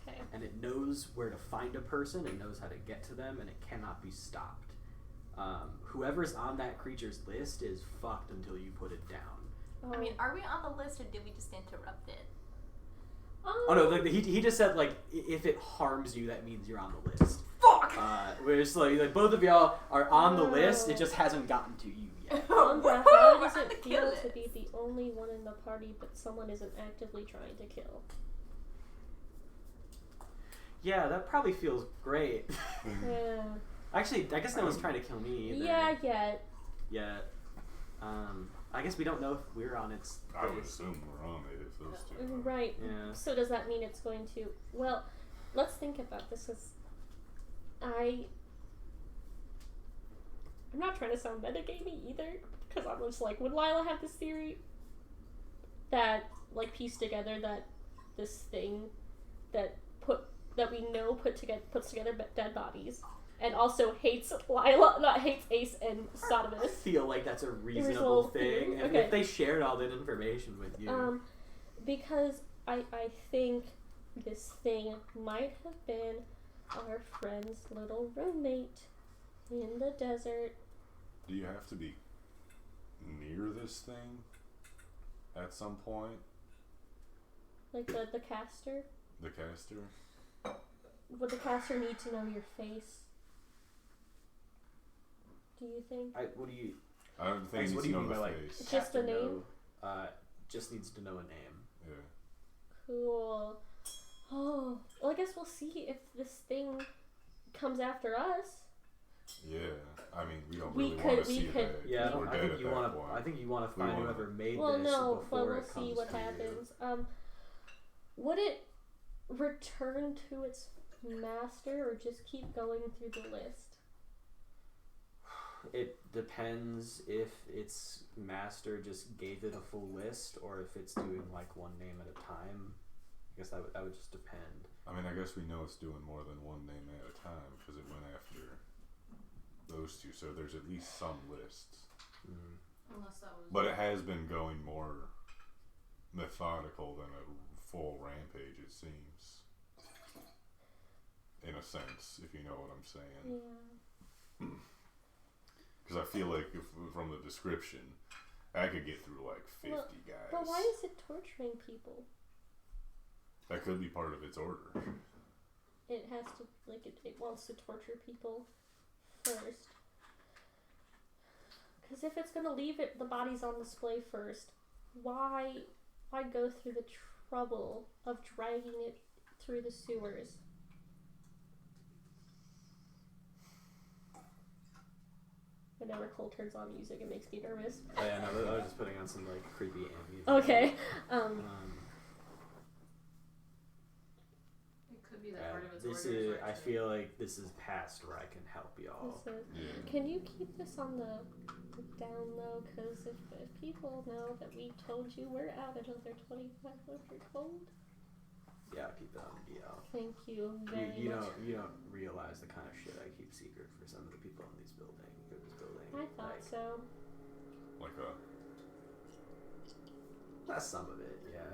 C: Okay.
B: And it knows where to find a person, it knows how to get to them, and it cannot be stopped. Whoever's on that creature's list is fucked until you put it down.
D: I mean, are we on the list or did we just interrupt it?
B: Oh no, he just said, like, if it harms you, that means you're on the list. We're just like both of y'all are on the list. It just hasn't gotten to you yet.
C: Umbra, how does
D: We're
C: it
D: gonna
C: feel
D: kill
C: to
D: it.
C: be the only one in the party, but someone isn't actively trying to kill?
B: Yeah, that probably feels great.
C: Yeah.
B: Actually, I guess no one's trying to kill me either.
C: Yeah, yet.
B: Yet. I guess we don't know if we're on its
E: I would
B: list.
E: assume we're on it if those two. are.
C: Right.
B: Yeah.
C: So does that mean it's going to... Well, let's think about this as... I'm not trying to sound metagamey either, because I'm just like, would Lyla have this theory that, like, piece together that this thing that we know puts together dead bodies, and also hates Ace and
B: I
C: Satevis?
B: feel like that's a reasonable
C: Reasonable
B: thing.
C: theory?
B: If,
C: Okay.
B: if they shared all that information with you.
C: Because I think this thing might have been our friend's little roommate in the desert.
E: Do you have to be near this thing at some point?
C: Like the caster?
E: The caster?
C: Would the caster need to know your face? Do you think?
B: What do you...
E: I don't think
B: Ace,
E: he
B: what
E: needs
B: do
E: to
B: you
E: know
B: mean by,
E: the
B: like,
E: face.
C: Just
B: have to
C: a name?
B: know? Just needs to know a name.
E: Yeah.
C: Cool. Oh, well, I guess we'll see if this thing comes after us.
E: Yeah. I mean, we don't
C: We
E: really
C: could-
E: want to
C: we
E: see
C: could-
E: that.
B: Yeah,
E: We're
B: I
E: dead
B: think
E: at
B: you
E: that
B: want to.
E: point.
B: I think you want to
E: We
B: find
E: wanna-
B: whoever made
C: Well,
B: this
C: no,
B: before
C: but we'll
B: it comes
C: see what
B: to you.
C: happens. Would it return to its master or just keep going through the list?
B: It depends if its master just gave it a full list or if it's doing like one name at a time. I guess that would just depend.
E: I mean, I guess we know it's doing more than one name at a time because it went after those two, so there's at least some lists.
B: Mm.
D: Unless that was.
E: But it has been going more methodical than a full rampage, it seems. In a sense, if you know what I'm saying.
C: Yeah.
E: Because I feel like if, from the description, I could get through like 50 guys.
C: But why is it torturing people?
E: That could be part of its order.
C: It has to, like, it wants to torture people first. Because if it's going to leave the bodies on display first, why go through the trouble of dragging it through the sewers? Whenever Cole turns on music, it makes me nervous.
B: Oh yeah, no, I was just putting on some like creepy ambient.
C: Okay.
D: It could be that part of its
B: This
D: order
B: is.
D: where
B: I
D: it's
B: feel like this is past where I can help y'all.
E: Yeah.
C: Can you keep this on the down low? Because if people know that we told you we're out another 2,500 gold.
B: Yeah, I'll keep it on the DL.
C: Thank you very much.
B: You don't realize the kind of shit I keep secret for some of the people in this building.
C: I thought so.
E: Like
B: That's some of it, yeah.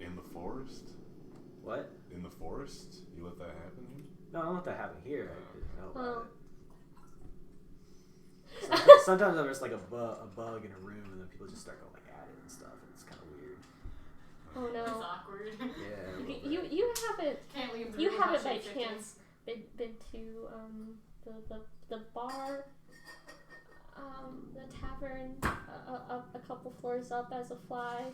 E: in the forest?
B: What?
E: In the forest? You let that happen here?
B: No, I don't let that happen here. I didn't know about
C: Well.
B: it. Sometimes I'm just like a bug in a room, and then people just start going like at it and stuff, and it's kind of weird.
C: Oh
D: It's
C: no.
D: awkward.
B: Yeah. a little
C: You
B: bit.
C: you haven't
D: Can't leave the
C: You
D: room
C: haven't
D: without
C: by
D: shaking
C: chance been to the bar, the tavern, a couple floors up as a fly.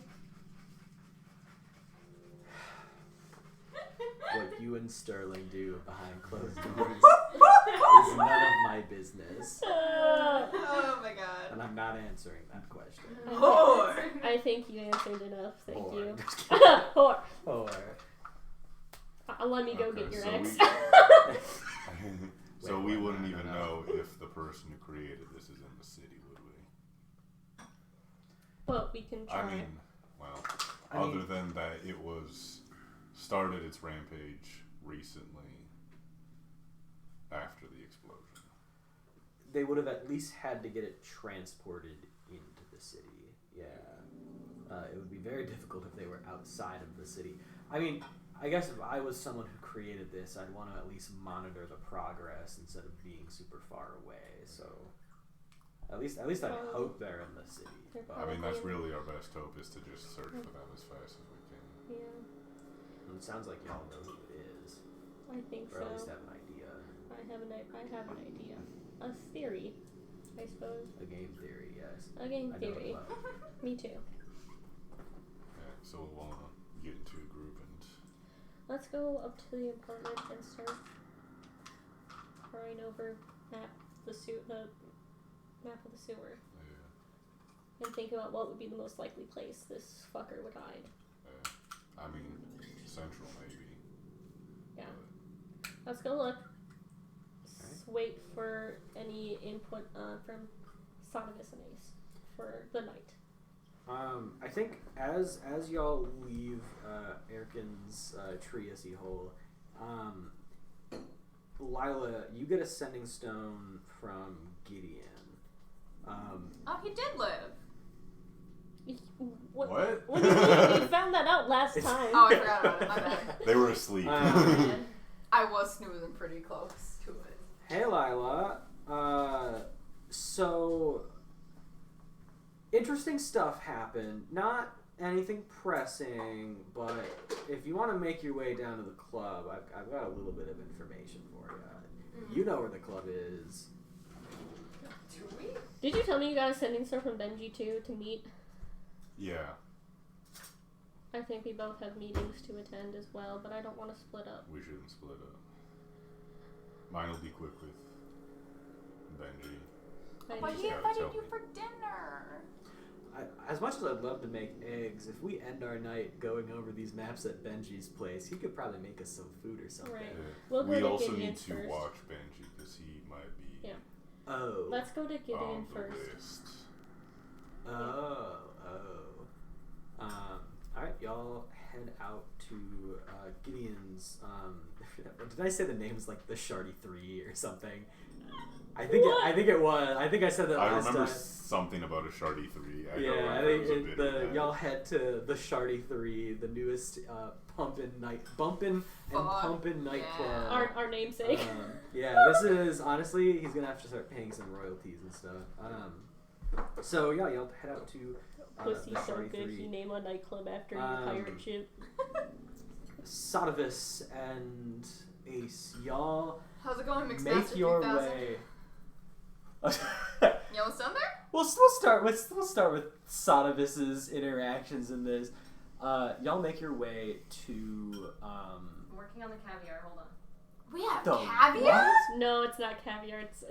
B: What you and Sterling do behind closed doors is none of my business,
D: Oh my god.
B: and I'm not answering that question.
D: Whore.
C: I think you answered enough. Thank
B: Whore.
C: you.
B: Just kidding.
C: Whore.
B: Or
C: Let me go
E: Okay,
C: get your
E: so
C: ex.
E: So
B: Wait,
E: we
B: what?
E: wouldn't
B: No,
E: even
B: no.
E: know if the person who created this is in the city, would we?
C: But we can try.
E: I mean, well,
B: I
E: other
B: mean-
E: than that, it was started its rampage recently after the explosion.
B: they would have at least had to get it transported into the city. Yeah. It would be very difficult if they were outside of the city. I mean, I guess if I was someone who created this, I'd want to at least monitor the progress instead of being super far away. So, at least I'd hope they're in the city.
C: They're
B: But
E: I mean, that's
C: Probably.
E: really our best hope is to just search for them as fast as we can.
C: Yeah.
B: it sounds like y'all know who it is.
C: I think
B: Or
C: so.
B: at least have an idea.
C: I have an idea. A theory, I suppose.
B: A game theory, yes.
C: A game
B: I know it
C: theory.
B: well.
C: Me too.
E: Yeah, so we'll get into a group and
C: Let's go up to the apartment and start poring over the map of the sewer, and think about what would be the most likely place this fucker would hide.
E: I mean, central maybe.
C: Yeah.
E: But
C: Let's go look. Wait for any input from Satevis and Ace for the night.
B: I think as y'all leave Erkin's Triacy hole, Lyla, you get a sending stone from Gideon.
D: Oh, he did live.
E: What?
C: What do you mean? We found that out last time.
D: Oh, I forgot about it. My bad.
E: they were asleep.
D: I was snoozing pretty close to it.
B: Hey, Lyla. So interesting stuff happened. Not anything pressing, but if you want to make your way down to the club, I've got a little bit of information for you. You know where the club is.
D: Do we?
C: Did you tell me you got a sending stone from Benji too to meet?
E: Yeah,
C: I think we both have meetings to attend as well, but I don't want to split up.
E: we shouldn't split up. Mine will be quick with Benji.
D: But he invited you for dinner.
B: As much as I'd love to make eggs, if we end our night going over these maps at Benji's place, he could probably make us some food or something.
C: Right.
E: Yeah.
C: We'll go
E: we
C: to
E: also need
C: Gideon's
E: to
C: first.
E: watch Benji because he might be
B: Oh.
C: Let's go to Gideon
E: on the
C: first.
E: list.
B: Oh. Alright, y'all head out to Gideon's. Did I say the name's like the Shardy 3 or something? I think it was. I think I said that
E: I
B: last
E: remember
B: time.
E: something about a Shardy 3. I
B: Yeah, I
E: think
B: think y'all head to the Shardy 3, the newest bumpin' and pumpin' nightclub.
C: Our namesake.
B: Yeah, this is honestly, he's gonna have to start paying some royalties and stuff. So yeah, y'all head out to
C: Pussy's
B: the
C: so
B: Shardy
C: good,
B: 3.
C: he named a nightclub after your pirate ship.
B: Satevis and Ace, y'all
D: How's it going, Mixed
B: make
D: Master
B: your
D: 3000?
B: way.
D: You almost done there?
B: We'll start with Satevis's interactions in this. Y'all make your way to.
A: I'm working on the caviar. Hold on.
D: We have
B: The
D: caviar?
B: what?
C: No, it's not caviar. It's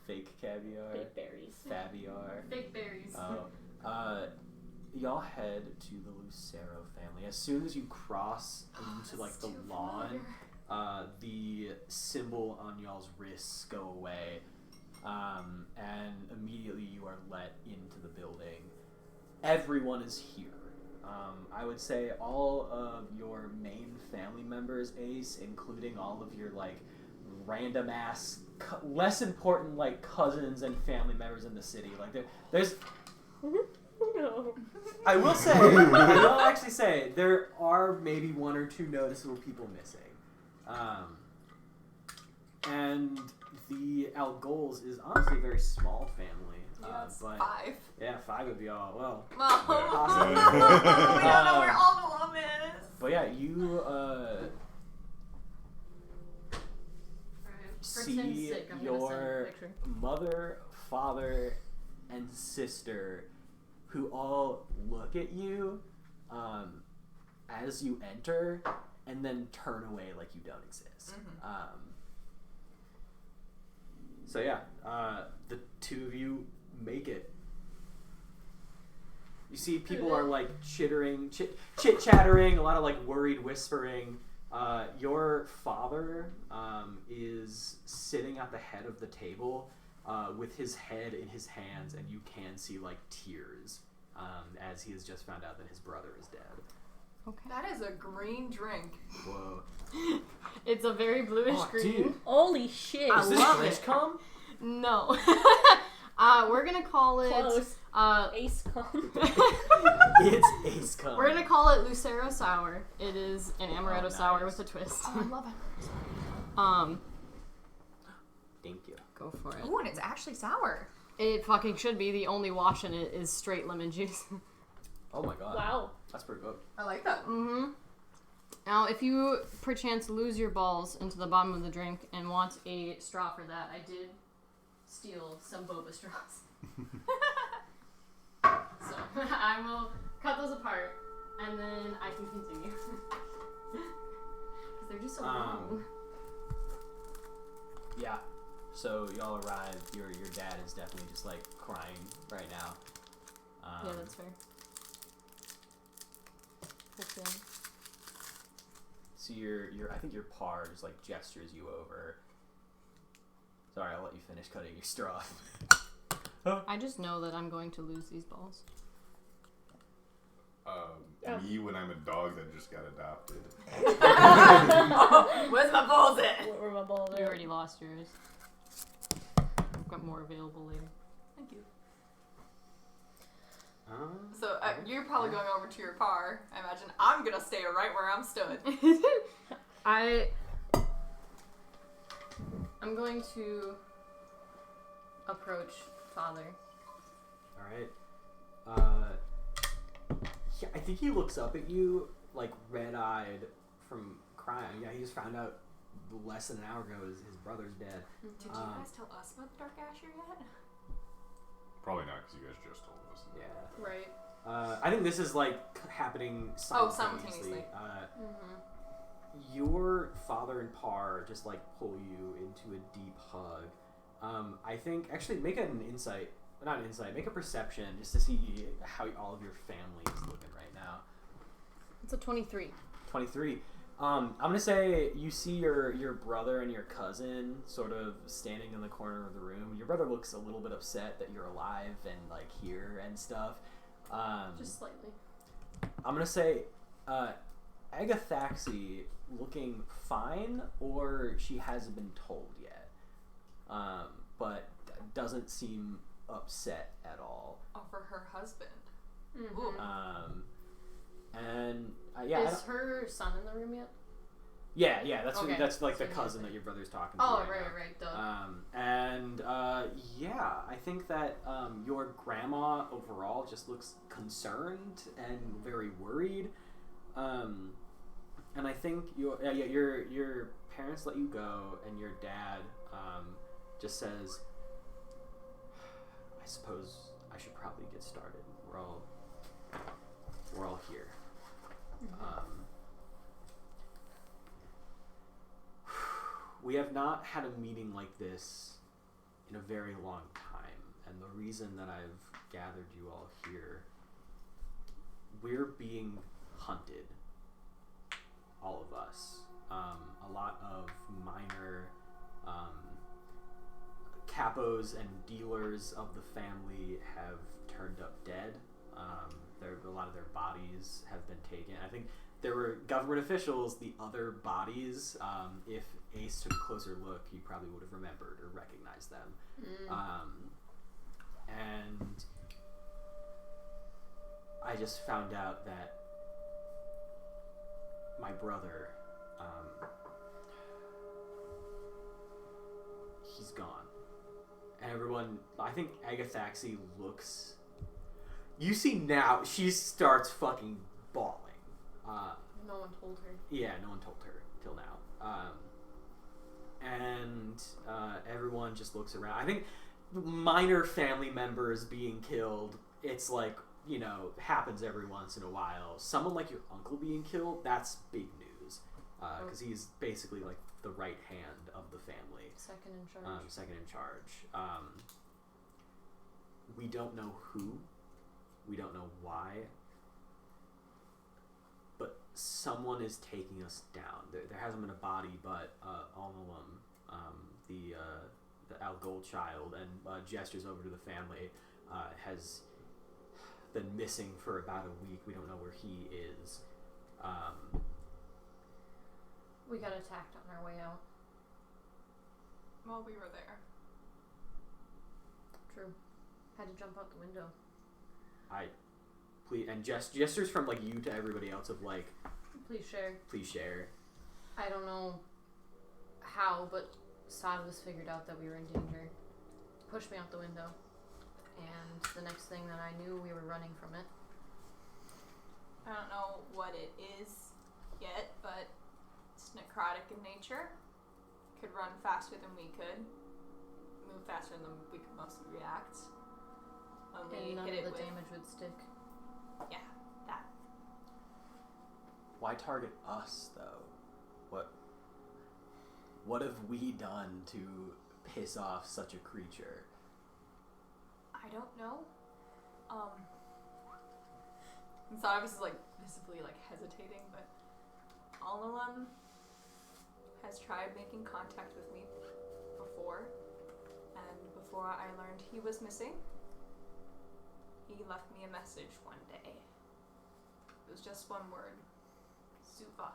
B: Fake caviar.
C: fake berries.
B: Fabiar.
A: Fake berries.
B: Y'all head to the Lucero family. As soon as you cross into like the lawn, the symbol on y'all's wrists go away, and immediately you are let into the building. Everyone is here. I would say all of your main family members, Ace, including all of your like random ass, less important like cousins and family members in the city. Like there's.
C: No.
B: I will say, I will actually say, there are maybe one or two noticeable people missing. And the Algols is honestly a very small family.
D: Yes,
B: but
D: 5.
B: yeah, 5 would be all, well.
D: Well,
B: Possibly.
D: we don't know where all the love is.
B: But yeah, you
A: Alright. For Tim's
B: see
A: sake, I'm gonna send a
B: your
A: picture.
B: mother, father, and sister who all look at you as you enter and then turn away like you don't exist. So yeah, the two of you make it. You see people are like chit-chattering, a lot of like worried whispering. Your father is sitting at the head of the table with his head in his hands, and you can see like tears as he has just found out that his brother is dead.
D: Okay. That is a green drink.
B: Whoa.
A: It's a very bluish
B: Oh,
A: green.
B: dude.
C: Holy shit.
A: I
B: Is this
A: love
B: French
A: it.
B: cum?
A: No. We're gonna call it.
C: Close. Ace com.
B: It's ace cum.
A: We're gonna call it Lucero Sour. It is an amaretto
B: nice.
A: sour with a twist.
D: Oh, I love it.
B: Thank you.
A: Go for it.
D: Ooh, and it's actually sour.
A: It fucking should be. The only wash in it is straight lemon juice.
B: Oh my god.
C: Wow.
B: That's pretty good.
D: I like that.
A: Mm-hmm. Now, if you perchance lose your balls into the bottom of the drink and want a straw for that, I did steal some boba straws. So I will cut those apart, and then I can continue. Because they're just so long.
B: Yeah. So y'all arrive. Your dad is definitely just like crying right now.
A: Yeah, that's fair. Okay.
B: So your I think your par just like gestures you over. Sorry, I'll let you finish cutting your straw.
A: I just know that I'm going to lose these balls.
E: Me when I'm a dog that just got adopted.
D: Where's my balls at?
C: What were my balls
A: You
C: at?
A: already lost yours. I've got more available later.
D: Thank you.
B: Um,
D: So you're probably going over to your car. I imagine I'm gonna stay right where I'm stood.
A: I'm going to approach father.
B: Alright. Yeah, I think he looks up at you, like, red-eyed from crying. Yeah, he just found out less than an hour ago his brother's dead.
D: Did you guys tell us about the Dark Asher yet?
E: Probably not, because you guys just told us.
B: Yeah.
A: Right.
B: I think this is, like, happening simultaneously. Your father and Par just, like, pull you into a deep hug. I think, actually, make an insight. Not an insight, make a perception just to see how all of your family is looking right now.
A: It's a 23.
B: 23. I'm gonna say you see your brother and your cousin sort of standing in the corner of the room. Your brother looks a little bit upset that you're alive and like here and stuff.
A: Just slightly.
B: I'm gonna say Agathaxi looking fine, or she hasn't been told yet, but doesn't seem upset at all.
D: Oh, for her husband.
A: Mm-hmm.
D: Ooh.
B: And yeah,
A: is her son in the room yet?
B: Yeah, that's
A: Okay.
B: That's like the
A: So
B: cousin that your brother's talking to.
A: Oh,
B: right
A: duh.
B: now. Yeah, I think that your grandma overall just looks concerned and very worried. And I think your parents let you go, and your dad just says, I suppose I should probably get started. We're all here. We have not had a meeting like this in a very long time, and the reason that I've gathered you all here, we're being hunted, all of us. A lot of minor capos and dealers of the family have turned up dead. A lot of their bodies have been taken. I think there were government officials, the other bodies, if Ace took a closer look, he probably would have remembered or recognized them. And I just found out that my brother, he's gone. And everyone, I think Agathaxi looks... You see now, she starts fucking bawling.
A: No one told her.
B: Yeah, no one told her till now. And everyone just looks around. I think minor family members being killed, it's like, you know, happens every once in a while. Someone like your uncle being killed, that's big news. Because he's basically like the right hand of the family.
A: Second in charge.
B: We don't know who. We don't know why. But someone is taking us down. There hasn't been a body, but Almalam, the Al Goldchild, and gestures over to the family, has been missing for about a week. We don't know where he is.
A: We got attacked on our way out.
D: Well, we were there.
A: True. Had to jump out the window.
B: Please, and gestures from like you to everybody else of like,
A: Please share.
B: please share.
A: I don't know how, but Satevis figured out that we were in danger. Pushed me out the window. And the next thing that I knew, we were running from it.
D: I don't know what it is yet, but necrotic in nature, could run faster than we could, move faster than we could mostly react. Only
A: And none
D: hit
A: of
D: it
A: the
D: with,
A: damage would stick.
D: yeah, that.
B: Why target us, though? What have we done to piss off such a creature?
D: I don't know. And Satevis is like visibly like hesitating, but Alalan has tried making contact with me before, and before I learned he was missing, he left me a message one day. It was just one word. Zuva.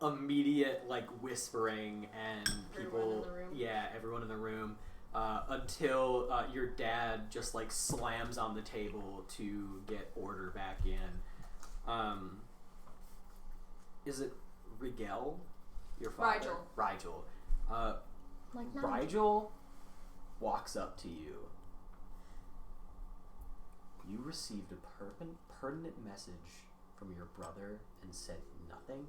B: Immediate like whispering and people,
A: Everyone in the room.
B: yeah, everyone in the room, until your dad just like slams on the table to get order back in. Is it Rigel, your father? Rigel.
A: Like no.
B: Rigel walks up to you. You received a pertinent message from your brother and said nothing?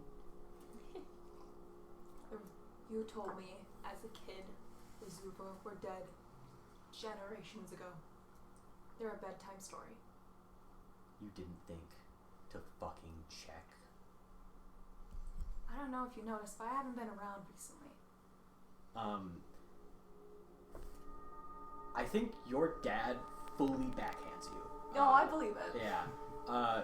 D: You told me as a kid the Zuva were dead generations ago. They're a bedtime story.
B: You didn't think to fucking check?
D: I don't know if you noticed, but I haven't been around recently.
B: I think your dad fully backhands you.
D: No, I believe it.
B: Yeah.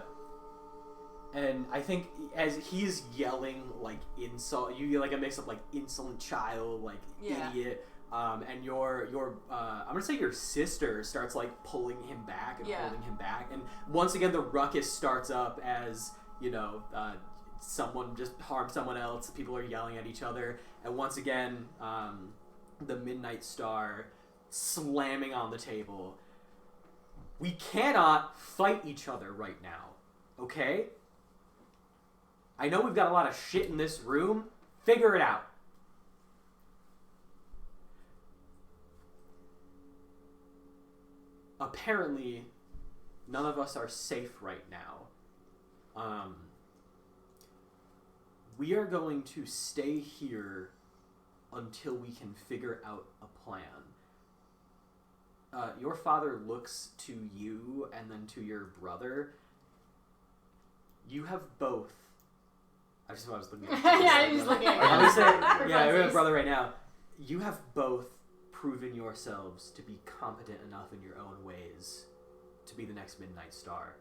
B: And I think as he's yelling like insult, you like a mix of like insolent child, like idiot, and your I'm gonna say your sister starts like pulling him back and holding him back, and once again the ruckus starts up as someone just harmed someone else. People are yelling at each other, and once again the Midnight Star slamming on the table. We cannot fight each other right now, okay? I know we've got a lot of shit in this room. Figure it out. Apparently, none of us are safe right now. We are going to stay here until we can figure out a plan. Your father looks to you and then to your brother. You have both. I just was looking at
A: yeah, he's looking at
B: I would say, yeah, I have a
A: funsies.
B: brother right now. You have both proven yourselves to be competent enough in your own ways to be the next Midnight Star.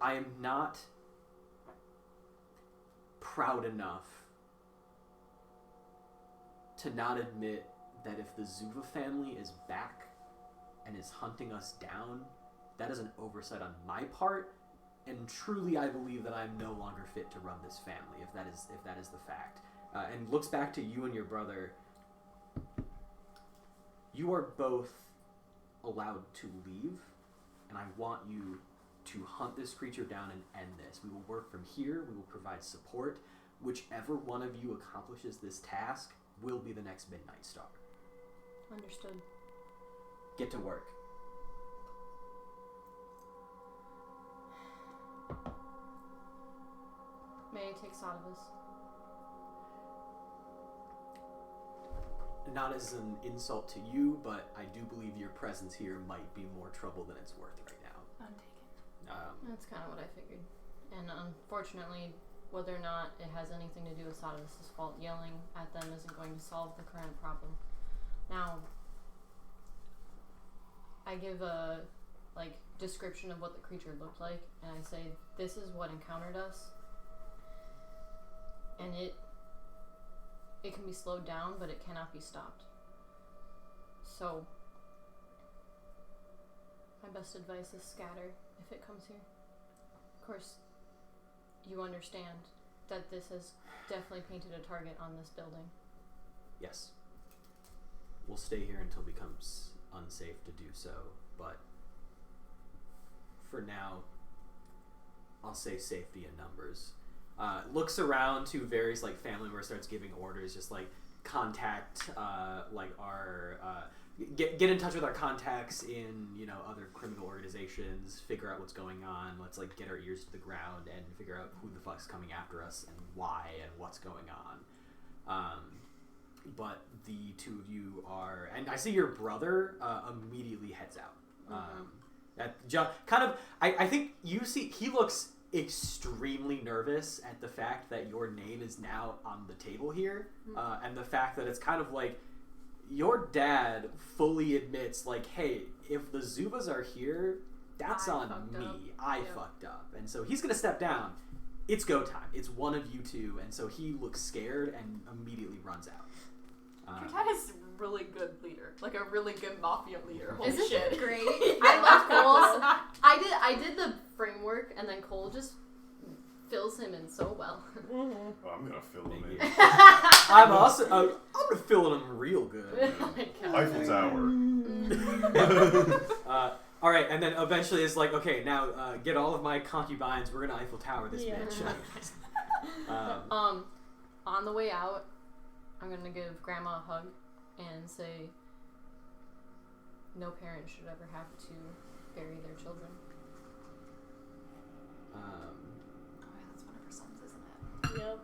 B: I am not proud enough to not admit that if the Zuva family is back and is hunting us down, that is an oversight on my part, and truly I believe that I'm no longer fit to run this family, if that is the fact. And looks back to you and your brother. You are both allowed to leave, and I want you to hunt this creature down and end this. We will work from here, we will provide support. Whichever one of you accomplishes this task will be the next Midnight Star.
A: Understood.
B: Get to work.
A: May I take Satevis?
B: Not as an insult to you, but I do believe your presence here might be more trouble than it's worth right now.
D: I'm taken.
A: That's kind of what I figured. And unfortunately, whether or not it has anything to do with Satevis' fault, yelling at them isn't going to solve the current problem. Now, I give a description of what the creature looked like, and I say, this is what encountered us. And it can be slowed down, but it cannot be stopped. So, my best advice is scatter if it comes here. Of course, you understand that this has definitely painted a target on this building.
B: Yes. We'll stay here until it becomes unsafe to do so, but for now, I'll say safety in numbers. Looks around to various family members, starts giving orders, just contact our get in touch with our contacts in, you know, other criminal organizations, figure out what's going on. Let's like get our ears to the ground and figure out who the fuck's coming after us and why and what's going on. But the two of you are, and I see your brother immediately heads out. I think you see he looks extremely nervous at the fact that your name is now on the table here, and the fact that it's kind of like your dad fully admits, like, hey, if the Zubas are here, that's on me. I fucked up. And so he's going to step down. It's go time. It's one of you two. And so he looks scared and immediately runs out.
D: Your dad is a really good leader. Like a really good mafia leader. Holy
A: Isn't
D: shit.
A: it great? I love Cole's. I did the framework, and then Cole just fills him in so well.
E: Oh, I'm gonna fill him in.
B: I'm also I'm filling him real good.
A: Oh my God.
E: Eiffel Tower.
B: All right, and then eventually it's like, okay, now get all of my concubines. We're gonna Eiffel Tower this bitch.
A: On the way out, I'm gonna give Grandma a hug and say, no parent should ever have to bury their children.
D: Oh yeah, that's one of her sons, isn't it?
C: Yep.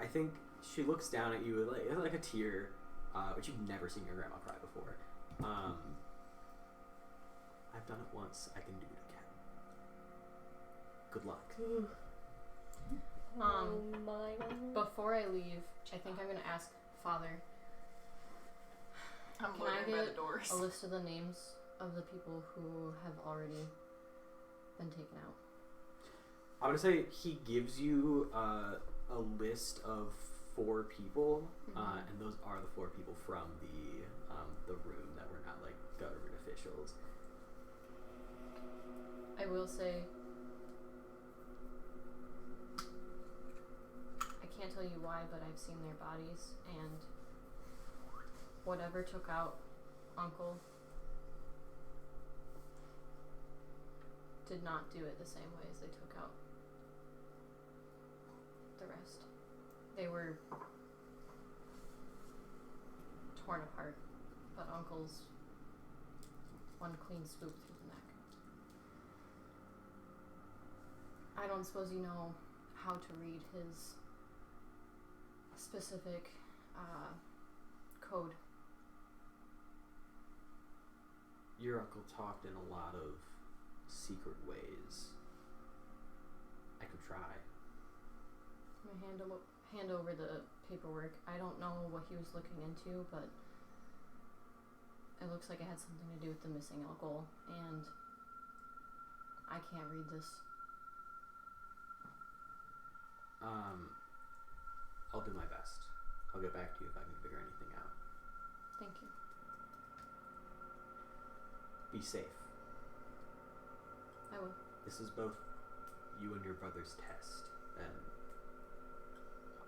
B: I think she looks down at you with like a tear, which you've never seen your grandma cry before. I've done it once. I can do it again. Good luck.
A: Before I leave, I think I'm gonna ask Father.
D: I'm
A: Can I
D: looking by the
A: get
D: doors.
A: a list of the names of the people who have already been taken out?
B: I'm gonna say he gives you a list of 4 people, and those are the 4 people from the room that were not like government officials.
A: I will say, I can't tell you why, but I've seen their bodies, and whatever took out Uncle did not do it the same way as they took out the rest. They were torn apart, but Uncle's one clean swoop through the neck. I don't suppose you know how to read his specific code.
B: Your uncle talked in a lot of secret ways. I could try.
A: I'm gonna hand over the paperwork. I don't know what he was looking into, but it looks like it had something to do with the missing uncle, and I can't read this.
B: I'll do my best. I'll get back to you if I can figure anything out.
A: Thank you.
B: Be safe.
A: I will.
B: This is both you and your brother's test, and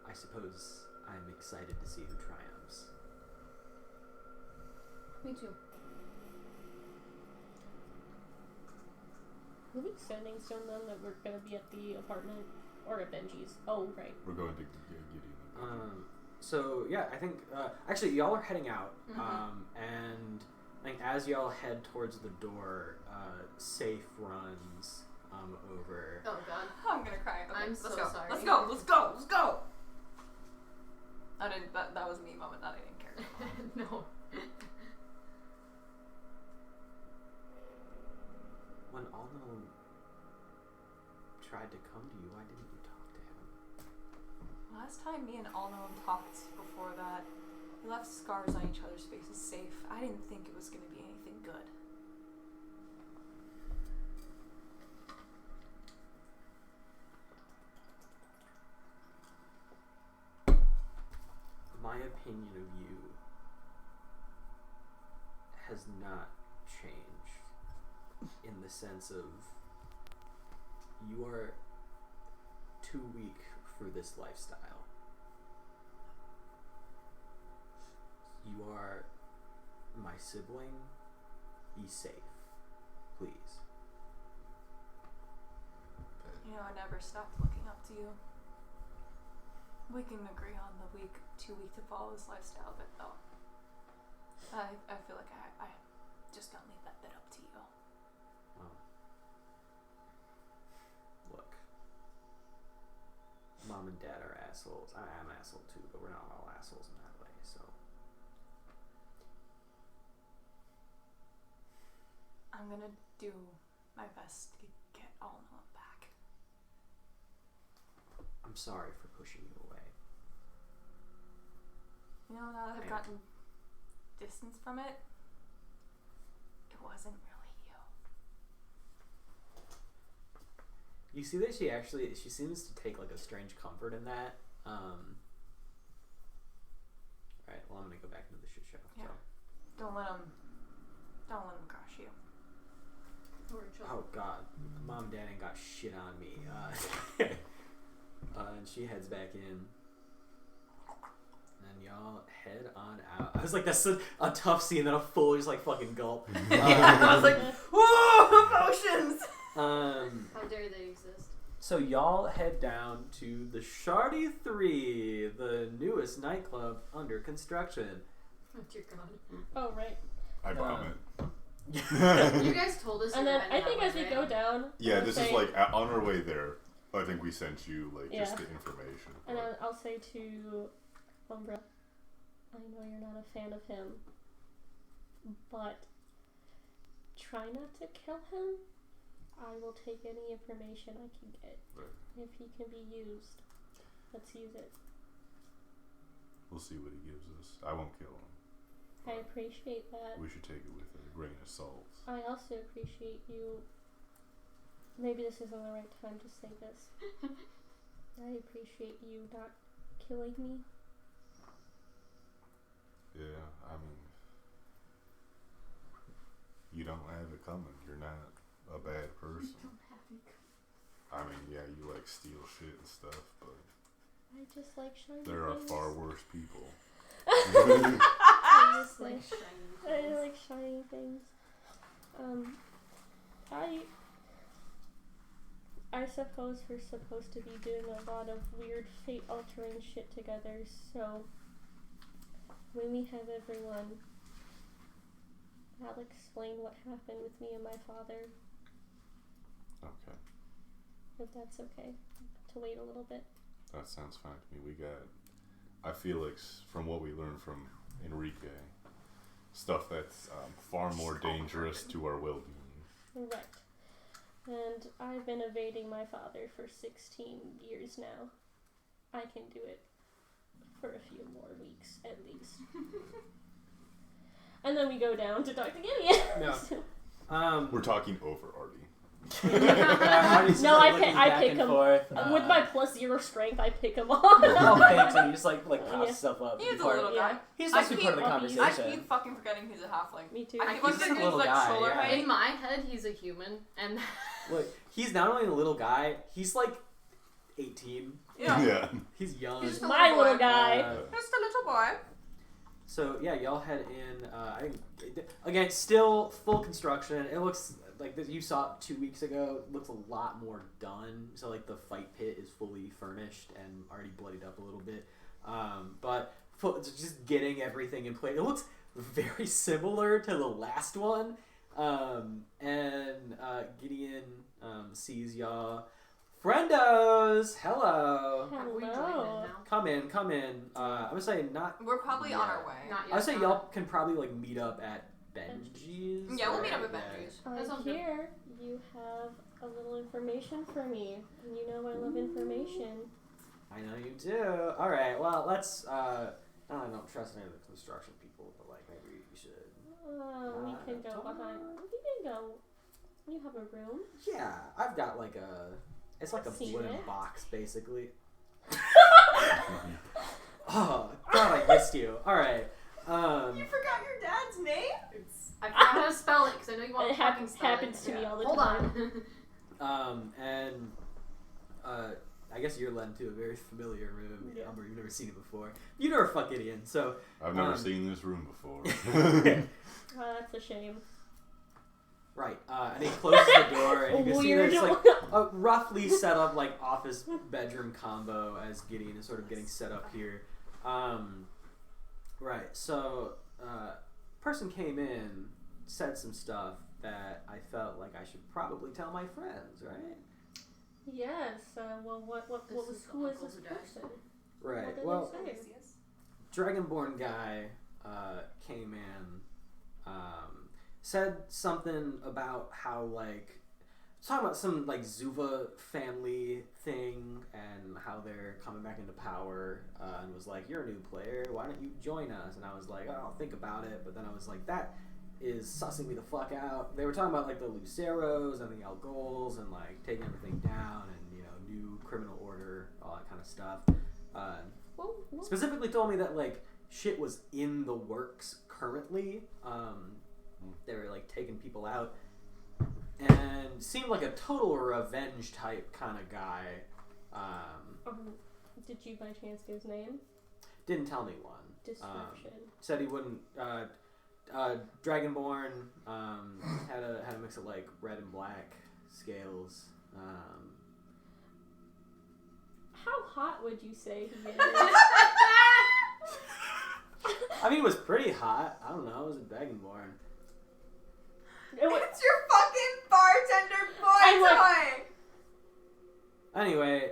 B: I suppose I'm excited to see who triumphs.
A: Me too.
C: Are we standing soon then that we're gonna be at the apartment or at Benji's? Oh, right.
E: We're going to Gideon.
B: So yeah, I think actually y'all are heading out, and I think as y'all head towards the door, Safe runs over.
A: Oh God.
D: I'm gonna cry. Okay,
A: I'm so
D: let's go.
A: sorry.
D: Let's go. Let's go. Let's go. I didn't. That was me moment. That I didn't care.
A: No.
B: When Alno tried to come to you, why didn't you talk to him?
D: Last time me and Alno talked before that, we left scars on each other's faces safe. I didn't think it was going to be anything good.
B: My opinion of you has not changed in the sense of you are too weak for this lifestyle. You are my sibling. Be safe, please.
D: You know, I never stopped looking up to you. We can agree on the too weak to follow this lifestyle, but I feel like I just gonna leave that bit up to you.
B: Oh. Look. Mom and Dad are assholes. I am an asshole too, but we're not all assholes in that way, so.
D: I'm gonna do my best to get Alma back.
B: I'm sorry for pushing you away.
D: You know, now that I've gotten distance from it, it wasn't really you.
B: You see that she seems to take like a strange comfort in that. Alright, well I'm gonna go back into the shit show.
D: Yeah.
B: So.
D: Don't let him crush you.
B: Oh god, Mom and Dad ain't got shit on me. And she heads back in. And y'all head on out. I was like, that's a tough scene, then a full just like fucking gulp.
D: I was like, whoa, emotions!
A: How dare they exist?
B: So y'all head down to the Shardy 3, the newest nightclub under construction.
A: Oh dear God.
C: Oh, right.
E: I vomit.
A: You guys told us.
C: And then I think as we go down.
E: Yeah,
C: I'll
E: this
C: say,
E: is like on our way there. I think we sent you like just the information.
C: And then I'll say to Umbra, I know you're not a fan of him, but try not to kill him. I will take any information I can get.
E: Right.
C: If he can be used, let's use it.
E: We'll see what he gives us. I won't kill him.
C: I appreciate that.
E: We should take it with a grain of salt.
C: I also appreciate you. Maybe this isn't the right time to say this. I appreciate you not killing me.
E: Yeah, I mean, you don't have it coming. You're not a bad person. I mean, yeah, you like steal shit and stuff, but
C: I just like shiny
E: there are
C: things.
E: far worse people.
C: I just
A: Like
C: like
A: shiny
C: I
A: things.
C: like shiny things. I suppose we're supposed to be doing a lot of weird fate altering shit together, so when we have everyone, I'll explain what happened with me and my father,
E: Okay,
C: if that's okay. To wait a little bit.
E: that sounds fine to me. I feel like from what we learned from Enrique, stuff that's far more dangerous to our well-being.
C: Right. And I've been evading my father for 16 years now. I can do it for a few more weeks, at least. And then we go down to Dr. Gideon.
B: No.
E: We're talking over Artie.
C: No, I pick him. With my +0 strength, I pick him up.
B: Oh, thanks. And you just like props
C: Yeah.
B: yourself up.
D: He's a
B: Part-
D: little guy.
B: He's supposed to be
D: I
B: part of the
C: keep-
D: I
B: conversation.
D: keep fucking forgetting he's a halfling.
C: Me too.
D: I keep
B: He's
D: thinking
B: a
D: he's
B: little
D: like
B: guy,
D: shoulder
B: yeah.
D: height.
A: In my head, he's a human, and
B: Look, he's not only a little guy, he's like 18.
D: Yeah.
B: He's young.
D: He's just a
C: My
D: little
C: little
D: boy.
C: guy.
D: Just a little boy.
B: So yeah, y'all head in. I think again, still full construction. It looks like you saw it 2 weeks ago. It looks a lot more done. So like the fight pit is fully furnished and already bloodied up a little bit. But just getting everything in place. It looks very similar to the last one. And Gideon sees y'all. Friendos, hello.
A: have we joined in
C: Hello.
A: now?
B: Come in. I'm gonna say not.
D: We're probably on our way.
A: Not yet.
B: I would say y'all can probably like meet up at Benji's.
D: Yeah, we'll meet up
B: right?
D: at Benji's.
A: That sounds good.
C: Here, you have a little information for me. And you know I love information.
B: I know you do. All right. Well, let's. I don't trust any of the construction people, but like maybe we should.
C: We can go behind. We can go. You have a room.
B: Yeah, I've got like a. It's like a
C: Seen
B: wooden
C: it.
B: box, basically. Oh God, I missed you. All right.
D: You forgot your dad's name?
A: I forgot how to spell it because I know you want
C: It
A: to fucking spell
C: happens
A: it.
C: to me all the
A: Hold
C: time.
A: on.
B: And I guess you're led into a very familiar room.
C: Yeah.
B: Umbra, you've never seen it before. You know her fuck Gideon, so.
E: I've never seen this room before.
C: Oh, that's a shame.
B: Right, and he closes the door, and you can see
C: Weird.
B: there's like a roughly set up like office bedroom combo as Gideon is sort of getting set up here. Right, so person came in, said some stuff that I felt like I should probably tell my friends, right?
C: Yes. Well, who was this person?
B: Right.
C: What did
B: Well,
C: they say?
B: Dragonborn guy came in, said something about how talking about some Zuva family thing and how they're coming back into power, and was like, "You're a new player. Why don't you join us?" And I was like, "Oh, I'll think about it." But then I was like, "That is sussing me the fuck out." They were talking about the Luceros and the Algols and taking everything down and new criminal order, all that kind of stuff. Specifically told me that shit was in the works currently. They were taking people out and seemed like a total revenge type kind of guy.
C: Did you by chance get his name?
B: Didn't tell me one.
C: Description.
B: Said he wouldn't. Dragonborn had a mix of red and black scales.
C: How hot would you say he is?
B: I mean, it was pretty hot. I don't know. It was a Dragonborn.
D: It's your fucking bartender boy toy!
B: Anyway,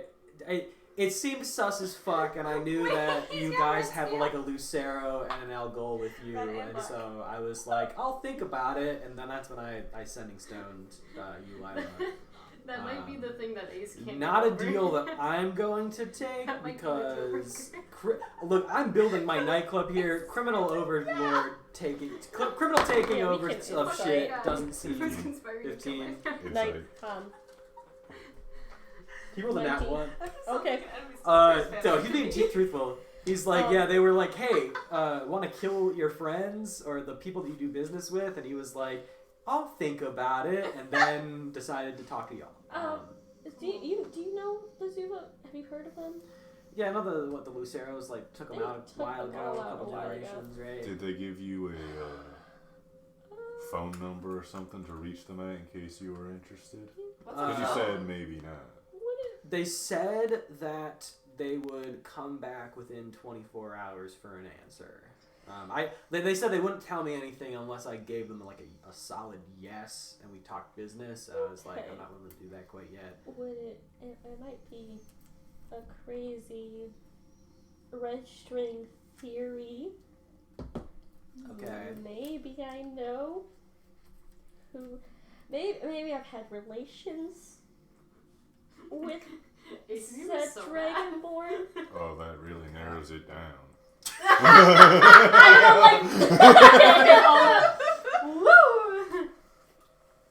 B: it seemed sus as fuck, and I knew that you guys have a Lucero and an Algol with you, and so I was like, I'll think about it, and then that's when I sending stoned you, Lyla.
A: That might be the thing that Ace can't
B: Not a
A: get over.
B: deal that I'm going to take
A: That might be the
B: because look, I'm building my nightclub here. Criminal overlord taking over
C: can
B: of
C: insight.
B: shit doesn't seem
D: Who's conspiring to kill
B: 15.
D: me?
C: Like,
B: He rolled a nat
C: 19.
B: one.
C: Okay.
B: No, he's being truthful. He's like, yeah, they were like, hey, want to kill your friends or the people that you do business with? And he was like, I'll think about it, and then decided to talk to y'all.
C: Do you know the Zuva? Have you heard of them?
B: Yeah, I know the Luceros took them
C: They
B: out
C: took
B: a while
C: them
B: ago,
C: all
B: a
C: out
B: couple
C: a while ago.
B: generations, right?
E: Did they give you a phone number or something to reach them at in case you were interested? Because you said maybe not.
B: They said that they would come back within 24 hours for an answer. They said they wouldn't tell me anything unless I gave them a solid yes and we talked business. I was like, I'm not willing to do that quite yet.
C: Would it might be a crazy red string theory.
B: Okay.
C: Maybe I know who. Maybe I've had relations with said
A: so
C: Dragonborn.
E: Oh, that really narrows it down.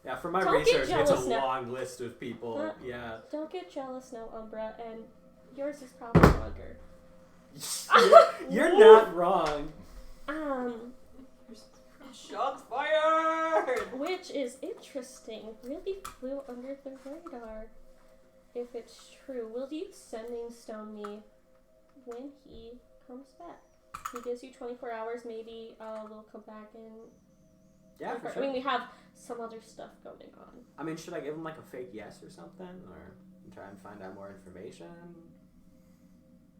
B: Yeah, for my
C: Don't get
B: research, it's a
C: jealous now.
B: long list of people. Yeah.
C: Don't get jealous now, Umbra, and yours is probably longer.
B: You're not wrong.
D: Shots fired!
C: Which is interesting. Really flew under the radar. If it's true, will you sending stone me when he comes back? He gives you 24 hours. Maybe we'll come back and.
B: Yeah, for
C: I
B: sure.
C: mean, we have some other stuff going on.
B: I mean, should I give him a fake yes or something, or try and find out more information?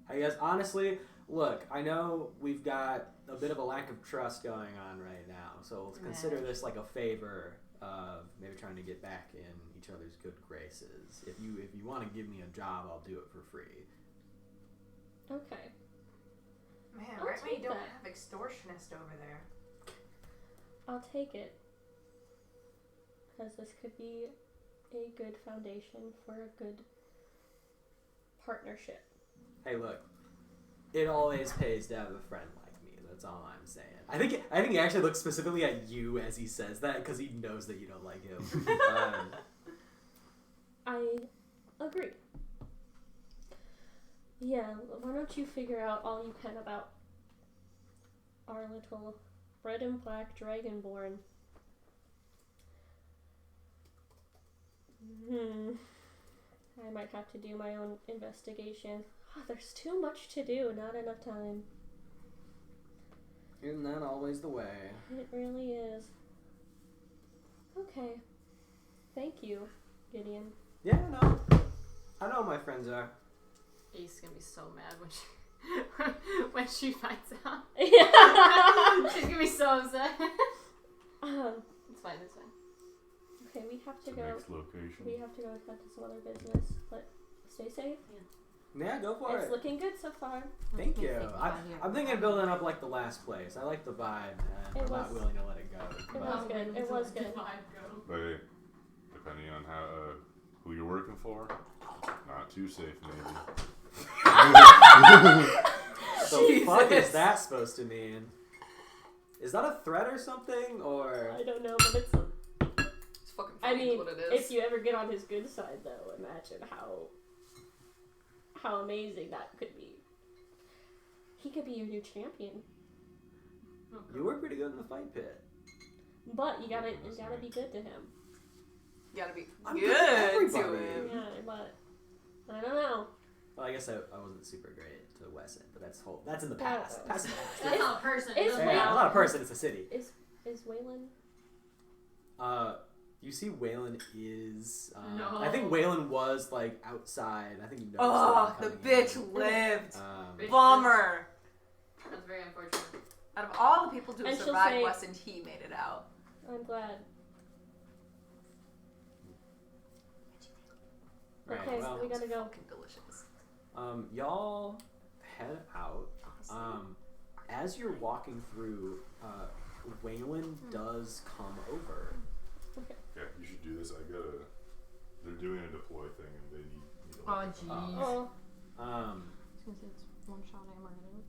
B: I guess honestly, look, I know we've got a bit of a lack of trust going on right now, so let's consider this a favor of maybe trying to get back in each other's good graces. If you want to give me a job, I'll do it for free.
C: Okay.
D: Man,
C: I'll
D: right when you
C: take
D: don't
C: that.
D: have extortionist over there.
C: I'll take it. Because this could be a good foundation for a good partnership.
B: Hey, look, it always pays to have a friend like me. That's all I'm saying. I think he actually looks specifically at you as he says that because he knows that you don't like him.
C: I agree. Yeah, why don't you figure out all you can about our little red and black dragonborn? I might have to do my own investigation. Oh, there's too much to do, not enough time.
B: Isn't that always the way?
C: It really is. Okay. Thank you, Gideon.
B: Yeah, no. I know who my friends are.
A: Ace is gonna be so mad when she when she finds out.
C: Yeah.
A: She's gonna be so upset.
C: Um,
A: It's fine, it's fine.
C: okay, we have to
E: The
C: go.
E: next location.
C: We have to go attend to some other business, but stay safe.
B: Yeah, go for
C: It's
B: it.
C: looking good so far.
B: Thank you. I'm thinking of building up like the last place. I like the vibe, and
C: It
B: I'm not
C: was-
B: willing to let it go.
C: It
B: But-
C: was good. It was good.
E: But hey, depending on how who you're working for, not too safe maybe.
B: What the fuck is that supposed to mean? Is that a threat or something, or?
C: I don't know, but it's.
D: It's fucking
C: I
D: funny
C: mean,
D: what it is.
C: if you ever get on his good side, though, imagine how amazing that could be. He could be your new champion,
B: You were pretty good in the fight pit.
C: but you gotta be good to him.
D: You gotta be
B: I'm
D: good
B: good to
D: to
B: everybody.
D: him.
C: Yeah, but I don't know.
B: Well, I guess I wasn't super great to Wesson, but that's in the past. Past the past.
A: That's not a person.
C: It's
A: It's
B: Yeah,
C: Wait.
B: it's not a person, it's a city.
C: Is Waylon?
B: You see Waylon is
A: No.
B: I think Waylon was like outside. I think you noticed
D: Oh,
B: that
D: the
B: coming
D: bitch
B: in.
D: lived.
A: Bitch.
D: Bummer.
A: That's very unfortunate.
D: Out of all the people to have
C: And she'll
D: survived
C: say-
D: Weston, he made it out.
C: I'm glad.
B: Right,
C: Okay,
B: well,
C: so we gotta go.
D: Fucking delicious.
B: Y'all head out. As you're walking through, Waylon does come over.
E: Yeah, you should do this. They're doing a deploy thing and they need
A: Oh,
E: a
A: jeez.
C: Oh,
A: It's one shot Amaretto.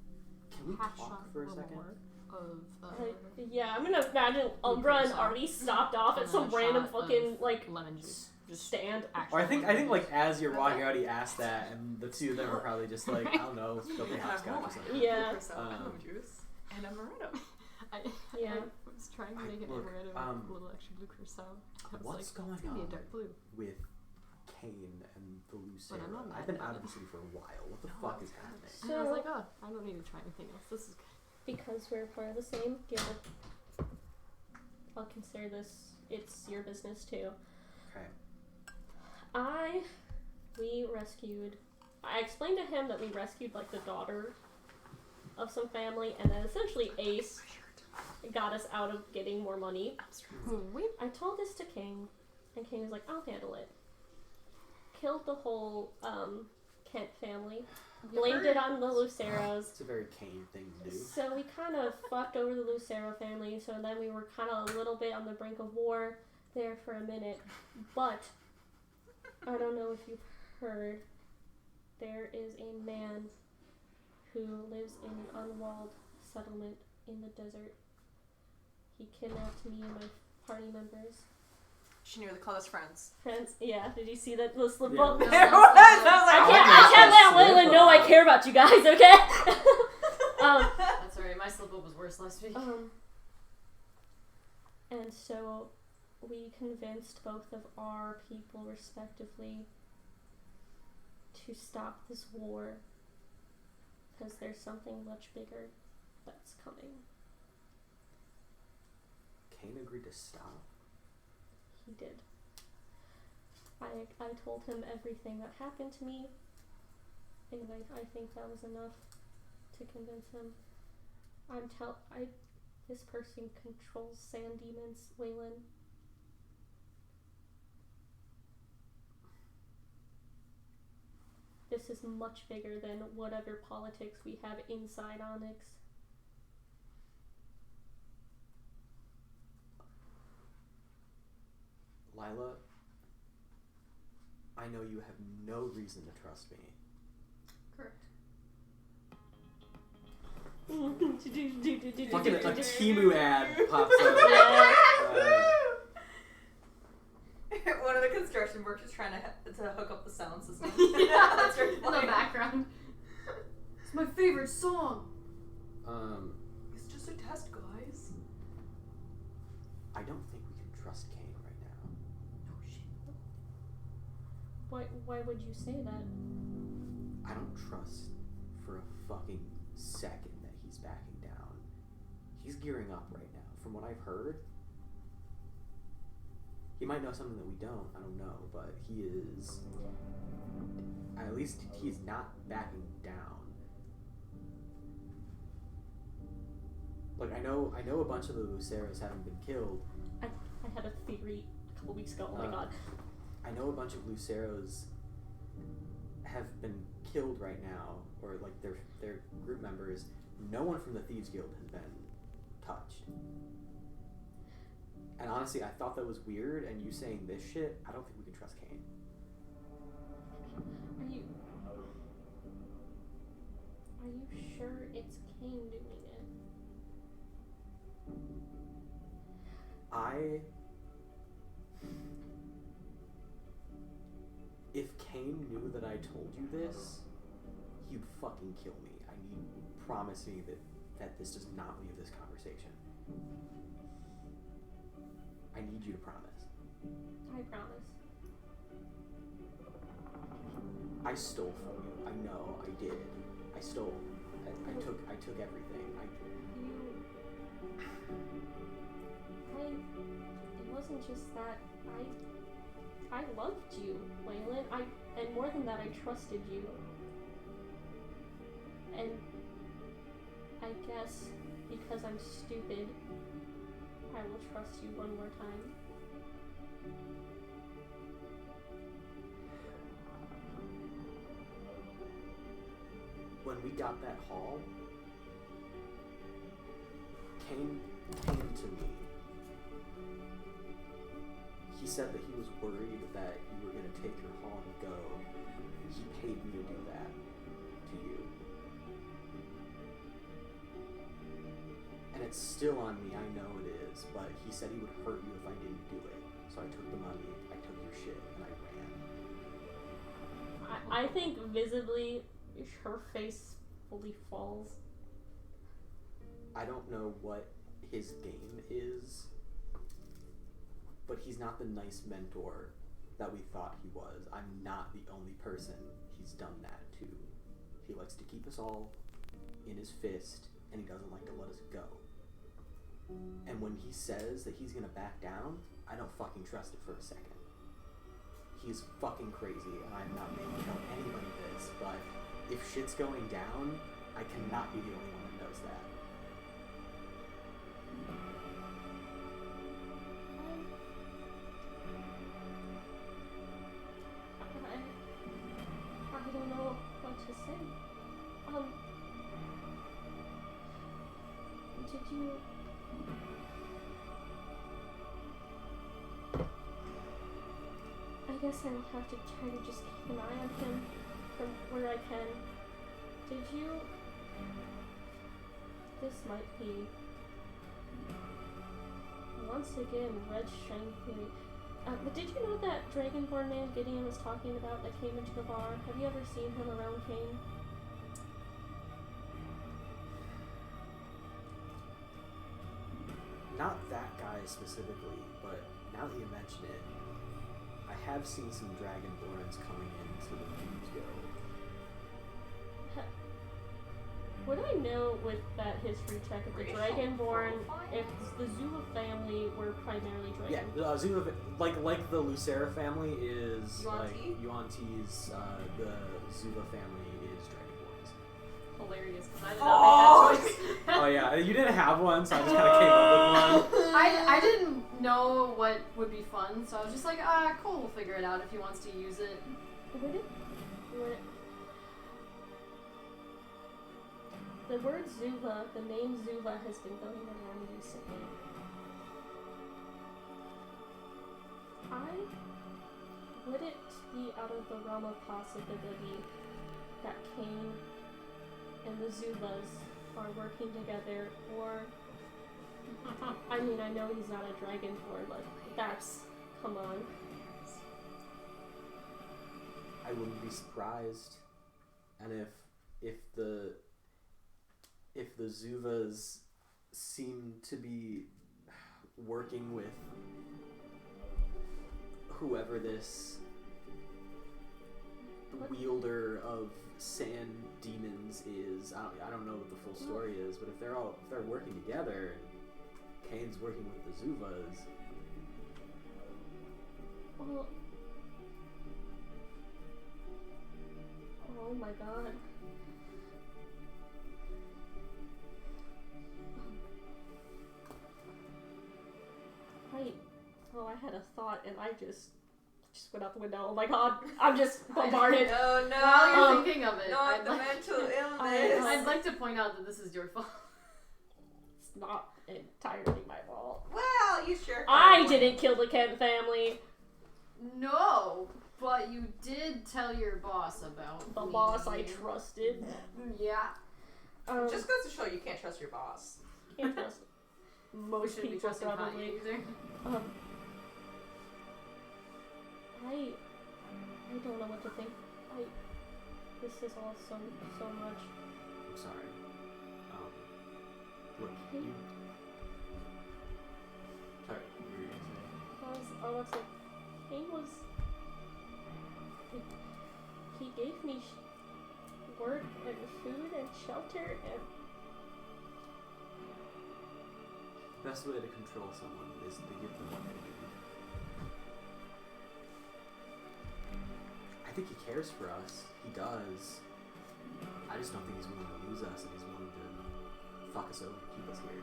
B: Can we
A: Half
B: talk
A: shot
B: for a
A: or
B: second?
A: more of
C: yeah. I'm gonna imagine Umbra and Artie stopped off at some random fucking like
A: lemon juice. Just
C: stand.
B: Or I think like as you're walking out, he asked that, and the two of them are probably just like, I don't know, go play hopscotch or something.
C: Yeah.
D: Lemon juice and amaretto.
C: Yeah.
A: I was trying to make an
B: Look,
A: amaretto with a little extra blue curacao. I was
B: What's
A: like,
B: going
A: it's gonna be a
B: on
A: dark blue.
B: with Kane and the Lucera?
A: But I'm not
B: I've
A: mad
B: been
A: about
B: out of
A: it.
B: the city for a while. What the fuck is happening?
A: And I was
C: So-
A: like, oh, I don't need to try anything else. This is good.
C: Because we're part of the same guild, I'll consider this. It's your business too.
B: Okay.
C: I explained to him that we rescued like the daughter of some family, and then essentially Ace got us out of getting more money. I told this to King, and King was like, "I'll handle it." Killed the whole Kent family, blamed it on the Luceros.
B: It's a very Kane thing to do.
C: So we kind of fucked over the Lucero family, so then we were kind of a little bit on the brink of war there for a minute. But I don't know if you've heard, there is a man who lives in an unwalled settlement in the desert. He kidnapped me and my party members.
D: She knew they called us friends.
C: Friends, yeah, did you see that little slip
B: Yeah.
C: up?
D: There it was! I
C: I can't let Waylon know I care about you guys, okay?
A: That's alright. My slip up was worse last week.
C: And so we convinced both of our people respectively to stop this war because there's something much bigger that's coming.
B: Kane agreed to stop.
C: He did. I told him everything that happened to me, and I think that was enough to convince him. This person controls sand demons, Waylon. This is much bigger than whatever politics we have inside Onyx.
B: Lyla, I know you have no reason to trust me.
A: Correct.
B: Fucking a Timu ad pops up.
D: One of the construction workers trying to hook up the sound system.
A: Yeah,
D: That's very
A: in the
D: funny.
A: background. It's my favorite song.
D: It's just a test, guys.
B: I don't think we can trust Kane right now.
A: No shit.
C: Why would you say that?
B: I don't trust for a fucking second that he's backing down. He's gearing up right now. From what I've heard, he might know something that we don't. I don't know, but he is. At least he's not backing down. Look, I know a bunch of the Luceros haven't been killed.
C: I had a theory a couple weeks ago. Oh my god.
B: I know a bunch of Luceros have been killed right now, or like their group members. No one from the Thieves Guild has been touched. And honestly, I thought that was weird, and you saying this shit, I don't think we can trust Kane.
C: Are you sure it's Kane doing it?
B: If Kane knew that I told you this, he'd fucking kill me. Promise me that this does not leave this conversation. I need you to promise.
C: I promise.
B: I stole from you. I know, I did. I stole. I took everything.
C: It wasn't just that. I loved you, Waylon. And more than that, I trusted you. And I guess because I'm stupid, I will trust you one more time.
B: When we got that haul, Kane came to me. He said that he was worried that you were going to take your haul and go. He paid me to do that to you. And it's still on me, I know it is, but he said he would hurt you if I didn't do it. So I took the money, I took your shit, and I ran.
C: I think visibly her face fully falls.
B: I don't know what his game is, but he's not the nice mentor that we thought he was. I'm not the only person he's done that to. He likes to keep us all in his fist, and he doesn't like to let us go. And when he says that he's gonna back down, I don't fucking trust it for a second. He's fucking crazy, and I'm not making tell anybody this, but if shit's going down, I cannot be the only one that knows that.
C: I don't know what to say. Did you... I guess I will have to try to just keep an eye on him from where I can. Did you... This might be... Once again, red string theory. But did you know that Dragonborn man Gideon was talking about that came into the bar? Have you ever seen him around Kane?
B: Not that guy specifically, but now that you mention it, I have seen some Dragonborns coming into the Thieves Guild.
C: Would I know with that history check if the Dragonborn, if the Zula family were primarily Dragon?
B: Yeah, the Zula, like the Lucera family is
D: Yuan-Ti?
B: like Yuan-Ti's, the Zula family is Dragonborns.
A: Hilarious, because I did not make that choice.
B: Oh yeah, you didn't have one, so I just kind of came up with one.
A: I didn't know what would be fun, so I was just like, cool, we'll figure it out if he wants to use it.
C: Would it? The word Zuva, the name Zuva has been going around recently. Would it be out of the realm of possibility that Kane and the Zuvas are working together, or... I mean, I know he's not a Dragonborn, but that's... Come on.
B: I wouldn't be surprised, and if the Zuvas seem to be working with whoever this wielder of sand demons is, I don't know what the full story is, but if they're working together, and Kane's working with the Zuvas.
C: Well, oh my god. had a thought and I just went out the window. Oh my god, I'm just bombarded.
D: Oh no!
A: While you're thinking of it,
D: Not
A: I'd
D: the
A: like,
D: mental illness.
A: I'd like to point out that this is your fault.
C: It's not entirely my fault.
D: Well, you sure.
C: I didn't kill the Kent family.
A: No, but you did tell your boss about
C: The
A: me.
C: boss I trusted.
A: Yeah.
D: Just goes to show you can't trust your boss.
C: Can't trust
A: We
C: most
A: shouldn't be
C: people
A: trusting
C: probably.
A: Kanye either.
C: I don't know what to think. This is all so much.
B: I'm sorry. Look,
C: Hey.
B: you... Sorry, what were you gonna say?
C: I was like, he gave me work and food and shelter and
B: The best way to control someone is to give them what they need. I think he cares for us. He does. I just don't think he's willing to lose us, and he's willing to fuck us over to keep us here.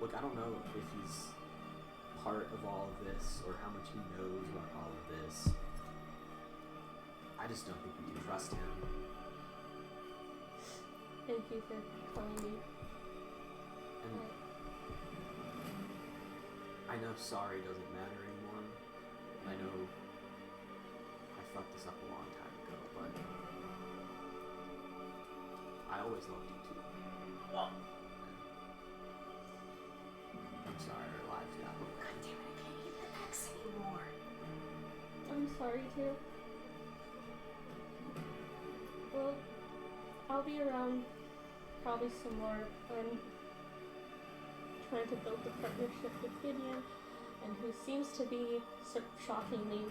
B: Look, I don't know if he's part of all of this or how much he knows about all of this. I just don't think we can trust him.
C: thank you for telling me.
B: And I know sorry doesn't matter anymore. I know I fucked this up a long time ago, but I always loved you too. I'm sorry our lives got over.
D: God damn it! I can't eat the X anymore.
C: I'm sorry too. Well, I'll be around probably some more. I'm trying to build the partnership with Gideon, and who seems to be, shockingly,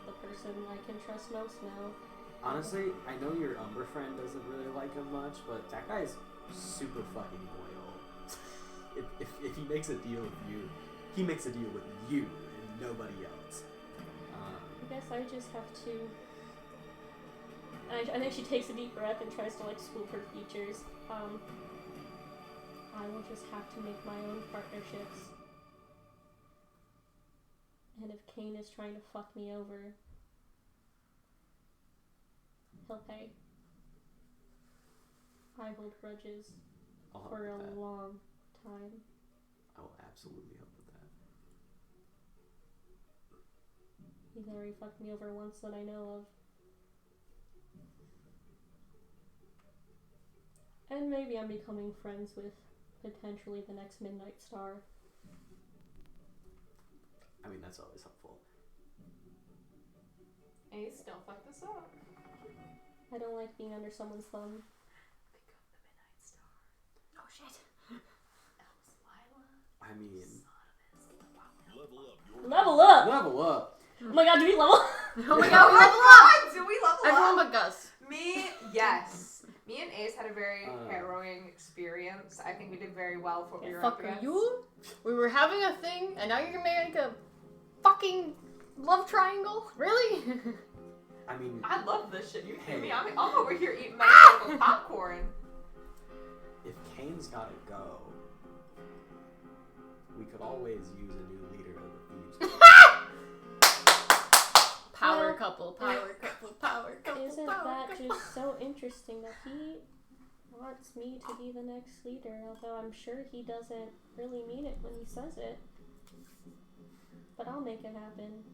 C: the person I can trust most now.
B: Honestly, I know your Umbra friend doesn't really like him much, but that guy's super fucking loyal. if he makes a deal with you, he makes a deal with you and nobody else.
C: I guess I just have to... I think she takes a deep breath and tries to, school her features. I will just have to make my own partnerships. And if Kane is trying to fuck me over, he'll pay. I hold grudges
B: I'll help
C: for
B: with
C: a
B: that.
C: long time.
B: I will absolutely help with that.
C: He's already fucked me over once that I know of. And maybe I'm becoming friends with potentially the next Midnight Star.
B: I mean, that's always helpful.
D: Ace, don't fuck this up.
C: I don't like being under someone's thumb.
D: Pick up the Midnight Star.
A: Oh shit.
D: Elves, Lyla,
B: I mean,
D: Satevis.
C: Level up!
B: level up!
C: Oh my god, do we level up?
A: Oh my god,
D: Oh my god, do we level
A: everyone
D: up?
A: but Gus.
D: Me, yes. Me and Ace had a very harrowing experience. I think we did very well for what we were up
A: Fuck
D: against.
A: you? We were having a thing, and now you're gonna make a fucking love triangle? Really?
B: I mean,
D: I love this shit. You hear me?
B: Hey.
D: I'm over here eating my popcorn.
B: if Kane's gotta go, we could always use a new leader of the thieves.
A: Power
C: Well,
A: couple, power couple, power couple,
C: Isn't
A: power
C: that
A: couple.
C: just so interesting that he wants me to be the next leader, although I'm sure he doesn't really mean it when he says it. But I'll make it happen.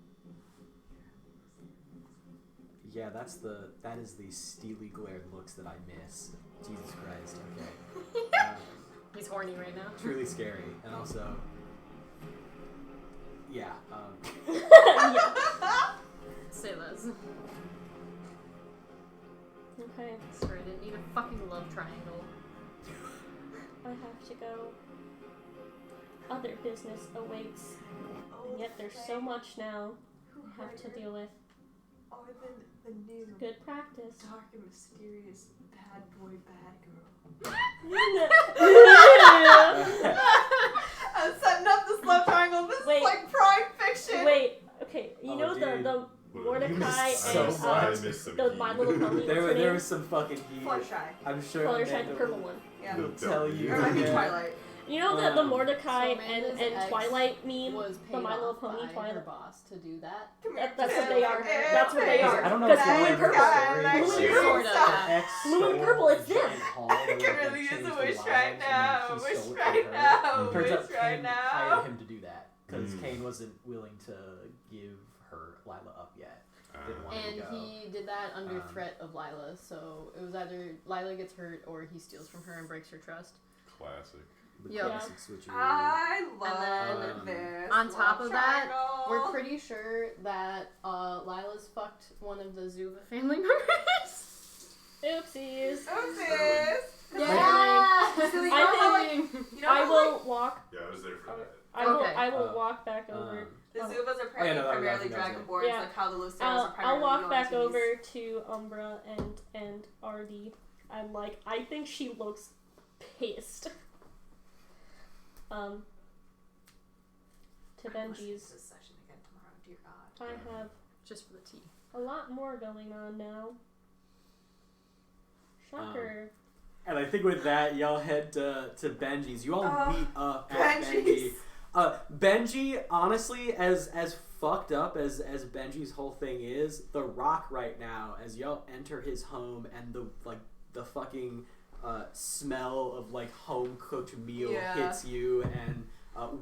B: Yeah, that is the steely glared looks that I miss. Jesus Christ, okay.
A: He's horny right now.
B: Truly scary, and also, yeah,
C: Yeah.
A: Say this.
C: Okay,
A: Sorry, I didn't need a fucking love triangle.
C: I have to go. Other business awaits. And yet there's so much now I have to deal with.
D: Oh, the new
C: Good practice.
D: dark and mysterious bad boy, bad girl. I'm setting up this love triangle. This
C: Wait.
D: is like prime fiction.
C: Wait, okay, you
B: Oh,
C: know
B: dude.
C: the Mordecai
B: so
C: and
B: much.
C: the My Little Pony.
B: there
C: name?
B: was some fucking heat.
D: Fluttershy.
B: I'm sure
C: Fluttershy, the
B: Amanda
C: purple one.
D: Yeah.
B: will tell you.
D: Or it might be
B: Yeah.
D: Twilight.
C: You know the Mordecai
A: so
C: and
A: Amanda's ex
C: Twilight meme?
A: Was
C: The My Little
A: paid
C: Pony
A: off by
C: Twilight.
A: her boss to do that.
C: That's what they are. That's what they are.
B: I don't know if
C: Blue
B: you
C: and
B: heard
C: purple.
B: the
C: Blue
B: story.
C: and purple.
A: Sort of, yeah.
C: Blue and purple, it's them.
D: I could really use a wish right now. Wish right now.
B: Turns out
D: Wish right
B: Kane
D: now.
B: hired him to do that because Kane wasn't willing to give her Lyla up yet. Didn't want her
A: And
B: to go.
A: he did that under threat of Lyla, so it was either Lyla gets hurt or he steals from her and breaks her trust.
E: Classic.
B: The
A: Yep.
B: classic switcheroo.
D: I
A: And
D: love this.
A: On top of that,
D: triangle.
A: we're pretty sure that Lyla's fucked one of the Zuva family members.
C: Oopsies.
D: Oopsies.
A: Yeah!
D: So you know
C: I
D: how,
C: think
D: like, you know
C: I
D: how,
C: will
D: like,
C: walk.
E: Yeah, I was there for that.
C: I will walk back over.
D: the
B: Oh,
D: Zubas are
B: yeah,
D: apparently
B: no, that
D: primarily
B: was it.
D: Dragonborns,
C: Yeah.
D: like how the Luceros are
C: I'll
D: primarily
C: walk back
D: Yuan-Tis.
C: over to Umbra and Artie. I'm like, I think she looks pissed. To Benji's.
D: This session again tomorrow, dear God.
C: I have
A: Just for the tea.
C: a lot more going on now. Shocker.
B: And I think with that, y'all head to Benji's. You all meet up at
D: Benji's.
B: Benji. Benji, honestly, as fucked up as Benji's whole thing is, The Rock right now, as y'all enter his home and the fucking smell of like home cooked meal hits you, and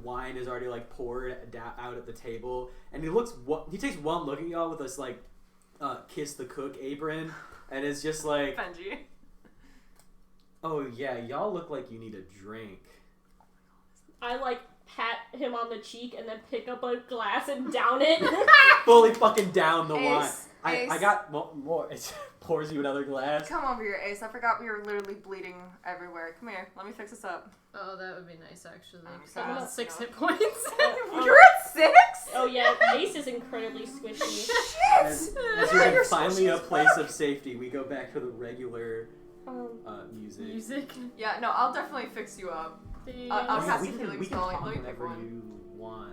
B: wine is already like poured out at the table, and he takes one look at y'all with this like kiss the cook apron, and it's just like,
D: Benji.
B: oh yeah, y'all look like you need a drink.
C: I like pat him on the cheek and then pick up a glass and down it.
B: Fully fucking down the wine.
D: Ace.
B: I got more. It pours you another glass.
D: Come over here, Ace. I forgot we were literally bleeding everywhere. Come here. Let me fix this up.
A: Oh, that would be nice, actually.
D: Oh,
A: Because I'm
D: God.
A: at 6 hit points.
D: You're at 6?
C: Oh yeah, Ace is incredibly squishy.
B: As you're finally a place of safety, we go back to the regular music.
A: Music.
D: Yeah, no, I'll definitely fix you up. I'll cast a healing
B: we can
D: spell.
B: talk
D: Let me pick
B: whenever
D: one.
B: you want.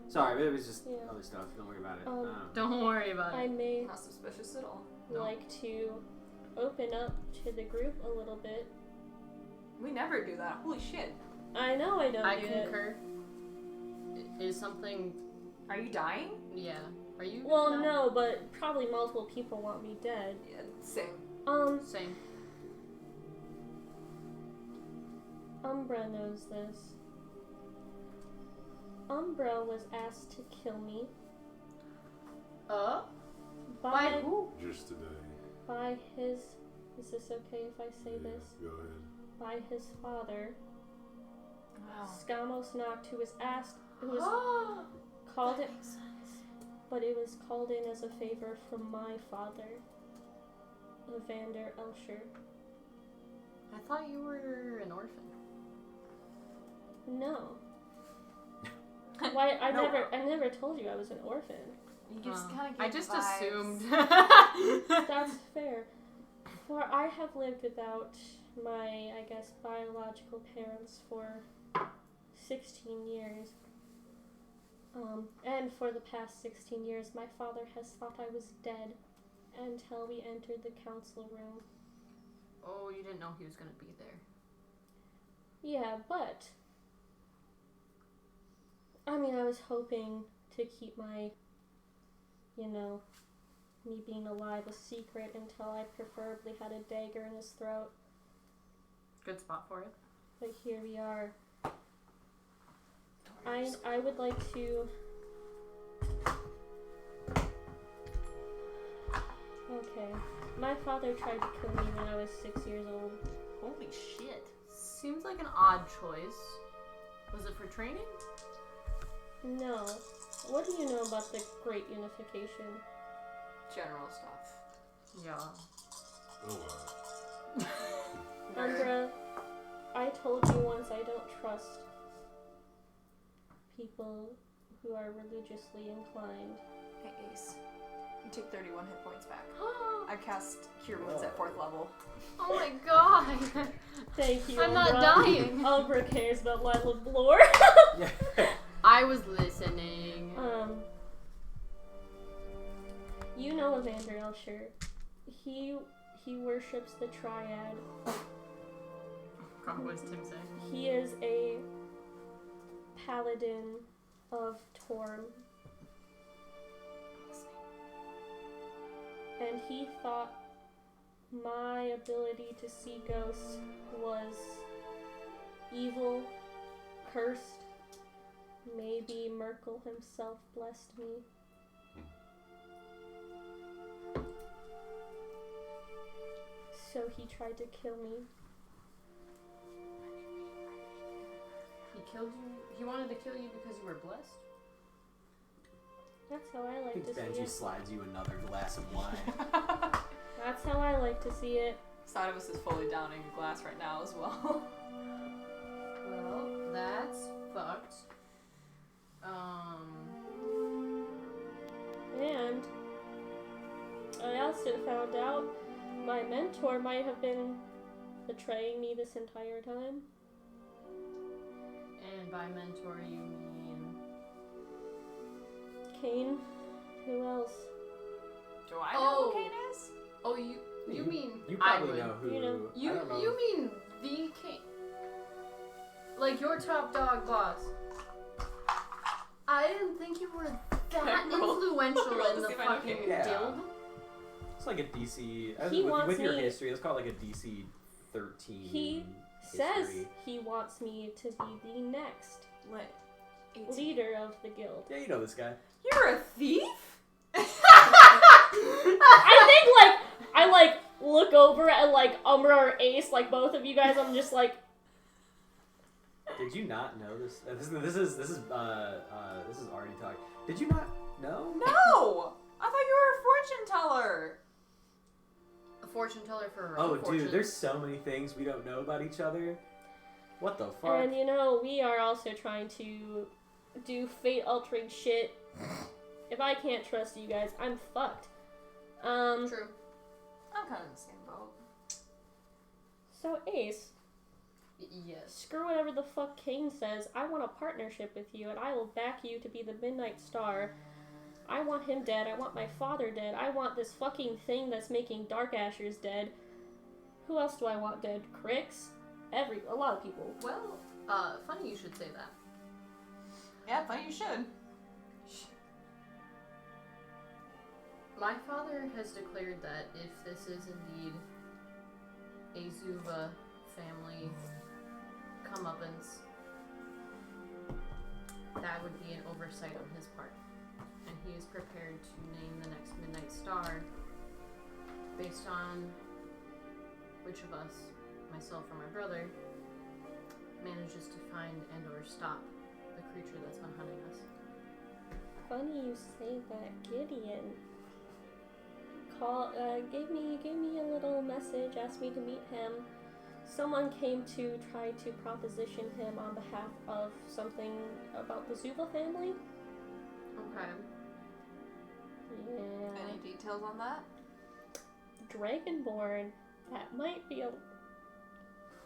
B: Sorry, it was just
C: Yeah.
B: other stuff. Don't worry about it.
A: Don't worry about
C: I
A: it.
C: may
D: Not suspicious at all.
C: like to open up to the group a little bit.
D: We never do that. Holy shit.
C: I know I don't
A: I
C: do it.
A: concur. Is something...
D: Are you dying?
A: Yeah. Are you...
C: Well, no, but probably multiple people want me dead.
D: Yeah, same.
A: Same.
C: Umbra knows this. Umbra was asked to kill me by
A: who?
E: Just today.
C: by his. Is this okay if I say this?
E: Go ahead.
C: By his father,
D: Wow.
C: Skamos Noct, who was asked, who was called it, but it was called in as a favor from my father, Evander Elsher.
A: I thought you were an orphan.
C: No. Why? I
D: No.
C: never told you I was an orphan.
D: You just kind of
A: I just assumed.
C: That's fair. For I have lived without my, I guess, biological parents for 16 years. And for the past 16 years, my father has thought I was dead until we entered the council room.
A: Oh, you didn't know he was gonna be there.
C: Yeah, but I mean, I was hoping to keep my, me being alive a secret until I preferably had a dagger in his throat.
A: Good spot for it.
C: But here we are. I would like to. Okay. My father tried to kill me when I was 6 years old.
A: Holy shit. Seems like an odd choice. Was it for training?
C: No. What do you know about the Great Unification?
D: General stuff.
A: Yeah.
E: Oh,
C: Umbra, I told you once I don't trust people who are religiously inclined.
D: Hey, Ace. You take 31 hit points back. I cast Cure Wounds at 4th level.
A: Oh my god.
C: Thank you,
A: I'm not
C: Umbra.
A: dying.
C: Umbra cares about Lyla lore.
B: Yeah.
A: I was listening.
C: You know Evander Elsher. He worships the Triad.
A: What does Tim say?
C: He is a paladin of Torm. And he thought my ability to see ghosts was evil, cursed. Maybe Merkel himself blessed me. So he tried to kill me.
A: He killed you? He wanted to kill you because you were blessed?
C: That's how I
B: I
C: like
B: think
C: to see
B: Benji
C: it.
B: slides you another glass of wine.
C: That's how I like to see it.
D: Satevis is fully downing a glass right now as well.
A: Well, that's fucked.
C: And I also found out my mentor might have been betraying me this entire time.
A: And by mentor you mean...
C: Kane. Who else?
D: Do I know who Kane is?
A: Oh, you mean...
B: You
A: I
B: probably
A: would.
B: know who.
C: You know.
B: I don't know.
A: You mean the king? Like your top dog boss? I didn't think you were that influential
D: roll
A: in
D: to
A: the
D: see if I know
A: fucking
D: Kane.
B: Yeah.
A: guild.
B: It's like a DC.
C: He wants
B: with your
C: me-
B: history, let's call it like a DC 13.
C: He
B: history.
C: says he wants me to be the next
D: What?
C: leader of the guild.
B: Yeah, you know this guy.
D: You're a thief?
C: I look over at like Umbra or Ace, like both of you guys. I'm just like,
B: Did you not know this? This is already talking. Did you not know?
D: No! I thought you were a fortune teller.
A: A fortune teller for her
B: Oh,
A: own fortune.
B: dude, there's so many things we don't know about each other. What the fuck?
C: and we are also trying to do fate altering shit. If I can't trust you guys, I'm fucked.
A: True.
D: I'm kind of in the same boat.
C: So Ace,
A: Yes.
C: screw whatever the fuck Kane says. I want a partnership with you, and I will back you to be the Midnight Star. I want him dead. I want my father dead. I want this fucking thing that's making Dark Ashers dead. Who else do I want dead? Crix? A lot of people.
A: Well, funny you should say that.
D: Yeah, funny you should.
A: My father has declared that if this is indeed a Zuva family comeuppance, that would be an oversight on his part. And he is prepared to name the next Midnight Star based on which of us, myself or my brother, manages to find and or stop the creature that's been hunting us.
C: Funny you say that. Gideon gave me a little message, asked me to meet him. Someone came to try to proposition him on behalf of something about the Zuba family.
A: Okay.
C: Yeah.
D: Any details on that?
C: Dragonborn. That might be a...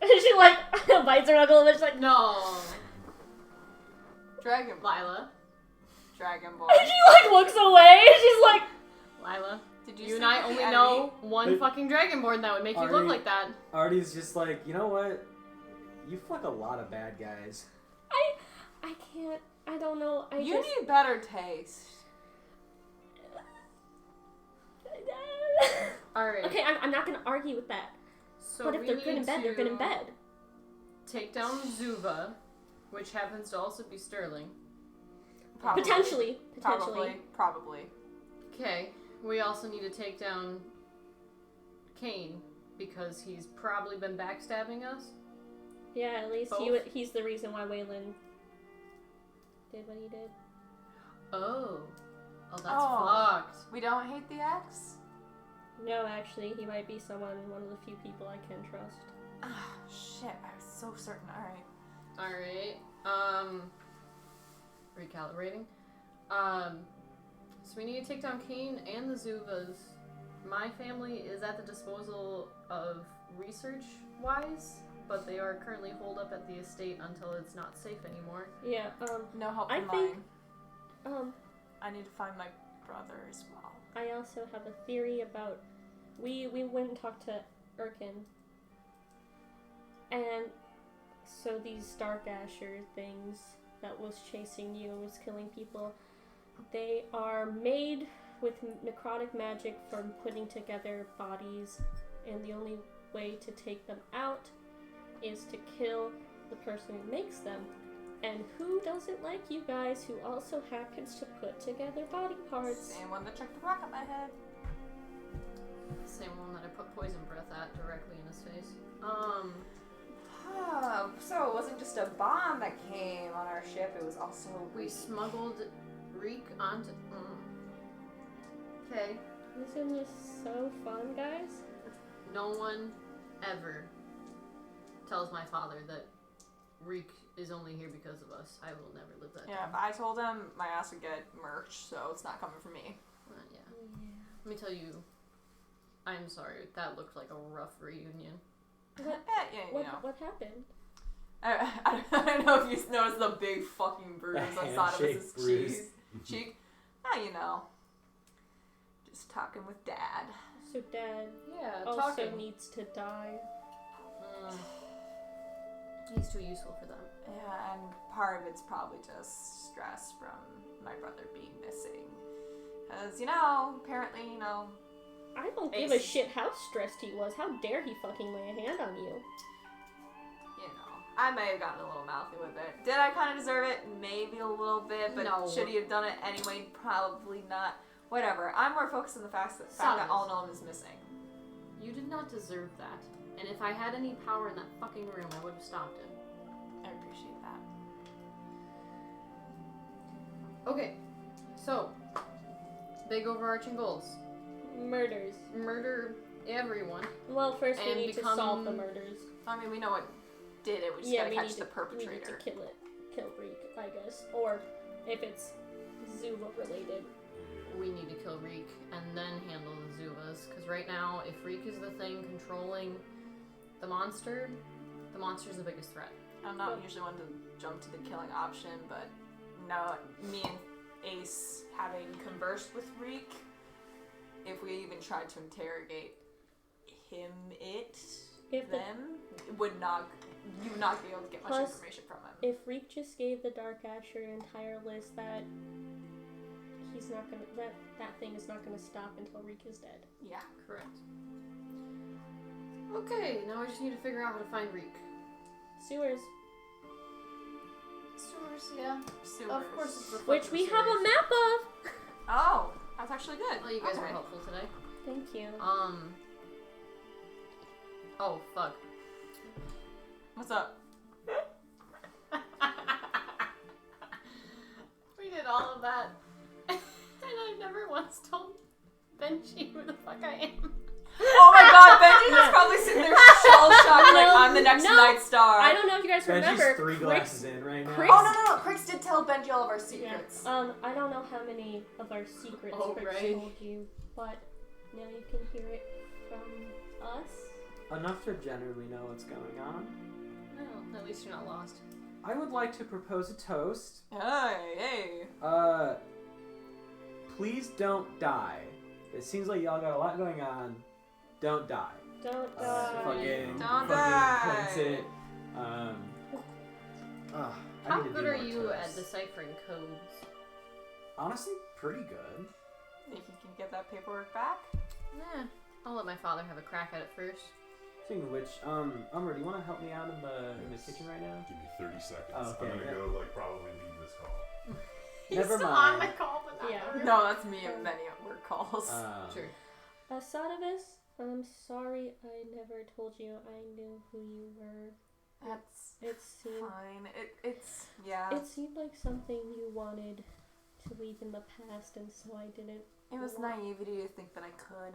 C: She like bites her knuckle and she's like,
A: No.
D: Dragon
A: Lyla.
D: Dragonborn.
C: and she like looks away and she's like,
A: Lyla.
D: Did
A: You
D: you
A: and I
D: sleep with
A: only
D: the
A: know
D: enemy?
A: one fucking dragonborn that would make you look
B: Already-
A: like that.
B: Artie's just like, you know what? You fuck a lot of bad guys.
C: I can't, I don't know,
D: You need better taste.
A: Alright.
C: Okay, I'm not gonna argue with that.
A: So
C: But if
A: we
C: they're good in
A: need
C: bed, they're good in
A: to
C: bed.
A: Take down Zuva, which happens to also be Sterling.
D: Probably.
C: Potentially.
D: Probably.
A: Okay. We also need to take down Kane, because he's probably been backstabbing us.
C: Yeah, at least
A: Both?
C: he's the reason why Waylon did what he did.
A: Oh. Oh, that's
D: Oh.
A: fucked.
D: We don't hate the ex?
C: No, actually, he might be one of the few people I can trust.
D: Ah, shit. I was so certain. Alright.
A: Alright. Recalibrating. So we need to take down Kane and the Zuvas. My family is at the disposal of research-wise, but they are currently holed up at the estate until it's not safe anymore.
C: Yeah,
D: No help
C: I
D: from
C: think-
D: mine. I need to find my brother as well.
C: I also have a theory about... We went and talked to Erkin, and So these Dark Asher things that was chasing you and was killing people, they are made with necrotic magic from putting together bodies, and the only way to take them out is to kill the person who makes them. And who doesn't like you guys who also happens to put together body parts?
D: Same one that chucked the rock at my head.
A: Same one that I put poison breath at directly in his face.
D: So it wasn't just a bomb that came on our ship, it was also...
A: We smuggled Reek onto... Okay.
C: Isn't this so fun, guys?
A: No one ever tells my father that Reek is only here because of us. I will never live that
D: Yeah,
A: down.
D: if I told him, my ass would get murked, so it's not coming from me.
A: Yeah. Let me tell you, I'm sorry. That looked like a rough reunion.
C: What happened?
D: I don't know if you noticed the big fucking bruise on Satevis' cheek. Just talking with Dad.
C: So Dad
A: also
C: also needs to die.
A: He's too useful for them.
D: Yeah, and part of it's probably just stress from my brother being missing. Because, apparently,
C: I don't give a shit how stressed he was. How dare he fucking lay a hand on you?
D: I may have gotten a little mouthy with it. Did I kind of deserve it? Maybe a little bit, but
A: No.
D: should he have done it anyway? Probably not. Whatever. I'm more focused on the fact that Alnulm is missing.
A: You did not deserve that. And if I had any power in that fucking room, I would have stopped him.
D: I appreciate that.
A: Okay, so big overarching goals: murder everyone.
C: Well, first we
A: And
C: need to solve the murders.
D: I mean, we know what did it. We just gotta catch the perpetrator.
C: We need to kill Reek, I guess. Or if it's Zuva related.
A: We need to kill Reek and then handle the Zuvas. Because right now, if Reek is the thing controlling the monster's the biggest threat.
D: I'm not usually one to jump to the killing option, but no, me and Ace having conversed with Reek, if we even tried to interrogate him, you would not be able to get much information from him.
C: If Reek just gave the Dark Asher an entire list that he's not gonna, that thing is not gonna stop until Reek is dead.
D: Yeah.
A: Correct. Okay, now I just need to figure out how to find Reek.
C: Sewers.
A: Yeah.
D: Sewers.
A: Of course it's the
C: Which we have a map of!
D: Oh, that's actually good.
A: Well, you guys were helpful today.
C: Thank you.
A: Oh, fuck.
D: What's up?
A: We did all of that. And I've never once told Benji who the fuck I am.
D: Oh my god, Benji's probably sitting there shell-shocked like, I'm the next Night Star.
C: I don't know if you guys remember.
B: Benji's 3 glasses in right now.
D: Oh, no. Crix did tell Benji all of our secrets.
C: Yeah. I don't know how many of our secrets Crix told you, but now you can hear it from us.
B: Enough to generally know what's going on.
A: Well, at least you're not lost.
B: I would like to propose a toast.
D: Hey.
B: Please don't die. It seems like y'all got a lot going on. Don't die.
C: Don't die.
D: Don't die.
B: Cleanse it.
A: How good are you at deciphering codes?
B: Honestly, pretty good.
D: Think you can get that paperwork back?
A: Nah, I'll let my father have a crack at it first.
B: Speaking of which, Umbra, do you want to help me out in the kitchen right now?
E: Give me 30 seconds.
B: Oh, okay,
E: I'm gonna go probably leave this call.
A: He's
B: Never
A: still
B: mind.
A: on the call, but not
C: Yeah.
D: No, that's me and many work calls.
A: Sure.
C: Satevis, I'm sorry I never told you I knew who you were.
D: That's
C: fine.
D: Yeah.
C: It seemed like something you wanted to leave in the past, and so I didn't.
D: It was naivety to think that I could.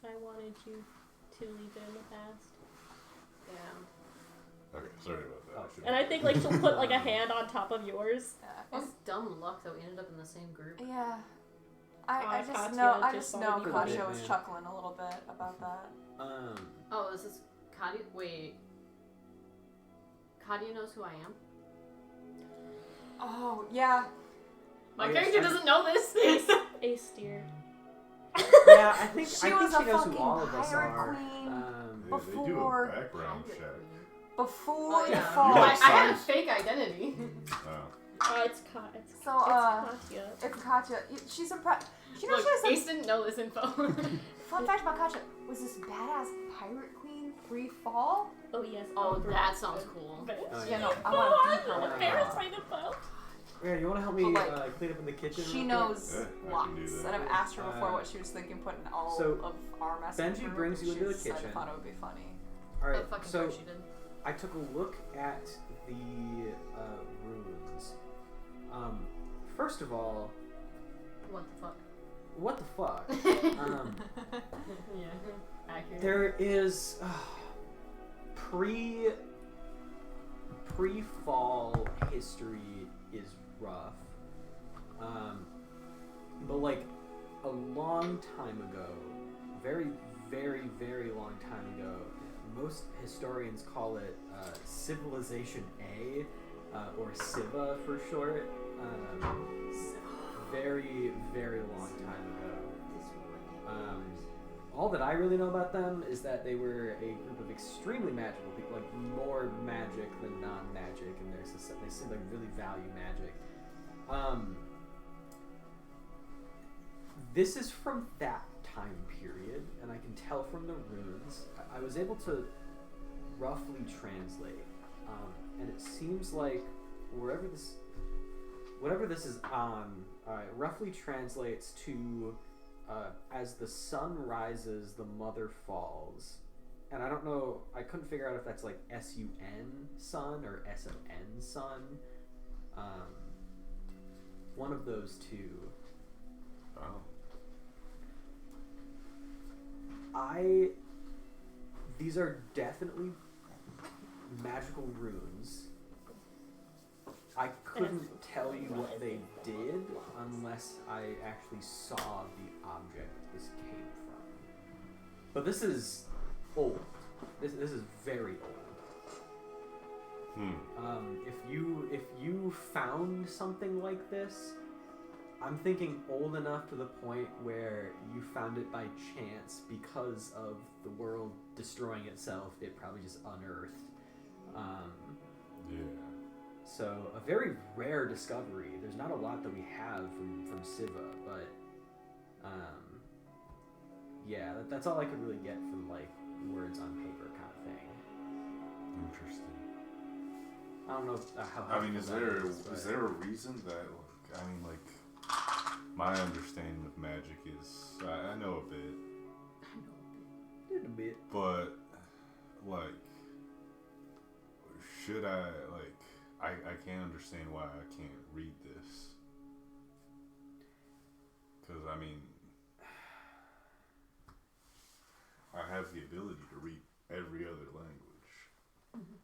C: I wanted you to leave it in the past.
A: Yeah.
E: Okay, sorry about that.
C: And I think she'll put a hand on top of yours.
A: It's dumb luck that we ended up in the same group.
D: Yeah. I just
C: Katya
D: know
C: just
D: Katya
B: wanted
D: was
B: to-
D: chuckling a little bit about that.
A: Oh, is this Katya? Wait. Katya knows who I am?
D: Oh, yeah.
A: My character doesn't know this.
C: Ace steered.
B: Yeah, I think
D: She
B: she
D: was a
B: knows who
D: fucking
B: all of us
D: pirate
B: are.
D: queen.
E: They do
D: Before-
E: a background check.
D: before you
A: yeah.
D: fall.
E: You
A: I
E: like
A: had a
E: signs?
A: fake identity.
C: It's Katya.
D: It's Katya. She knows
A: Look,
D: she has
A: Ace didn't know this info.
D: Fun fact about Katya. Was this badass pirate queen free fall?
C: Oh yes.
A: Oh,
C: Umbra.
A: that sounds cool.
B: Oh,
D: Yeah, no, I want to beat her with
C: Parasite info.
B: Yeah, you want to help me
D: But, like,
B: clean up in the kitchen?
D: She
B: real
D: knows
E: Yeah, I
D: lots,
E: can do that.
D: and I've asked her before what she was thinking putting all
B: So,
D: of our mess in
B: Benji
D: her,
B: brings
D: and
B: you into the
D: she's-
B: kitchen.
D: I thought it would be funny.
B: quick? All right.
A: Fucking
B: So
A: course she did.
B: I took a look at the runes. First of all,
A: What the fuck?
B: what the fuck?
A: Yeah, accurate.
B: There is pre-fall history is rough. But like a long time ago, very, very, very long time ago, most historians call it Civilization A, or Civa for short. Very, very long time ago. All that I really know about them is that they were a group of extremely magical people, like more magic than non-magic, and they seem like really value magic. This is from that time period, and I can tell from the runes. I was able to roughly translate, and it seems like whatever this is on, roughly translates to as the sun rises, the mother falls. And I don't know, I couldn't figure out if that's like S-U-N sun or S-O-N sun. One of those two.
E: Oh.
B: These are definitely magical runes. I couldn't tell you what they did unless I actually saw the object this came from. But this is old. This is very old. If you found something like this, I'm thinking old enough to the point where you found it by chance because of the world destroying itself. It probably just unearthed.
E: Yeah.
B: So a very rare discovery. There's not a lot that we have from Siva, but yeah, that's all I could really get from like words on paper kind of thing.
E: Interesting.
B: I don't know how.
E: I mean, is there a reason that? I mean, like, my understanding of magic is I know a bit.
B: A bit.
E: But like, should I like? I can't understand why I can't read this. Because, I mean, I have the ability to read every other language.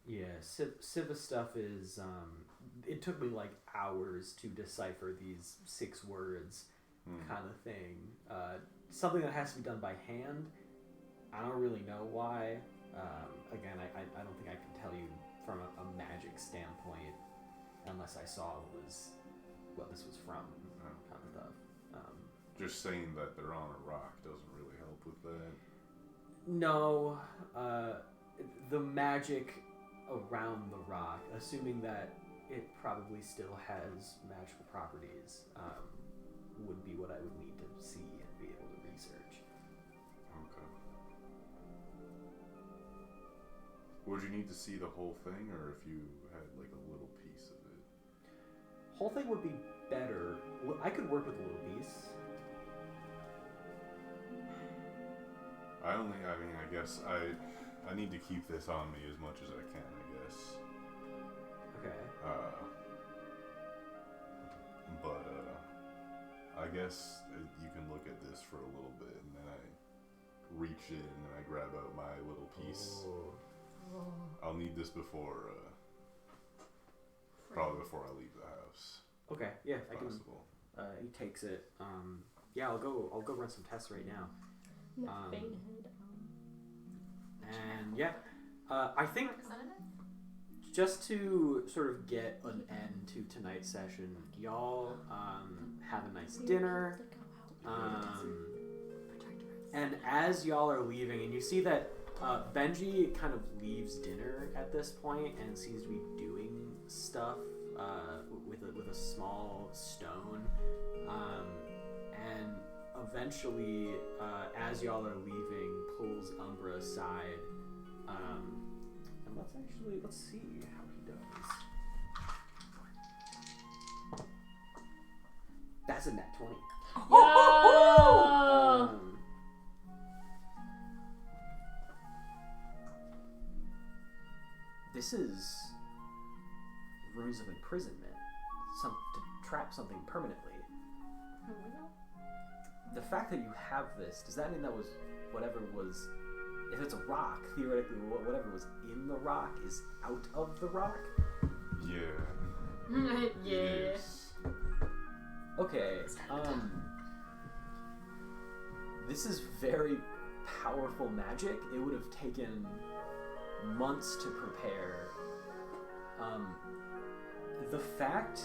B: Yeah, Siva stuff is, it took me like hours to decipher these 6 words kind of thing. Something that has to be done by hand. I don't really know why. Again, I don't think I can tell you from a magic standpoint, unless I saw what this was from, kind of stuff.
E: Just saying that they're on a rock doesn't really help with that.
B: No, the magic around the rock, assuming that it probably still has magical properties, would be what I would need to see and be able to research.
E: Okay. Would you need to see the whole thing, or if you had like a little piece of it?
B: Whole thing would be better. I could work with a little piece.
E: I guess I need to keep this on me as much as I can, I guess.
B: Okay.
E: But I guess you can look at this for a little bit, and then I reach in and I grab out my little piece.
B: Oh.
E: I'll need this before, probably before I leave the house.
B: Okay. Yeah, I can.
E: Possible.
B: He takes it. Yeah, I'll go run some tests right now. And yeah, I think just to sort of get an end to tonight's session, y'all have a nice dinner. And as y'all are leaving, and you see that Benji kind of leaves dinner at this point and seems to be doing stuff with a small stone, and eventually, as y'all are leaving, pulls Umbra aside, and let's see how he does. That's a nat 20.
C: Yeah.
B: This is runes of imprisonment, to trap something permanently. The fact that you have this, does that mean that was whatever was, if it's a rock, theoretically whatever was in the rock is out of the rock?
E: Yeah.
A: Yeah.
E: Yes.
B: Okay, this is very powerful magic. It would have taken months to prepare. The fact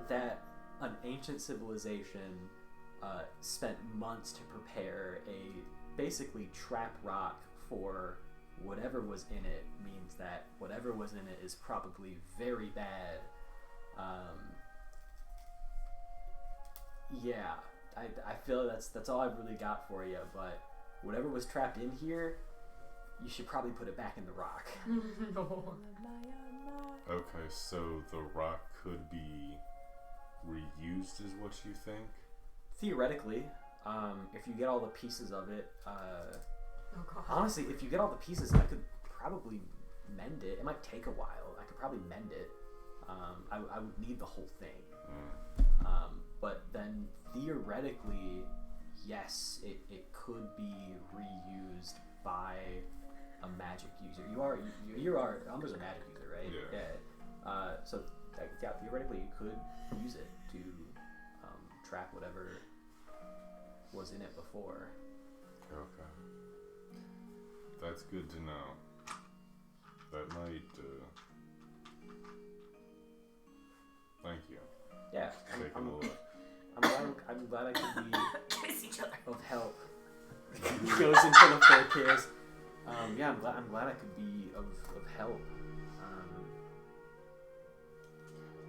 B: that an ancient civilization spent months to prepare a basically trap rock for whatever was in it means that whatever was in it is probably very bad. Yeah, I feel that's all I've really got for you, but whatever was trapped in here, you should probably put it back in the rock.
A: No.
E: Okay, so the rock could be reused, is what you think?
B: Theoretically, if you get all the pieces of it,
A: Oh god.
B: honestly, if you get all the pieces, I could probably mend it. It might take a while. I could probably mend it. I would need the whole thing. But then theoretically, yes, it could be reused by a magic user. You are Umbra's a magic user, right?
E: Yeah.
B: So yeah, theoretically you could use it to trap whatever was in it before.
E: Okay. That's good to know. That might, thank you.
B: Yeah.
E: Taking a look.
B: I'm glad I could be
A: Kiss each other.
B: of help. He goes in for the full kiss. Yeah, I'm glad I could be of help.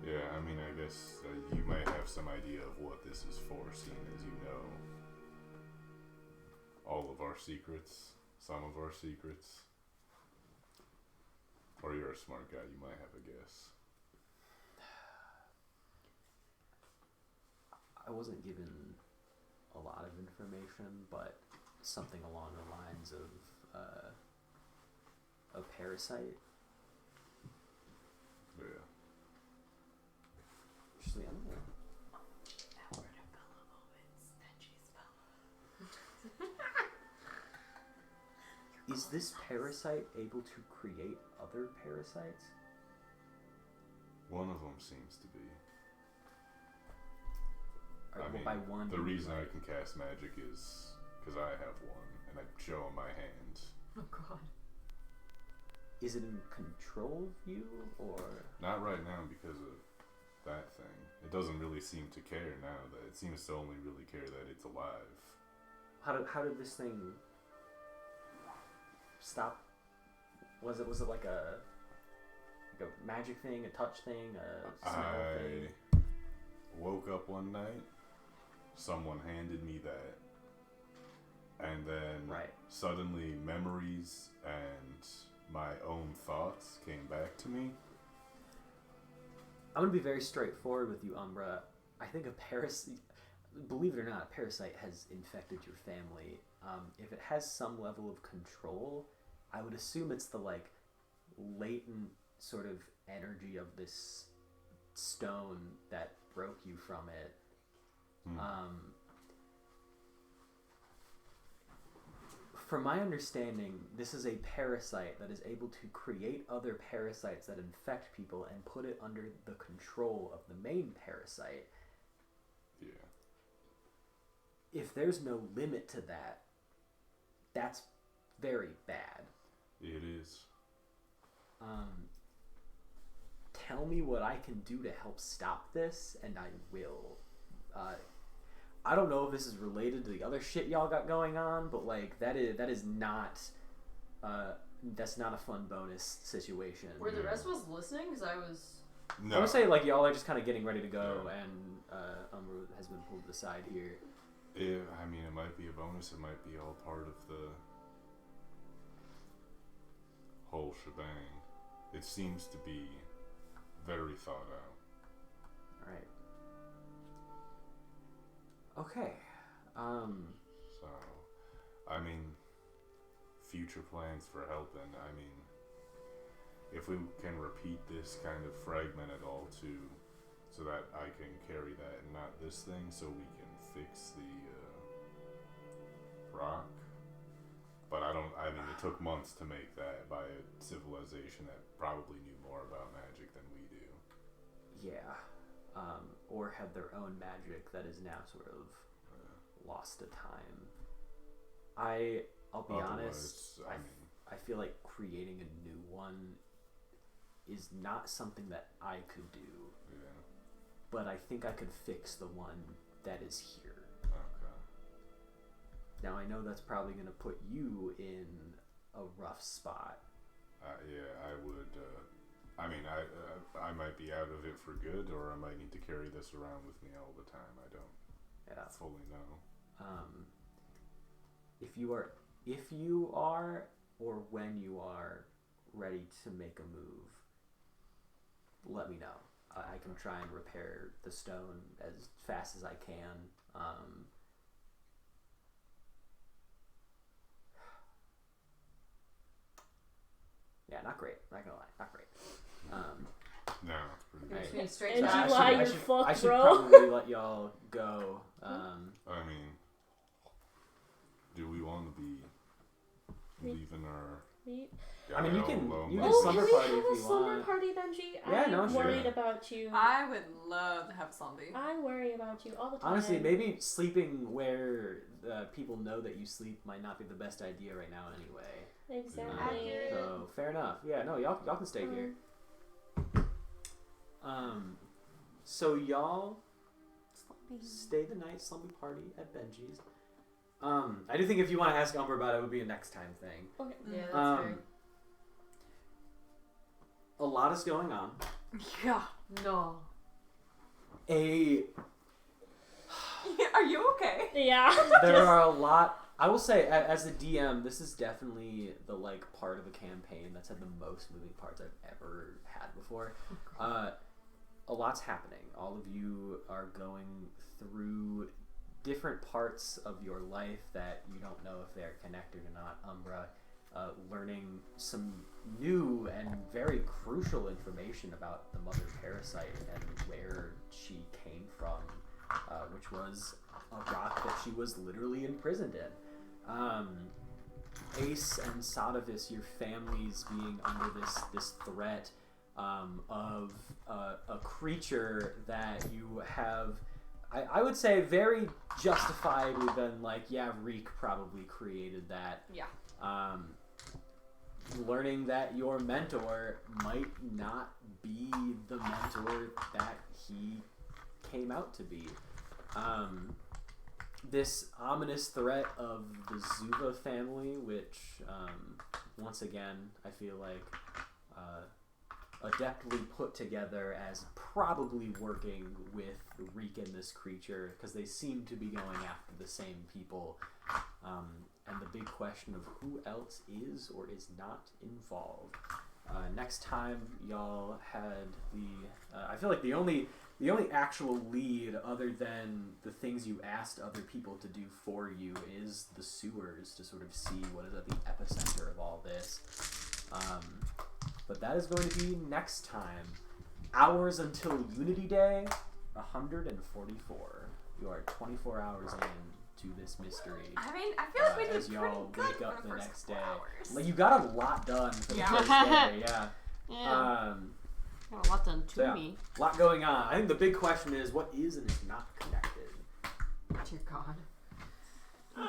E: Yeah, I mean, I guess you might have some idea of what this is for, seeing as you know all of our secrets, some of our secrets. Or you're a smart guy, you might have a guess.
B: I wasn't given a lot of information, but something along the lines of a parasite.
E: Yeah.
B: Actually, I don't know.
A: Now we're in Bella moments. Benji's Bella.
B: Is this parasite able to create other parasites?
E: One of them seems to be.
B: Or,
E: I mean,
B: by one,
E: the reason I can cast magic is because I have one, and I show him my hands.
A: Oh god.
B: Is it in control of you, or?
E: Not right now because of that thing. It doesn't really seem to care now. That it seems to only really care that it's alive.
B: How did this thing stop? Was it like a magic thing, a touch thing, a smell thing?
E: I woke up one night. Someone handed me that, and then suddenly memories and my own thoughts came back to me.
B: I'm gonna be very straightforward with you, Umbra. I think a parasite, believe it or not, a parasite has infected your family. If it has some level of control, I would assume it's the latent sort of energy of this stone that broke you from it. From my understanding, this is a parasite that is able to create other parasites that infect people and put it under the control of the main parasite.
E: Yeah.
B: If there's no limit to that, that's very bad.
E: It is.
B: Tell me what I can do to help stop this, and I will. I don't know if this is related to the other shit y'all got going on, but that is not that's not a fun bonus situation.
A: Were the rest of us listening? Because I was...
E: No.
B: I would say, like, y'all are just kind of getting ready to go, and Umbra has been pulled aside here.
E: I mean, it might be a bonus. It might be all part of the whole shebang. It seems to be very thought out.
B: Alright. Okay.
E: So, I mean, future plans for helping. I mean, if we can repeat this kind of fragment at all too, so that I can carry that and not this thing, so we can fix the rock. But I mean, it took months to make that by a civilization that probably knew more about magic than we do.
B: Yeah. Or had their own magic that is now sort of lost to time. I'll be honest, I feel like creating a new one is not something that I could do.
E: Yeah.
B: But I think I could fix the one that is here.
E: Okay.
B: Now I know that's probably going to put you in a rough spot.
E: Yeah, I would. I mean, I might be out of it for good, or I might need to carry this around with me all the time. I don't fully know.
B: If you are, or when you are ready to make a move, let me know. I can try and repair the stone as fast as I can. Yeah, not great. Not gonna lie, not great.
E: No, it's pretty good.
A: Straight
C: And
A: to
C: you
A: action.
C: lie,
B: I
C: you're
B: should
C: fucked, bro.
B: probably let y'all go.
E: I mean, do we want to be leaving our?
B: I mean, you can
C: Oh,
B: slumber
C: can we
B: party
C: have
B: if
C: a
B: you
C: slumber
B: want.
C: party, Benji?
B: Yeah,
C: I'm
B: no, sure.
C: worried about you.
D: I would love to have a zombie.
C: I worry about you all the time.
B: Honestly, maybe sleeping where people know that you sleep might not be the best idea right now anyway.
C: Exactly.
B: So, fair enough. Yeah, no, y'all can stay here. So y'all stay the night, slumber party at Benji's. I do think if you want to ask Umbra about it, it would be a next time thing.
C: Okay.
A: Yeah, that's fair.
B: A lot is going on.
D: Yeah.
A: No.
D: Are you okay?
C: Yeah.
B: There are a lot. I will say, as the DM, this is definitely the part of a campaign that's had the most moving parts I've ever had before. A lot's happening. All of you are going through different parts of your life that you don't know if they're connected or not. Umbra, learning some new and very crucial information about the mother parasite and where she came from, which was a rock that she was literally imprisoned in. Ace and Satevis, your families being under this threat of a creature that you have, I would say, very justifiably been Reek probably created that.
D: Yeah.
B: Learning that your mentor might not be the mentor that he came out to be. This ominous threat of the Zuva family, which, once again, I feel like adeptly put together as probably working with Reek and this creature, because they seem to be going after the same people. And the big question of who else is or is not involved. Next time y'all had I feel like the only actual lead other than the things you asked other people to do for you is the sewers, to sort of see what is at the epicenter of all this. But that is going to be next time. Hours until Unity Day, 144. You are 24 hours in to this mystery.
D: I mean, I feel like we did
B: as
D: pretty
B: y'all
D: good
B: wake
D: for
B: up
D: the
B: the
D: first
B: next
D: 4
B: day.
D: hours.
B: Like, you got a lot done for the first day, yeah.
A: Yeah. Got a lot done to me.
B: A lot going on. I think the big question is, what is and is not connected?
A: Dear God.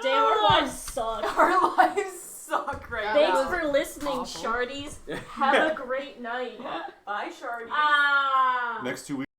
C: Damn, our lives suck.
D: Our lives suck right now.
C: Thanks for listening,
A: awful.
C: Shardies. Have a great night.
D: Bye, Shardy.
C: Ah.
E: Next 2 weeks.